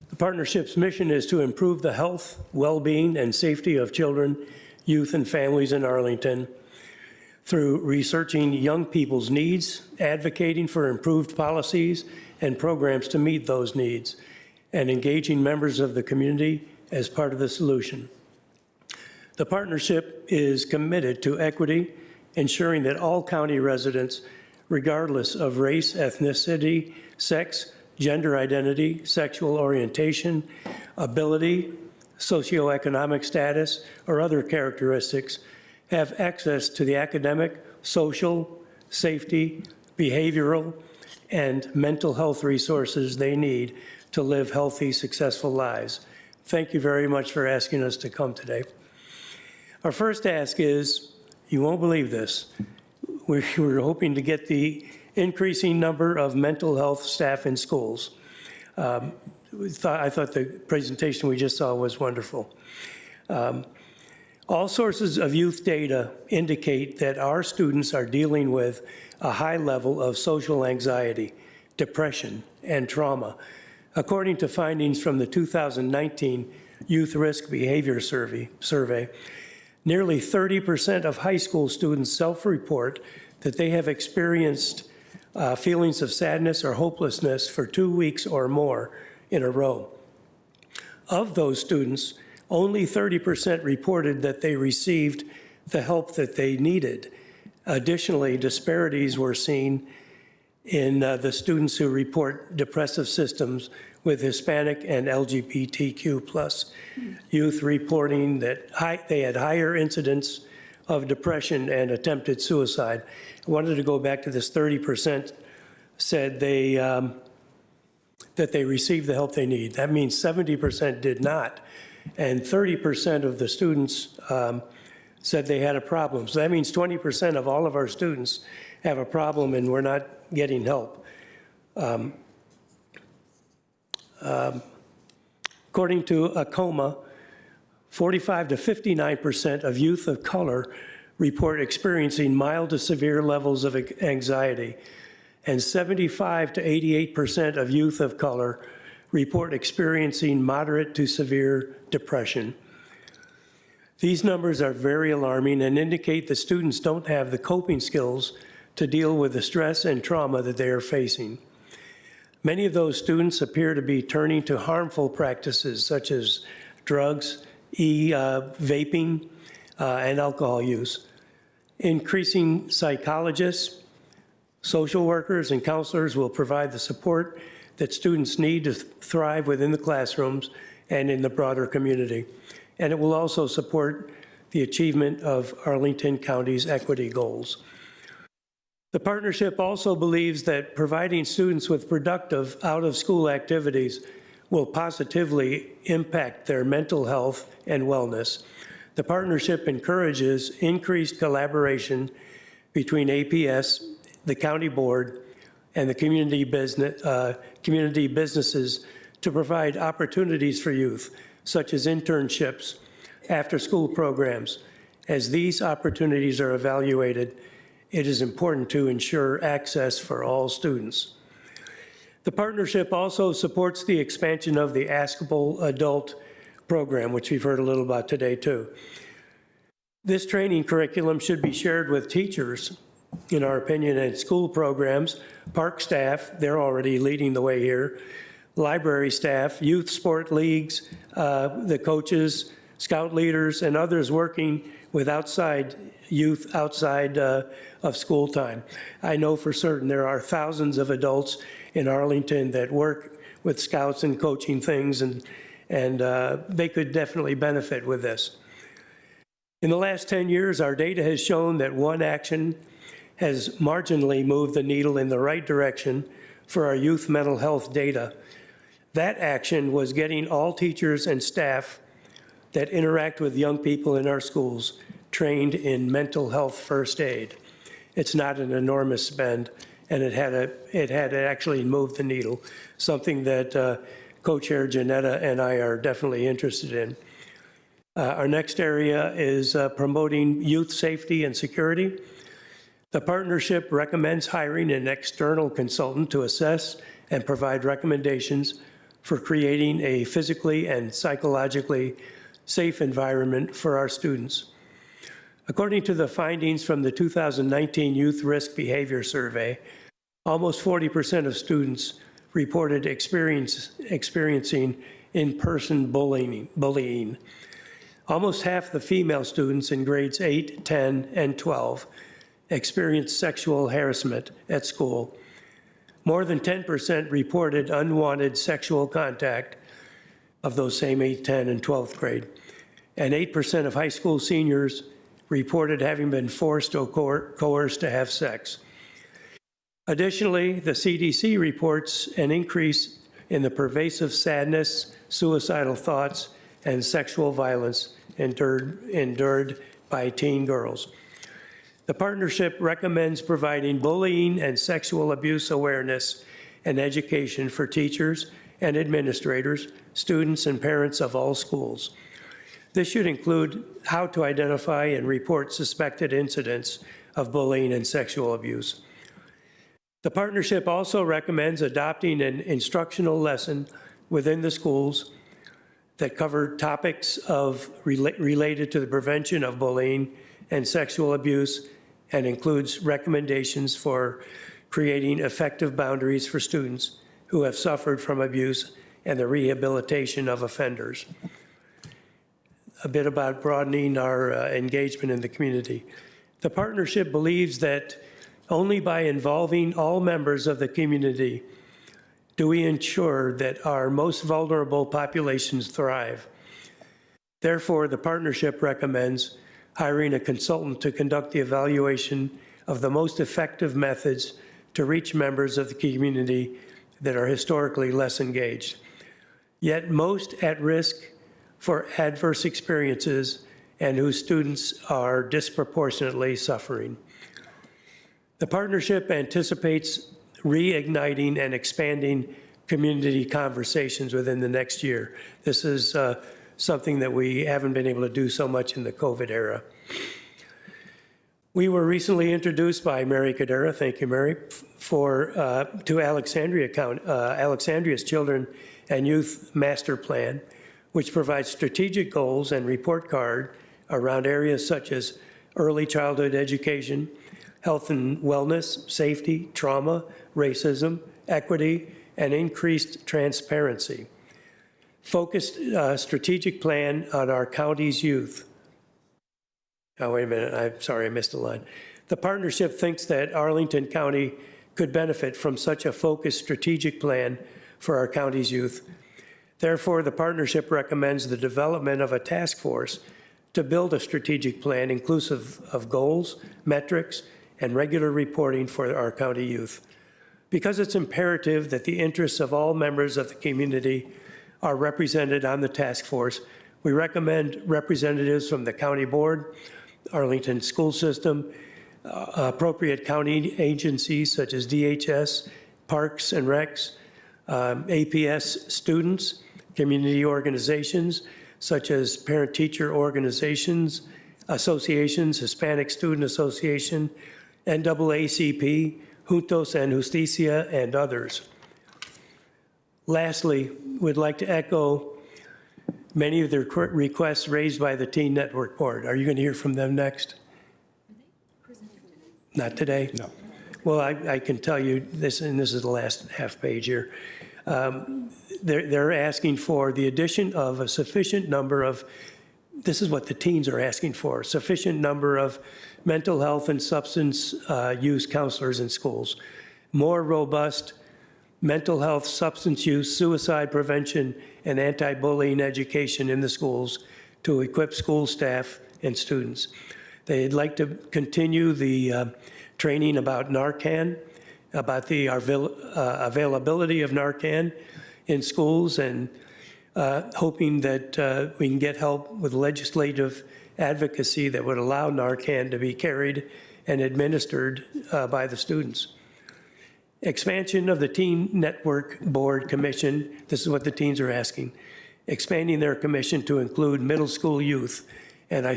The partnership's mission is to improve the health, well-being, and safety of children, youth, and families in Arlington through researching young people's needs, advocating for improved policies and programs to meet those needs, and engaging members of the community as part of the solution. The partnership is committed to equity, ensuring that all county residents, regardless of race, ethnicity, sex, gender identity, sexual orientation, ability, socioeconomic status, or other characteristics, have access to the academic, social, safety, behavioral, and mental health resources they need to live healthy, successful lives. Thank you very much for asking us to come today. Our first ask is, you won't believe this, we're hoping to get the increasing number of mental health staff in schools. I thought the presentation we just saw was wonderful. All sources of youth data indicate that our students are dealing with a high level of social anxiety, depression, and trauma, according to findings from the 2019 Youth Risk Behavior Survey. Nearly 30% of high school students self-report that they have experienced feelings of sadness or hopelessness for 2 weeks or more in a row. Of those students, only 30% reported that they received the help that they needed. Additionally, disparities were seen in the students who report depressive symptoms with Hispanic and LGBTQ+ youth, reporting that they had higher incidence of depression and attempted suicide. I wanted to go back to this 30% said that they received the help they need. That means 70% did not, and 30% of the students said they had a problem. So that means 20% of all of our students have a problem and we're not getting help. According to ACOMA, 45 to 59% of youth of color report experiencing mild to severe levels of anxiety, and 75 to 88% of youth of color report experiencing moderate to severe depression. These numbers are very alarming and indicate that students don't have the coping skills to deal with the stress and trauma that they are facing. Many of those students appear to be turning to harmful practices such as drugs, vaping, and alcohol use. Increasing psychologists, social workers, and counselors will provide the support that students need to thrive within the classrooms and in the broader community. And it will also support the achievement of Arlington County's equity goals. The partnership also believes that providing students with productive out-of-school activities will positively impact their mental health and wellness. The partnership encourages increased collaboration between APS, the county board, and the community businesses to provide opportunities for youth, such as internships, after-school programs. As these opportunities are evaluated, it is important to ensure access for all students. The partnership also supports the expansion of the Askable Adult program, which we've heard a little about today too. This training curriculum should be shared with teachers, in our opinion, and school programs, park staff, they're already leading the way here, library staff, youth sport leagues, the coaches, scout leaders, and others working with youth outside of school time. I know for certain there are thousands of adults in Arlington that work with scouts and coaching things, and they could definitely benefit with this. In the last 10 years, our data has shown that one action has marginally moved the needle in the right direction for our youth mental health data. That action was getting all teachers and staff that interact with young people in our schools trained in mental health first aid. It's not an enormous spend, and it had actually moved the needle, something that Co-Chair Janetta and I are definitely interested in. Our next area is promoting youth safety and security. The partnership recommends hiring an external consultant to assess and provide recommendations for creating a physically and psychologically safe environment for our students. According to the findings from the 2019 Youth Risk Behavior Survey, almost 40% of students reported experiencing in-person bullying. Almost half the female students in grades 8, 10, and 12 experienced sexual harassment at school. More than 10% reported unwanted sexual contact of those same 8, 10, and 12th grade. And 8% of high school seniors reported having been forced or coerced to have sex. Additionally, the CDC reports an increase in the pervasive sadness, suicidal thoughts, and sexual violence endured by teen girls. The partnership recommends providing bullying and sexual abuse awareness and education for teachers and administrators, students, and parents of all schools. This should include how to identify and report suspected incidents of bullying and sexual abuse. The partnership also recommends adopting an instructional lesson within the schools that cover topics related to the prevention of bullying and sexual abuse, and includes recommendations for creating effective boundaries for students who have suffered from abuse and the rehabilitation of offenders. A bit about broadening our engagement in the community. The partnership believes that only by involving all members of the community do we ensure that our most vulnerable populations thrive. Therefore, the partnership recommends hiring a consultant to conduct the evaluation of the most effective methods to reach members of the community that are historically less engaged, yet most at risk for adverse experiences and whose students are disproportionately suffering. The partnership anticipates reigniting and expanding community conversations within the next year. This is something that we haven't been able to do so much in the COVID era. We were recently introduced by Mary Cadera, thank you, Mary, to Alexandria's Children and Youth Master Plan, which provides strategic goals and report card around areas such as early childhood education, health and wellness, safety, trauma, racism, equity, and increased transparency. Focused strategic plan on our county's youth. Oh, wait a minute, I'm sorry, I missed a line. The partnership thinks that Arlington County could benefit from such a focused strategic plan for our county's youth. Therefore, the partnership recommends the development of a task force to build a strategic plan inclusive of goals, metrics, and regular reporting for our county youth. Because it's imperative that the interests of all members of the community are represented on the task force, we recommend representatives from the county board, Arlington school system, appropriate county agencies such as DHS, Parks and Recs, APS students, community organizations such as parent-teacher organizations, associations, Hispanic Student Association, NAACP, Juntos and Justicia, and others. Lastly, we'd like to echo many of the requests raised by the Teen Network Board. Are you going to hear from them next? Not today? No. Well, I can tell you this, and this is the last half page here. They're asking for the addition of a sufficient number of, this is what the teens are asking for, sufficient number of mental health and substance use counselors in schools, more robust mental health, substance use, suicide prevention, and anti-bullying education in the schools to equip school staff and students. They'd like to continue the training about Narcan, about the availability of Narcan in schools, and hoping that we can get help with legislative advocacy that would allow Narcan to be carried and administered by the students. Expansion of the Teen Network Board Commission, this is what the teens are asking, expanding their commission to include middle school youth. And I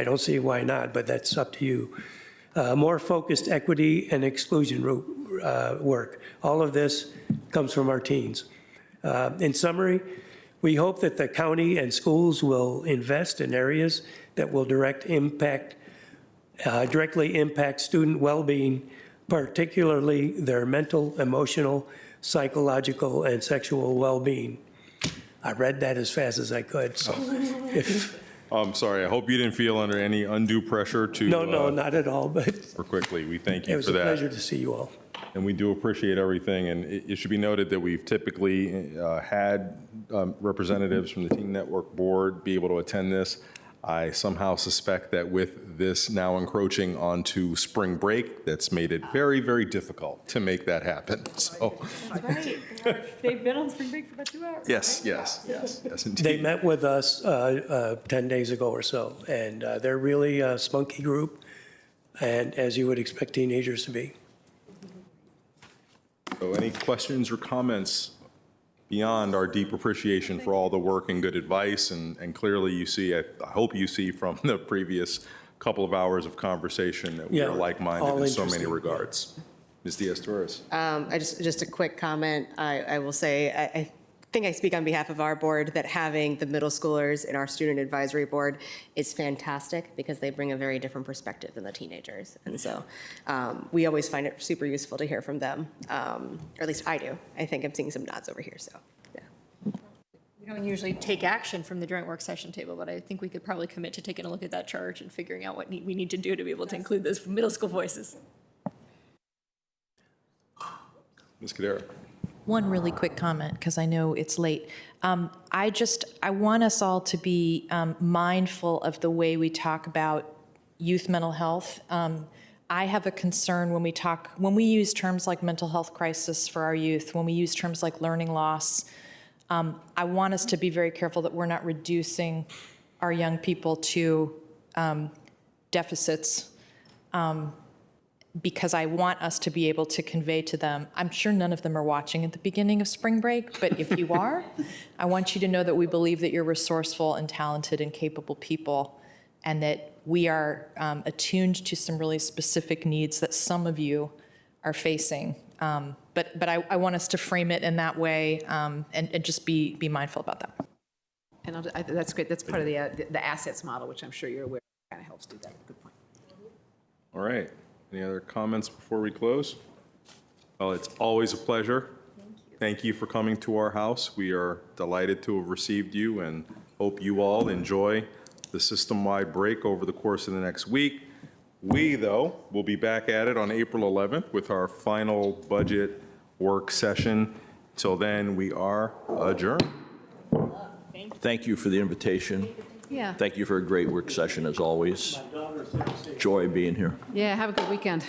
don't see why not, but that's up to you. More focused equity and exclusion work. All of this comes from our teens. In summary, we hope that the county and schools will invest in areas that will directly impact student well-being, particularly their mental, emotional, psychological, and sexual well-being. I read that as fast as I could, so if... I'm sorry, I hope you didn't feel under any undue pressure to... No, not at all, but... For quickly, we thank you It was for a that. pleasure to see you all. And we do appreciate everything, and it should be noted that we've typically had representatives from the Teen Network Board be able to attend this. I somehow suspect that with this now encroaching onto spring break, that's made it very, very difficult to make that happen, so. That's right. They've been on spring break for about 2 hours. Yes, indeed. They met with us 10 days ago or so, and they're really a spunky group, and as you would expect teenagers to be. So any questions or comments beyond our deep appreciation for all the work and good advice? And clearly you see, I hope you see from the previous couple of hours of conversation that we are Yeah, like-minded all in so many interesting, regards. Ms. Diaz-Torres. Just a quick comment. I will say, I think I speak on behalf of our board that having the middle schoolers in our student advisory board is fantastic because they bring a very different perspective than the teenagers. And so we always find it super useful to hear from them, or at least I do. I think I'm seeing some nods over here, so, yeah. We don't usually take action from the joint work session table, but I think we could probably commit to taking a look at that charge and figuring out what we need to do to be able to include those middle school voices. Ms. Cadera. One really quick comment, because I know it's late. I want us all to be mindful of the way we talk about youth mental health. I have a concern when we use terms like mental health crisis for our youth, when we use terms like learning loss. I want us to be very careful that we're not reducing our young people to deficits, because I want us to be able to convey to them. I'm sure none of them are watching at the beginning of spring break, but if you are, I want you to know that we believe that you're resourceful and talented and capable people, and that we are attuned to some really specific needs that some of you are facing. But I want us to frame it in that way, and just be mindful about that. And that's great. That's part of the assets model, which I'm sure you're aware kind of helps do that. Good point. All right. Any other comments before we close? Well, it's always a pleasure. Thank you for coming to our house. We are delighted to have received you and hope you all enjoy the system-wide break over the course of the next week. We, though, will be back at it on April 11th with our final budget work session. Till then, we are adjourned. Thank you for the invitation. Yeah. Thank you for a great work session, as always. Joy being here. Yeah, have a good weekend.